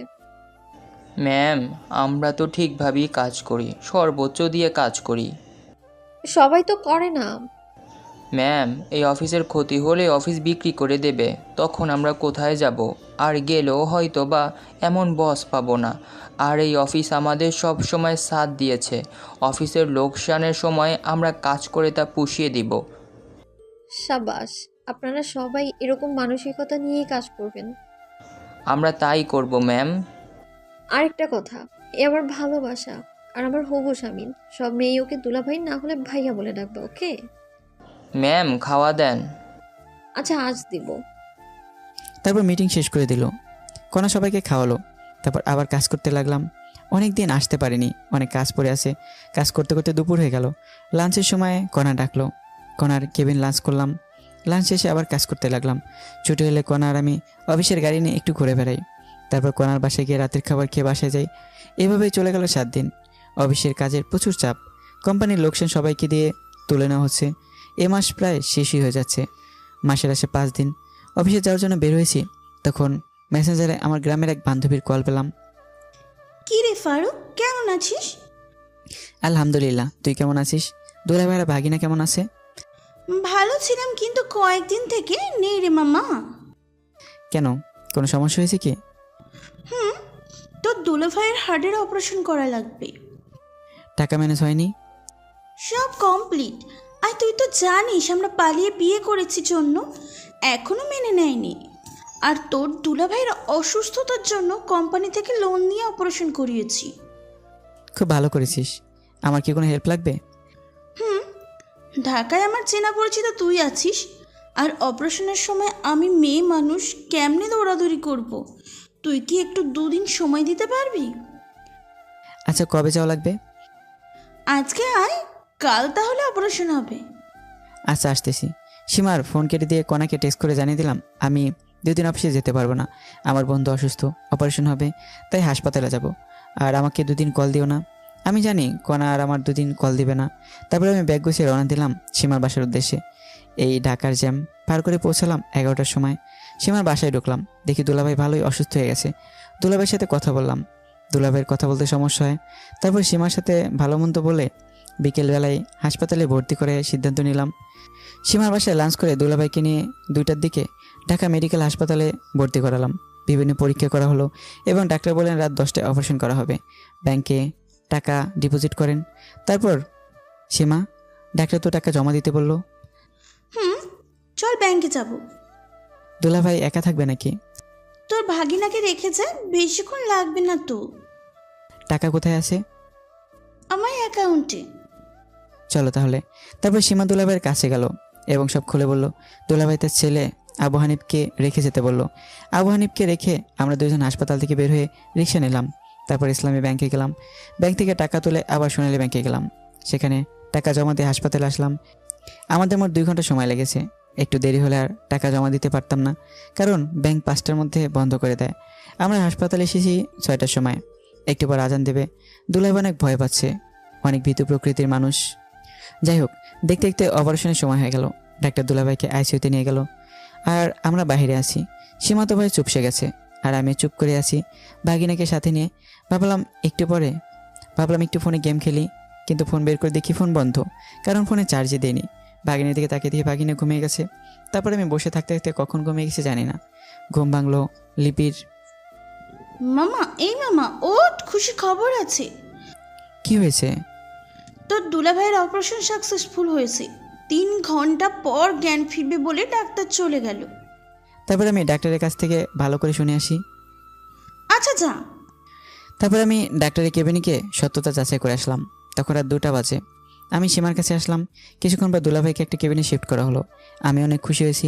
ম্যাম, আমরা তো ঠিকভাবেই কাজ করি, সর্বোচ্চ দিয়ে কাজ করি। সবাই তো করে না। ম্যাম, এই অফিসের ক্ষতি হলে অফিস বিক্রি করে দেবে, তখন আমরা কোথায় যাব? আর গেলেও হয়তো বা এমন বস পাবো না। আর এই অফিস আমাদের সব সময় সাথ দিয়েছে। অফিসের লোকসানের সময় আমরা কাজ করে তা পুষিয়ে দিব। সাবাস, আপনারা সবাই এরকম মানসিকতা নিয়েই কাজ করবেন। আমরা তাই করব ম্যাম। আরেকটা কথা, এ আমার ভালোবাসা আর আমার হবু স্বামী। সব মেয়ে ওকে দুলাভাই না হলে ভাইয়া বলে ডাকবে, ওকে? ম্যাম, খাওয়া দেন। আচ্ছা আজ দিব। তারপর মিটিং শেষ করে দিল। কোনা সবাইকে খাওয়ালো। তারপর আবার কাজ করতে লাগলাম। অনেক দিন আসতে পারিনি, অনেক কাজ পড়ে আছে। কাজ করতে করতে দুপুর হয়ে গেল। লাঞ্চের সময় কোনা ডাকলো। কোনার কেবিন লাঞ্চ করলাম। লাঞ্চ শেষে আবার কাজ করতে লাগলাম। ছুটি হলে কোনা আর আমি অফিসের গাড়ি নিয়ে একটু ঘুরে বেড়াই। তারপর কোনার বাসায় গিয়ে রাতের খাবার খেয়ে বাসায় যাই। এভাবেই চলে গেল 7 দিন। অফিসের কাজের প্রচুর চাপ, কোম্পানির লোকসান সবাইকে দিয়ে তুলে নেওয়া হচ্ছে। এ মাস প্রায় শেষই হয়ে যাচ্ছে। মাসের আসে 5 দিন। অফিসে যাওয়ার জন্য বের হয়েছি, তখন মেসেঞ্জারে আমার গ্রামের এক বান্ধবীর কল পেলাম। কি রে ফারুক, কেমন আছিস? আলহামদুলিল্লাহ, তুই কেমন আছিস? দুলা ভাইরা ভাগিনা কেমন আছে? ভালো ছিলাম, কিন্তু কয়েকদিন থেকে নেই রে মামা। কেন, কোনো সমস্যা হয়েছে কি? তোর দুলাভাইয়ের হার্টের অপারেশন করা লাগবে। টাকা ম্যানেজ হয়নি? সব কমপ্লিট। আর তুই তো জানিস আমরা পালিয়ে বিয়ে করেছি জন্য এখনো মেনে নেয়নি। আর তোর দুলাভাইয়ের অসুস্থতার জন্য কোম্পানি থেকে লোন নিয়ে অপারেশন করিয়েছি। খুব ভালো করেছিস। আমার কি কোনো হেল্প লাগবে? ঢাকায় আমার চেনা পরিচিত তুই আছিস, আর অপারেশনের সময় আমি মেয়ে মানুষ কেমনে দৌড়াদৌড়ি করব? তুই কি একটু 2 দিন সময় দিতে পারবি? আচ্ছা, কবে যাওয়া লাগবে? আজকে আয়, কাল তাহলে অপারেশন হবে। আচ্ছা আসতেছি। সীমার ফোন কেটে দিয়ে কোনাকে টেক্সট করে জানিয়ে দিলাম আমি 2 দিন অফিসে যেতে পারবো না। আমার বন্ধু অসুস্থ, অপারেশন হবে, তাই হাসপাতালে যাব। আর আমাকে 2 দিন কল দিও না। আমি জানি কোনা আর আমার 2 দিন কল দিবে না। তারপরে আমি ব্যাগ গুছিয়ে রওনা দিলাম সীমার বাসার উদ্দেশ্যে। এই ঢাকার জ্যাম পার করে পৌঁছালাম 11টার সময়। সীমার বাসায় ঢুকলাম, দেখি দুলাভাই ভালোই অসুস্থ হয়ে গেছে। দুলাভাইয়ের সাথে কথা বললাম। দুলাভাইয়ের কথা বলতে সমস্যা হয়। তারপর সীমার সাথে ভালো মন্দ বলে বিকেলবেলায় হাসপাতালে ভর্তি করে সিদ্ধান্ত নিলাম। সীমার বাসায় লাঞ্চ করে দুলাভাইকে নিয়ে 2টার দিকে ঢাকা মেডিকেল হাসপাতালে ভর্তি করালাম। বিভিন্ন পরীক্ষা করা হলো এবং ডাক্তার বললেন রাত 10টায় অপারেশন করা হবে। ব্যাংকে টাকা ডিপোজিট করেন। তারপর সীমা, ডাক্তার তো টাকা জমা দিতে বলল। চল ব্যাংকে যাব। দুলাভাই একা থাকবে নাকি? তোর ভাগিনাকে রেখে যা, বেশিক্ষণ লাগবে না তো। টাকা কোথায় আছে? আমার অ্যাকাউন্টে। চলো তাহলে। তারপর সীমা দুলাভাইয়ের কাছে গেল এবং সব খুলে বলল। দুলাভাই তার ছেলে আবু হানিফকে রেখে যেতে বলল। আবু হানিফকে রেখে আমরা দুজন হাসপাতাল থেকে বের হয়ে রিক্সা নিলাম। তারপর ইসলামী ব্যাংকে গেলাম। ব্যাংক থেকে টাকা তুলে আবার সোনালী ব্যাংকে গেলাম। সেখানে টাকা জমা দিয়ে হাসপাতালে আসলাম। আমাদের মোট 2 ঘন্টা সময় লেগেছে। একটু দেরি হলে আর টাকা জমা দিতে পারতাম না, কারণ ব্যাংক 5টার মধ্যে বন্ধ করে দেয়। আমরা হাসপাতালে এসেছি 6টার সময়। একটু পর আজান দেবে। দুলাভাই অনেক ভয় পাচ্ছে, অনেক ভীতু প্রকৃতির মানুষ। যাই হোক, দেখতে দেখতে অপারেশনের সময় হয়ে গেল। ডাক্তার দুলাভাইকে আইসিইউতে নিয়ে গেল আর আমরা বাইরে আছি। সীমা তো ভাই চুপসে গেছে আর আমি চুপ করে আছি ভাগিনাকে সাথে নিয়ে। ভাবলাম একটু ফোনে গেম খেলি, কিন্তু ফোন বের করে দেখি ফোন বন্ধ, কারণ ফোনে চার্জে দেয়নি। ভাগিনের দিকে তাকিয়ে দিয়ে ভাগিনা ঘুমিয়ে গেছে। তারপরে আমি বসে থাকতে থাকতে কখন ঘুমিয়ে গেছে জানি না। ঘুম ভাঙলো লিপির। মামা, এই মামা ওঠ, খুশি খবর আছে। কি হয়েছে? তোর দুলাভাইয়ের অপারেশন সাকসেসফুল হয়েছে। 3 ঘন্টা পর জ্ঞান ফিরবে বলে ডাক্তার চলে গেল। তারপরে আমি ডাক্তারের কাছ থেকে ভালো করে শুনে আসি। আচ্ছা যা। তারপরে আমি ডাক্তারের কেবিনে গিয়ে সত্যতা যাচাই করে আসলাম। তখন রাত 2টা বাজে। আমি সীমার কাছে আসলাম। কিছুক্ষণ পর দুলাভাইকে একটা কেবিনে শিফট করা হলো। আমি অনেক খুশি হয়েছি।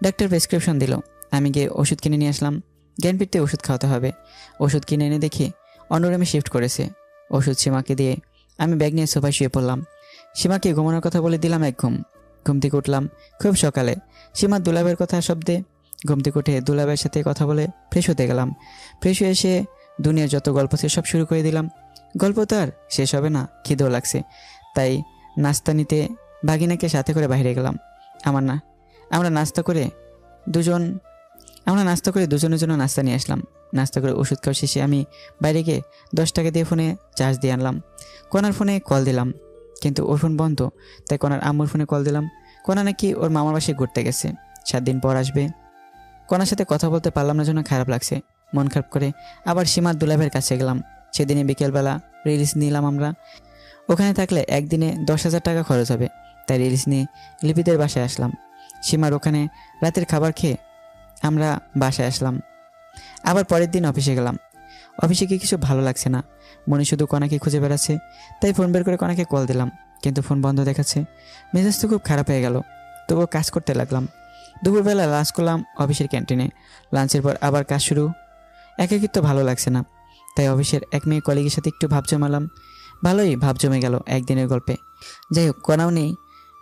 ডাক্তার প্রেসক্রিপশন দিল। আমি গিয়ে ওষুধ কিনে নিয়ে আসলাম। জ্ঞান ফিরতে ওষুধ খাওয়াতে হবে। ওষুধ কিনে এনে দেখি অন্য রুমে শিফট করেছে। ওষুধ সীমাকে দিয়ে আমি ব্যাগ নিয়ে সোফায় শুয়ে পড়লাম। সীমাকে ঘুমানোর কথা বলে দিলাম এক ঘুম। ঘুম থেকে উঠলাম খুব সকালে। সীমার দুলাভাইয়ের কথা শব্দে ঘুম থেকে উঠে দুলাভাইয়ের সাথে কথা বলে ফ্রেশ হতে গেলাম। ফ্রেশ হয়ে এসে দুনিয়ার যত গল্প ছিল সব শুরু করে দিলাম। গল্প তো আর শেষ হবে না, খিদেও লাগছে। তাই নাস্তা নিতে ভাগিনাকে সাথে করে বাইরে গেলাম। আমরা নাস্তা করে দুজনের জন্য নাস্তা নিয়ে আসলাম। নাস্তা করে ওষুধ খাওয়া শেষে আমি বাইরে গিয়ে 10 টাকা দিয়ে ফোনে চার্জ দিয়ে আনলাম। কনার ফোনে কল দিলাম, কিন্তু ওর ফোন বন্ধ। তাই কনার আম্মুর ফোনে কল দিলাম। কনা নাকি ওর মামার বাসায় ঘুরতে গেছে, 7 দিন পর আসবে। কনার সাথে কথা বলতে পারলাম না জন্য খারাপ লাগছে। মন খারাপ করে আবার সীমার দুলাভাইয়ের কাছে গেলাম। সেদিনে বিকেলবেলা রিলিজ নিলাম আমরা। ওখানে থাকলে একদিনে 10,000 টাকা খরচ হবে, তাই রিলিজ নিয়ে লিপিদের বাসায় আসলাম। সীমার ওখানে রাতের খাবার খেয়ে আমরা বাসায় আসলাম। আবার পরের দিন অফিসে গেলাম। অফিসে গিয়ে কিছু ভালো লাগছে না, মনে শুধু কনাকে খুঁজে বেড়াচ্ছে। তাই ফোন বের করে কনাকে কল দিলাম, কিন্তু ফোন বন্ধ দেখাচ্ছে। মেজাজ তো খুব খারাপ হয়ে গেল। তবুও কাজ করতে লাগলাম। দুপুরবেলা লাঞ্চ করলাম অফিসের ক্যান্টিনে। লাঞ্চের পর আবার কাজ শুরু। একাকিত্ব ভালো লাগছে না, তাই অফিসের এক মেয়ে কলিগের সাথে একটু ভাব জমালাম। ভালোই ভাব জমে গেল একদিনের গল্পে। যাই হোক, কনাও নেই।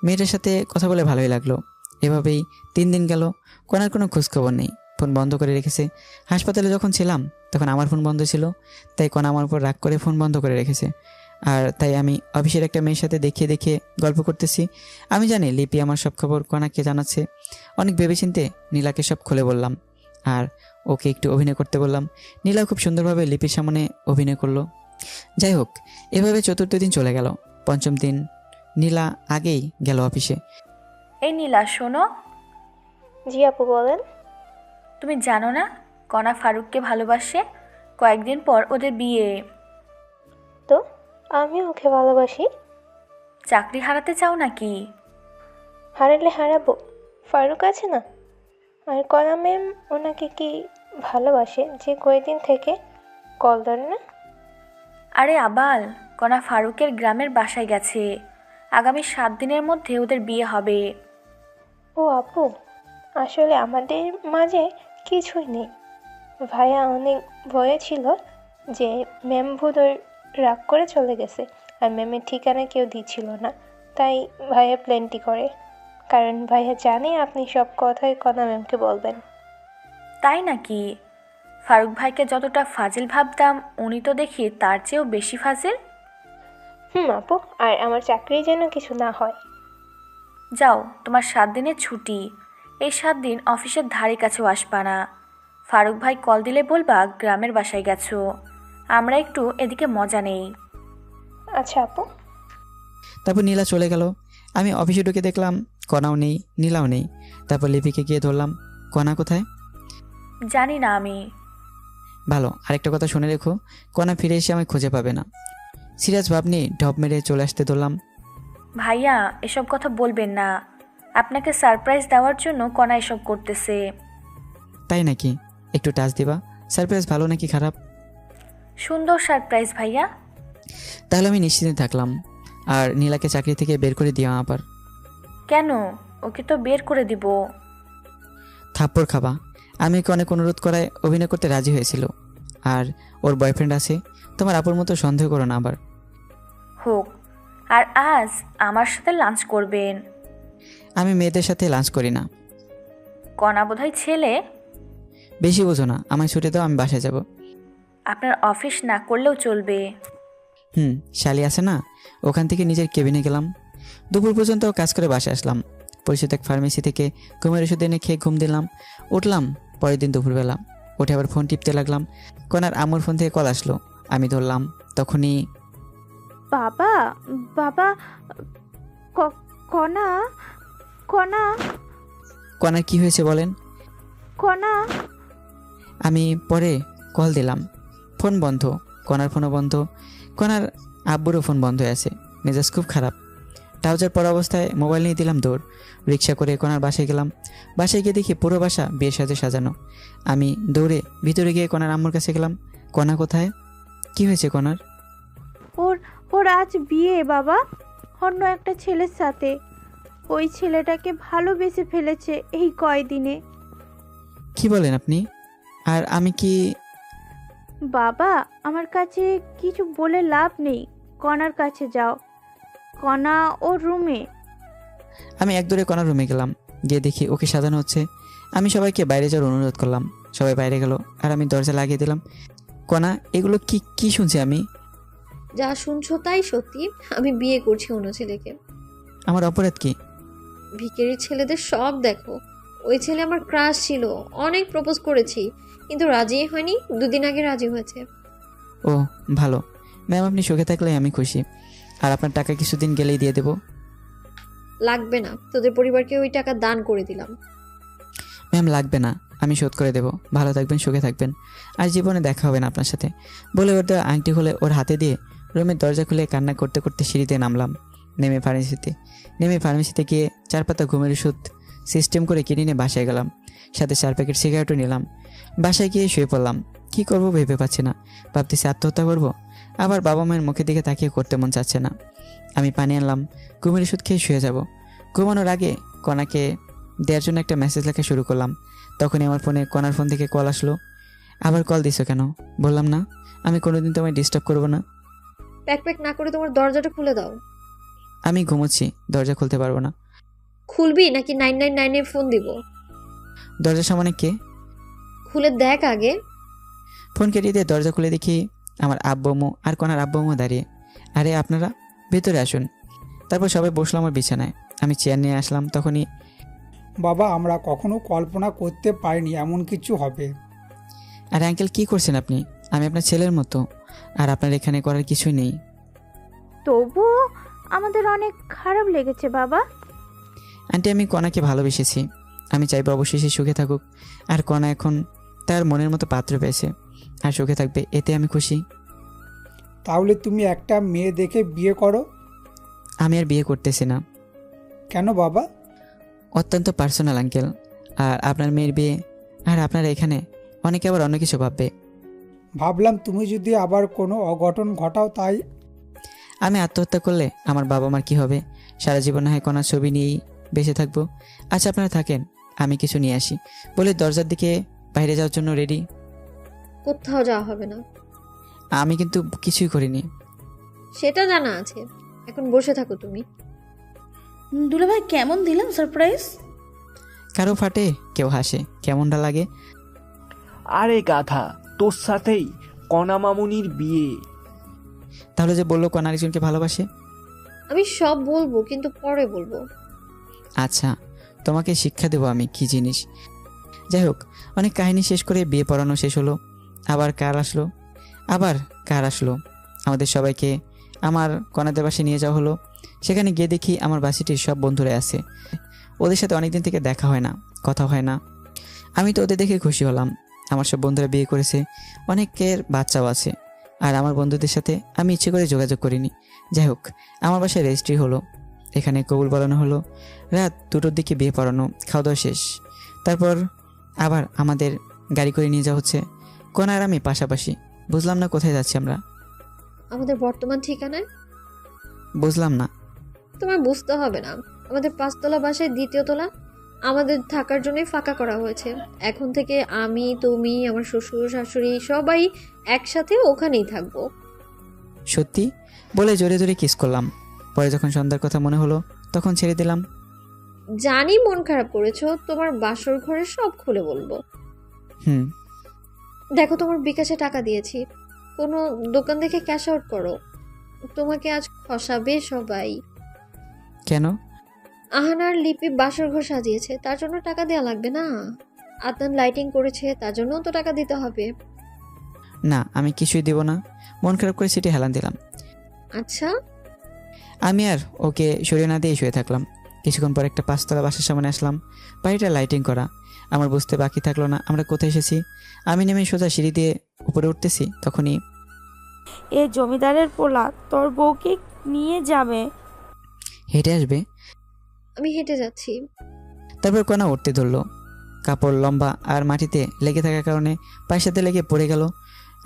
মেয়েটার সাথে কথা বলে ভালোই লাগলো। এভাবেই 3 দিন গেল। কনার কোনো খোঁজখবর নেই, ফোন বন্ধ করে রেখেছে। হাসপাতালে যখন ছিলাম তখন আমার ফোন বন্ধ ছিল, তাই কনা আমার উপর রাগ করে ফোন বন্ধ করে রেখেছে। আর তাই আমি অফিসের একটা মেয়ের সাথে দেখিয়ে গল্প করতেছি। আমি জানি লিপি আমার সব খবর কনাকে জানাচ্ছে। অনেক ভেবেচিন্তে নীলাকে সব খুলে বললাম আর ওকে একটু অভিনয় করতে বললাম। নীলা খুব সুন্দরভাবে লিপির সামনে অভিনয় করলো। যাই হোক, এভাবে 4র্থ দিন চলে গেল। 5ম দিন নীলা আগেই গেল অফিসে। এই নীলা শোনো। জি আপু বলেন। তুমি জানো না কণা ফারুককে ভালোবাসে? কয়েকদিন পর ওদের বিয়ে। তো আমি ওকে ভালোবাসি। চাকরি হারাতে চাও নাকি? হারালে হারাবো, ফারুক আছে না। আর কণা ম্যাম ওনাকে কি ভালোবাসে যে কয়েকদিন থেকে কল ধরে না? আরে আবাল, কণা ফারুকের গ্রামের বাসায় গেছে। আগামী 7 দিনের মধ্যে ওদের বিয়ে হবে। ও আপু, আসলে আমাদের মাঝে কিছুই নেই। ভাইয়া অনেক ভয়ে ছিল যে ম্যাম বোধহয় রাগ করে চলে গেছে, আর ম্যামের ঠিকানা কেউ দিচ্ছিল না, তাই ভাইয়া প্ল্যানটি করে। কারণ ভাইয়া জানে আপনি সব কথাই কণা ম্যামকে বলবেন। তাই নাকি? ফারুক ভাইকে যতটা ফাজিল ভাবতাম উনি তো দেখি তার চেয়েও বেশি ফাজিল। আপু, আর আমার চাকরি যেন কিছু না হয়। যাও, তোমার 7 দিনের ছুটি। এই 7 দিন অফিসের ধারে কাছেও আসবা না। ফারুক ভাই কল দিলে বলবা গ্রামের বাসায় গেছো। আমরা একটু এদিকে মজা নেই। আচ্ছা আপু। তারপর নীলা চলে গেল। আমি অফিসে ঢুকে দেখলাম কনাও নেই, নীলাও নেই। তারপর লিপিকে গিয়ে ধরলাম, কনা কোথায়? জানি না আমি। ভালো, আরেকটা কথা শুনে রেখো, কনা ফিরে এসে আমায় খুঁজে পাবে না। সিরিয়াস ভাব নিয়ে ঢপ মেরে চলে আসতে ধরলাম। ভাইয়া এসব কথা বলবেন না। আপনাকে সারপ্রাইজ দেওয়ার জন্য কণা এসব করতেছে। তাই নাকি? একটু টাচ দিবা। সারপ্রাইজ ভালো নাকি খারাপ? সুন্দর সারপ্রাইজ ভাইয়া। তাহলে আমি নিশ্চিন্তে থাকলাম। আর নীলাকে চাকরি থেকে বের করে দিও আবার। কেন? ওকে তো বের করে দিব। থাপ্পড় খাবা। আমি ওকে অনেক অনুরোধ করায় অভিনয় করতে রাজি হয়েছিল। আর ওর বয়ফ্রেন্ড আছে। তোমার আপুর মতো সন্দেহ করো না আবার। হোক। আর আজ আমার সাথে লাঞ্চ করবেন। আমি মেয়েদের সাথে লাঞ্চ করি না। কণা বোধহয় ছেলে। বেশি বোঝো না, আমায় ছুটে দাও, আমি বাসায় যাব। আপনার অফিস না করলেও চলবে। শালি আছে না, ওখান থেকে নিজের কেবিনে গেলাম। দুপুর পর্যন্ত কাজ করে বাসায় আসলাম। পরিচিত এক ফার্মেসি থেকে ঘুমের ওষুধ এনে খেয়ে ঘুম দিলাম। উঠলাম পরের দিন দুপুরবেলা। উঠে আবার ফোন টিপতে লাগলাম। কনার আম্মুর ফোন থেকে কল আসলো। আমি ধরলাম। তখনই বাবা বাবা কণা কণা কনার কি হয়েছে বলেন? কণা। আমি পরে কল দিলাম, ফোন বন্ধ। কনার ফোনও বন্ধ। কনার আব্বুরও ফোন বন্ধ হয়ে আছে। মেজাজ খুব খারাপ। ট্রাউজার পরা অবস্থায় মোবাইল নিয়ে দিলাম দৌড়। রিক্সা করে কনার বাসায় গেলাম। বাসায় গিয়ে দেখি পুরো বাসা বিয়ের সাজে সাজানো। আমি দৌড়ে ভিতরে গিয়ে কনার আম্মুর কাছে গেলাম। কণা কোথায়? কি হয়েছে কনার? ওর আজ বিয়ে বাবা, অন্য একটা ছেলের সাথে। ওই ছেলেটাকে ভালোবেসে ফেলেছে এই কয়দিনে। কি বলেন আপনি? আর আমি কি? বাবা, আমার কাছে কিছু বলে লাভ নেই। কণার কাছে যাও। কণা ওর রুমে। আমি একদৌড়ে কনার রুমে গেলাম। গিয়ে দেখি ওকে সাজানো হচ্ছে। আমি সবাইকে বাইরে যাওয়ার অনুরোধ করলাম। সবাই বাইরে গেল আর আমি দরজা লাগিয়ে দিলাম। কণা, এগুলো কি শুনছি আমি? যা শুনছো তাই সত্যি। আমি বিয়ে করছি অন্য ছেলেকে। আমার অপরাধ কি? ভিখারির ছেলেদের সব দেখো। ওই ছেলে আমার ক্রাশ ছিল, অনেক প্রপোজ করেছি, কিন্তু রাজি হয়নি। 2 দিন আগে রাজি হয়েছে। ও ভালো ম্যাম, আপনি সুখে থাকলে আমি খুশি। আর আপনার টাকা কিছুদিন গেলেই দিয়ে দেব। লাগবে না, তোদের পরিবারকে ওই টাকা দান করে দিলাম। ম্যাম লাগবে না, আমি শোধ করে দেব। ভালো থাকবেন, সুখে থাকবেন, আর জীবনে দেখা হবে না আপনার সাথে বলে ওর দেওয়া আংটি খুলে ওর হাতে দিয়ে রুমের দরজা খুলে কান্না করতে করতে সিঁড়িতে নামলাম। নেমে ফার্মেসিতে গিয়ে 4 পাতা ঘুমের ওষুধ সিস্টেম করে কিনে নিয়ে বাসায় গেলাম। সাথে 4 প্যাকেট সিগারেটও নিলাম। বাসায় গিয়ে শুয়ে পড়লাম। কি করব ভেবে পাচ্ছি না। ভাবতেছি আত্মহত্যা করব, আবার বাবা মায়ের মুখের দিকে তাকিয়ে করতে মন চাচ্ছে না। আমি পানি আনলাম, ঘুমের ওষুধ খেয়ে শুয়ে যাব। ঘুমানোর আগে কণাকে দেওয়ার জন্য একটা মেসেজ লেখা শুরু করলাম। তখনই আমার ফোনে কণার ফোন থেকে কল আসলো। আবার কল দিছো কেন? বললাম না আমি কোনোদিন তোমায় ডিস্টার্ব করব না। প্যাক না করে তোমার দরজাটা খুলে দাও। আমি ঘুমোচ্ছি, দরজা খুলতে পারবো না। খুলবি নাকি 999 ফোন দিব? দরজার সামনে কে? খুলে দেখ আগে। ফোন কেটে দিয়ে দরজা খুলে দেখি আমার আব্বু আর কণার আব্বু দাঁড়িয়ে। আরে আপনারা ভেতরে আসুন। তারপর সবাই বসলো আমার বিছানায়। আমি চেয়ার নিয়ে আসলাম। তখনই বাবা, আমরা কখনো কল্পনা করতে পারিনি এমন কিছু হবে। আরে আঙ্কেল, কি করছেন আপনি? আমি আপনার ছেলের মতো, আর আপনার এখানে করার কিছুই নেই। তবুও আমাদের অনেক খারাপ লেগেছে বাবা। আন্টি, আমি কণাকে ভালোবেসেছি। আমি চাইবো অবশ্যই সে সুখে থাকুক। আর কণা এখন তার মনের মতো পাত্র পেয়েছে আর সুখে থাকবে, এতে আমি খুশি। তাহলে তুমি একটা মেয়ে দেখে বিয়ে করো। আমি আর বিয়ে করতেছি না। কেন বাবা? অত্যন্ত পার্সোনাল আঙ্কেল। আর আপনার মেয়ের বিয়ে, আর আপনারা এখানে অনেকে আবার অন্য কিছু ভাববে। ভাবলাম তুমি যদি আবার কোনো অঘটন ঘটাও তাই। আমি আত্মহত্যা করলে আমার বাবা মার কি হবে? সারা জীবন না হয় কণার ছবি নিয়েই বেঁচে থাকবো। আচ্ছা আপনারা থাকেন, আমি কিছু নিয়ে আসি বলে দরজার দিকে বাইরে যাওয়ার জন্য রেডি। কোথাও যাওয়া হবে না। আমি কিন্তু কিছুই করিনি। সেটা জানা আছে। এখন বসে থাকো তুমি। দুলাভাই কেমন দিলাম সারপ্রাইজ? কারো ফাটে, কেউ হাসে, কেমনটা লাগে? আরে গাধা, তোর সাথেই কণা মামুনির বিয়ে। তাহলে যে বললো কণা আরেকজনকে ভালোবাসে? আমি সব বলবো, কিন্তু পরে বলবো। আচ্ছা, তোমাকে শিক্ষা দেবো আমি কি জিনিস। যাই হোক, অনেক কাহিনী শেষ করে বিয়ে পড়ানো শেষ হলো। আবার কার আসলো আমাদের সবাইকে আমার কণাদের বাসায় নিয়ে যাওয়া হলো। সেখানে গিয়ে দেখি আমার বাসিটির সব বন্ধুরা আছে। ওদের সাথে অনেকদিন থেকে দেখা হয় না, কথা হয় না। আমি তো ওদের দেখে খুশি হলাম। আমার সব বন্ধুরা বিয়ে করেছে, অনেকের বাচ্চাও আছে। আর আমার বন্ধুদের সাথে আমি ইচ্ছে করে যোগাযোগ করিনি। যাই হোক, আমার বাসায় রেজিস্ট্রি হলো, এখানে কবুল বলানো হলো। রাত 2টোর দিকে বিয়ে পড়ানো, খাওয়া দাওয়া শেষ। তারপর আবার আমাদের গাড়ি করে নিয়ে যাওয়া হচ্ছে। কণা আর আমি পাশাপাশি। বুঝলাম না কোথায় যাচ্ছি আমরা। আমাদের বর্তমান ঠিকানায়। বুঝলাম না। তোমার বুঝতে হবে না, আমাদের 5 তলা বাসায় 2য় তলা আমাদের থাকার জন্যই ফাঁকা করা হয়েছে। এখন থেকে আমি, তুমি, আমার শ্বশুর শাশুড়ি সবাই একসাথে ওখানেই থাকবো। সত্যি? বলে জোরে জোরে কিস করলাম। পরে যখন সন্ধ্যার কথা মনে হলো তখন ছেড়ে দিলাম। জানি মন খারাপ করেছো, তোমার বাসর ঘরে সব খুলে বলবো। হুম। দেখো, তোমার বিকাশে টাকা দিয়েছি, কোনো দোকান দেখে ক্যাশ আউট করো। তোমাকে আজ খসাবে সবাই। কেন? আহানার লিপি বাসর ঘর সাজিয়েছে, তার জন্য টাকা দেওয়া লাগবে না? আদনান লাইটিং করেছে, তার জন্যও তো টাকা দিতে হবে। না, আমি কিছুই দেব না। মন খারাপ করে সিটে হেলান দিলাম। আচ্ছা। আমি আর ওকে সরিয়ে না দিয়ে শুয়ে থাকলাম। কিছুক্ষণ পর একটা 5 তলা বাসার সামনে আসলাম। বাড়িটা লাইটিং করা। আমার বুঝতে বাকি থাকলো না আমরা কোথায় এসেছি। আমি নেমে সোজা সিঁড়ি দিয়ে উপরে উঠতেছি, তখনই এ জমিদারের পোলা তোর বউকে নিয়ে যাবে। হেঁটে আসবে। আমি হেঁটে যাচ্ছি। তারপর কণা উঠতে ধরলো। কাপড় লম্বা আর মাটিতে লেগে থাকার কারণে পায়ের সাথে লেগে পড়ে গেল।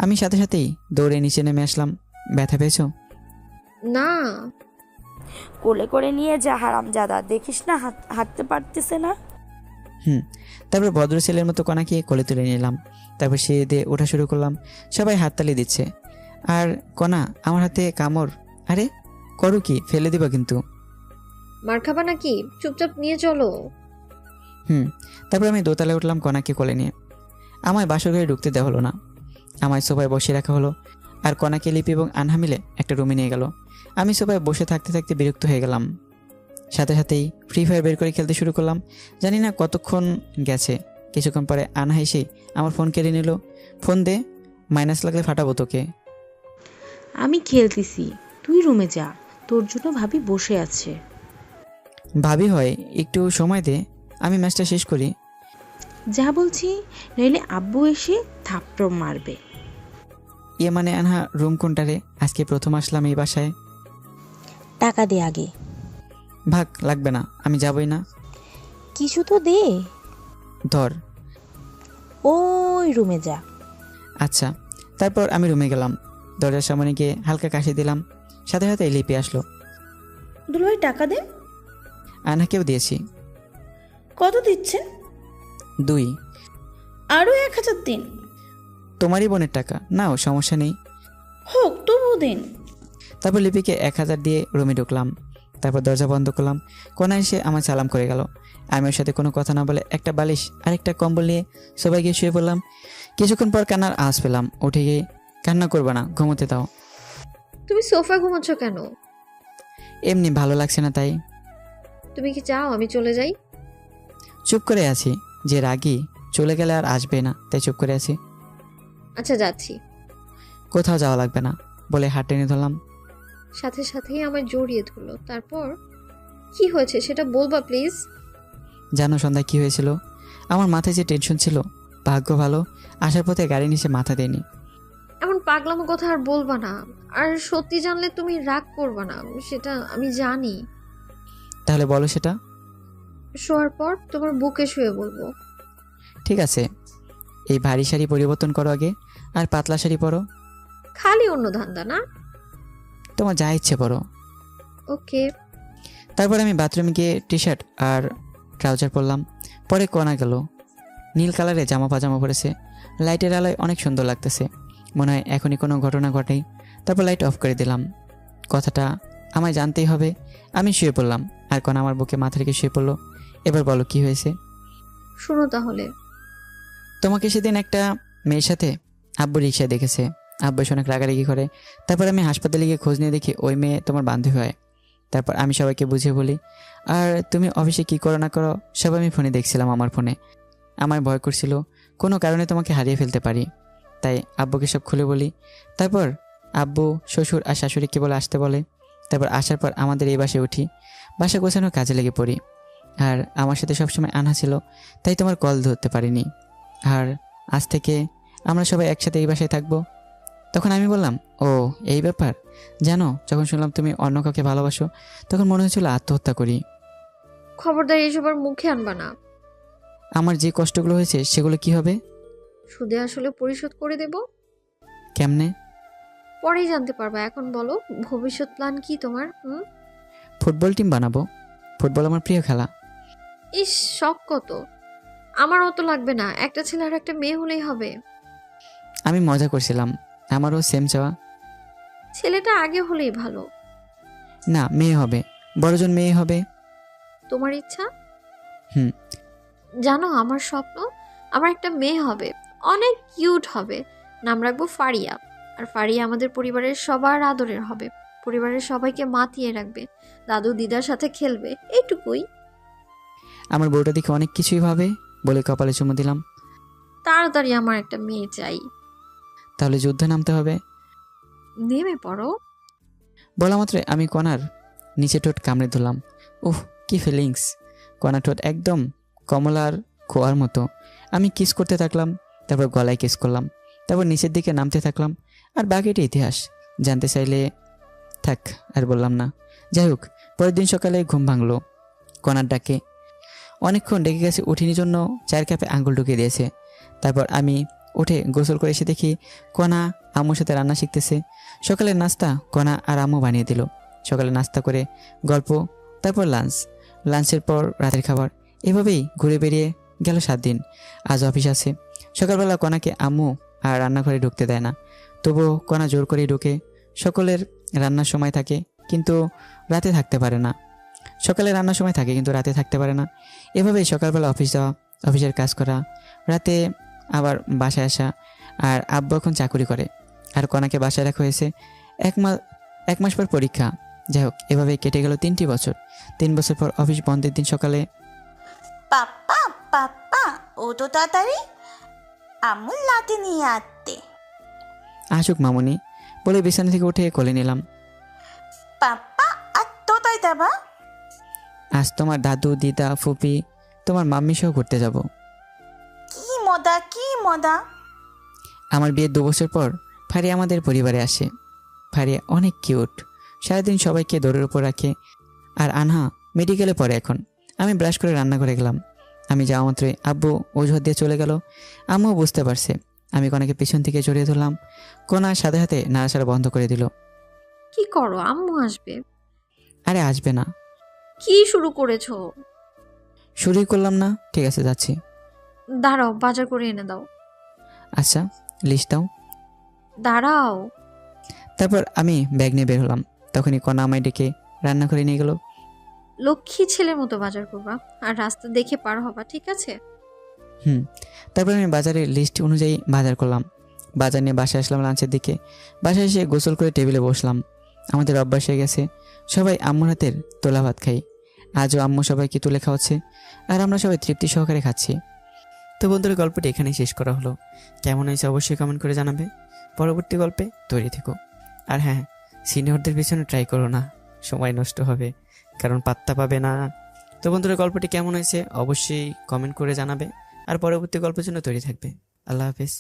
আমি সাথে সাথেই দৌড়ে নিচে নেমে আসলাম। ব্যথা পেয়েছো? না। কোলে করে নিয়ে যা হারামজাদা, দেখিস না হাঁটতে পারতেছে না। তারপর ভদ্র ছেলের মতো কণাকে কোলে তুলে নিলাম। তারপর সিঁড়ি দিয়ে ওঠা শুরু করলাম। সবাই হাততালি দিচ্ছে। আর কণা আমার হাতে কামড়। আরে করো কি, ফেলে দিবা কিন্তু। মার খাবা নাকি? চুপচাপ নিয়ে চলো। তারপর আমি দোতলায় উঠলাম কণাকে কোলে নিয়ে। আমায় বাসর ঘরে ঢুকতে দেওয়া হলো না। আমায় সোফায় বসিয়ে রাখা হলো। আর কণাকে লিপি এবং আনহা মিলে একটা রুমে নিয়ে গেল। আমি সোফায় বসে থাকতে থাকতে বিরক্ত হয়ে গেলাম। সাথে সাথেই ফ্রি ফায়ার বের করে খেলতে শুরু করলাম। জানি না কতক্ষণ গেছে। কিছুক্ষণ পরে আনহা এসেই আমার ফোন কেড়ে নিল। ফোন দে, মাইনাস লাগলে ফাটাবো তোকে। আমি খেলতেছি, তুই রুমে যা, তোর জন্য ভাবি বসে আছে। ভাবি হয়, একটু সময় দে, আমি ম্যাচটা শেষ করি। যা বলছি, নইলে আব্বু এসে থাপ্পড় মারবে। মানে আনহা, রুম কোনটা রে? আজকে প্রথম আসলাম এই বাসায়। টাকা দে আগে। ভাগ, লাগবে না, আমি যাবই না। কিছু তো দে। ধর। ওই রুমে যা। আচ্ছা। তারপর আমি রুমে গেলাম। দরজার সামনে গিয়ে হালকা কাশি দিলাম। সাথে সাথে লিপি আসলো। দুলাভাই টাকা দেন। আনহাকেও দিয়েছি। কত দিচ্ছেন? 2। আরও 1000 দিন। তোমারই বোনের টাকা, নাও, সমস্যা নেই। হোক, তবুও দিন। তারপর লিপিকে 1000 দিয়ে রুমে ঢুকলাম। তারপর দরজা বন্ধ করলাম। কোনা এসে আমার সালাম করে গেল। আমি ওর সাথে কোনো কথা না বলে একটা বালিশ আর একটা কম্বল নিয়ে সবাই গিয়ে শুয়ে পড়লাম। কিছুক্ষণ পর কান্নার আওয়াজ পেলাম। উঠে গিয়ে, কান্না করবে না, ঘুমোতে দাও। তুমি সোফা ঘুমাচ্ছ কেন? এমনি ভালো লাগছে না তাই। তুমি কি চাও আমি চলে যাই? চুপ করে আছি, যে রাগী চলে গেলে আর আসবে না, তাই চুপ করে আছি। আচ্ছা, যাচ্ছি। কোথাও যাওয়া লাগবে না বলে হাত টেনে ধরলাম। সাথে সাথেই আমায় জড়িয়ে ধরলো। তারপর কি হয়েছে সেটা বলবা প্লিজ। জানো সন্ধ্যায় কি হয়েছিল? আমার মাথায় যে টেনশন ছিল, ভাগ্য ভালো আসার পথে গাড়ি নিচে মাথা দেয়নি। এমন পাগলামো কথা আর বলবা না। আর সত্যি জানলে তুমি রাগ করবা না, সেটা আমি জানি। তাহলে বলো সেটা। শোয়ার পর তোমার বুকে শুয়ে বলবো। ঠিক আছে, এই ভারী শাড়ি পরিবর্তন করো আগে, আর পাতলা শাড়ি পরো। খালি অন্য ধান্দা না? তোমার যা ইচ্ছে পরো। ওকে। তারপর আমি বাথরুমে গিয়ে টি শার্ট আর ট্রাউজার পরলাম। পরে কণা গেল। নীল কালারে জামা পাজামা পরেছে। লাইটের আলোয় অনেক সুন্দর লাগতেছে। মনে হয় এখনই কোনো ঘটনা ঘটেই। তারপর লাইট অফ করে দিলাম। কথাটা আমায় জানতেই হবে। আমি শুয়ে পড়লাম, আর কণা আমার বুকে মাথা রেখে শুয়ে পড়লো। এবার বলো কি হয়েছে। শোনো তাহলে। তোমাকে সেদিন একটা মেয়ের সাথে আব্বু রিক্সায় দেখেছে। আব্বু এসে অনেক রাগারাগি করে। তারপর আমি হাসপাতালে গিয়ে খোঁজ নিয়ে দেখি ওই মেয়ে তোমার বান্ধবী হয়। তারপর আমি সবাইকে বুঝিয়ে বলি। আর তুমি অফিসে কি করো না করো সব আমি ফোনে দেখছিলাম। আমার ফোনে আমার ভয় করছিল কোনো কারণে তোমাকে হারিয়ে ফেলতে পারি, তাই আব্বুকে সব খুলে বলি। তারপর আব্বু, শ্বশুর আর শাশুড়িকে বলে আসতে বলে। তারপর আসার পর আমাদের এই বাসায় উঠি। বাসা গোছানোর কাজে লেগে পড়ি। আর আমার সাথে সবসময় আনা ছিল, তাই তোমার কল ধরতে পারিনি। আর আজ থেকে আমরা সবাই একসাথে এই বাসায় থাকবো। তখন আমি বললাম, ও এই ব্যাপার। জানো, যখন শুনলাম তুমি অন্য কাউকে ভালোবাসো, তখন মনে হয়েছিল আত্মহত্যা করি। খবরদার এসব আর মুখে আনবা না। আমার যে কষ্টগুলো হয়েছে সেগুলো কি হবে? সুদে আসলে পরিশোধ করে দেব। কেমনে? পরেই জানতে পারবা। এখন বলো ভবিষ্যৎ প্ল্যান কি তোমার? ফুটবল টিম বানাবো। ফুটবল আমার প্রিয় খেলা। ইস, শখ কত! আমার অত লাগবে না, একটা ছেলে আর একটা মেয়ে হলেই হবে। আমি মজা করছিলাম, আমারও সেম চাওয়া। ছেলেটা আগে হলেই ভালো। না, মেয়ে হবে, বড়জন মেয়ে হবে। তোমার ইচ্ছা? হুম। জানো আমার স্বপ্ন, আমার একটা মেয়ে হবে, অনেক কিউট হবে, নাম রাখবো ফারিয়া। আর ফারিয়া আমাদের পরিবারের সবার আদরের হবে, পরিবারের সবাইকে মাতিয়ে রাখবে, দাদু দিদার সাথে খেলবে, এইটুকুই। আমার বউটা দেখে অনেক কিছুই ভাবে বলে কপালে চুমু দিলাম। তাড়াতাড়ি আমার একটা মেয়ে চাই। তাহলে যুদ্ধে নামতে হবে। নেমে পড়ো। বলা মাত্র আমি কণার নিচে ঠোঁট কামড়ে ধরলাম। উহ, কি ফিলিংস! কণা ঠোঁট একদম কমলার খোয়ার মতো। আমি কিস করতে থাকলাম, তারপর গলায় কিস করলাম, তারপর নিচের দিকে নামতে থাকলাম। আর বাকিটা ইতিহাস, জানতে চাইলে থাক, আর বললাম না। যাই হোক, পরের দিন সকালে ঘুম ভাঙলো কণার ডাকে। অনেকক্ষণ ডেকে গেছে, উঠিনি জন্য চায়ের কাপে আঙুল ঢুকিয়ে দিয়েছে। তারপর আমি উঠে গোসল করে এসে দেখি কণা আম্মুর সাথে রান্না শিখতেছে। সকালের নাস্তা কণা আর আম্মু বানিয়ে দিল। সকালে নাস্তা করে গল্প, তারপর লাঞ্চের পর রাতের খাবার, এভাবেই ঘুরে বেরিয়ে গেল 7 দিন। আজ অফিস আছে। সকালবেলা কণাকে আম্মু আর রান্নাঘরে ঢুকতে দেয় না, তবুও কণা জোর করেই ঢুকে। সকলের রান্নার সময় থাকে কিন্তু রাতে থাকতে পারে না। সকালে রান্নার সময় থাকে কিন্তু রাতে থাকতে পারে না। এভাবেই সকালবেলা অফিস যাওয়া, অফিসের কাজ করা, রাতে আবার বাসায় আসা। আর আব্বু এখন চাকুরি করে, আর কণাকে বাসায় রাখা হয়েছে। এক মাস পর পরীক্ষা। যাই হোক, এভাবে কেটে গেল 3টি বছর। 3 বছর পর অফিস বন্ধের দিন সকালে, পাপ্পা পাপ্পা ও তো তাড়াতাড়ি আম্মু লাতে নিয়ে আসতে। আসুক মামুনি বলে বিছানা থেকে উঠে কোলে নিলাম। পাপ্পা আর তো তাই দেবা। আজ তোমার দাদু দিদা ফুপি তোমার মাম্মি সহ ঘুরতে যাব। কি মজা কি মজা। আমার বিয়ের 2 বছর পর ফারিয়া আমাদের পরিবারে আসে। ফারিয়া অনেক কিউট, সারাদিন সবাইকে দৌড়ের উপর রাখে। আর আনহা মেডিকেলে পড়ে এখন। আমি ব্রাশ করে রান্নাঘরে গেলাম। আমি যাওয়া মাত্রই আব্বু অজুহাত দিয়ে চলে গেল। আম্মুও বুঝতে পারছে। আমি কণাকে পিছন থেকে জড়িয়ে ধরলাম। কণা সাথে সাথে নাড়াচাড়া বন্ধ করে দিল। কি করো? আম্মু আসবে। আরে আসবে না। কি শুরু করেছো? শুরুই করলাম না। ঠিক আছে, যাচ্ছি। দাঁড়াও, বাজার করে এনে দাও। আচ্ছা, লিস্ট দাও। দাঁড়াও। তারপর আমি ব্যাগ নিয়ে বের হলাম। তখনই কণা আমায় ডেকে রান্নাঘরে নিয়ে গেল। লক্ষ্মী ছেলের মতো বাজার করবা, আর রাস্তা দেখে পার হবা, ঠিক আছে? তারপর আমি বাজারের লিস্ট অনুযায়ী বাজার করলাম। বাজার নিয়ে বাসায় আসলাম লাঞ্চের দিকে। বাসায় এসে গোসল করে টেবিলে বসলাম। আমাদের অভ্যাস হয়ে গেছে সবাই আম্মুর হাতের তোলা ভাত খাই। আজও আম্মু সবাইকে তুলে খাওয়াচ্ছে, আর আমরা সবাই তৃপ্তি সহকারে খাচ্ছি। তো বন্ধুরা, গল্পটি এখানেই শেষ করা হলো। কেমন হয়েছে অবশ্যই কমেন্ট করে জানাবে। পরবর্তী গল্পে তৈরি থেকো। আর হ্যাঁ, সিনিয়রদের পিছনে ট্রাই করো না, সময় নষ্ট হবে, কারণ পাত্তা পাবে না। তো বন্ধুরা, গল্পটি কেমন হয়েছে অবশ্যই কমেন্ট করে জানাবে। আর পরবর্তী গল্পের জন্য তৈরি থাকবে। আল্লাহ হাফেজ।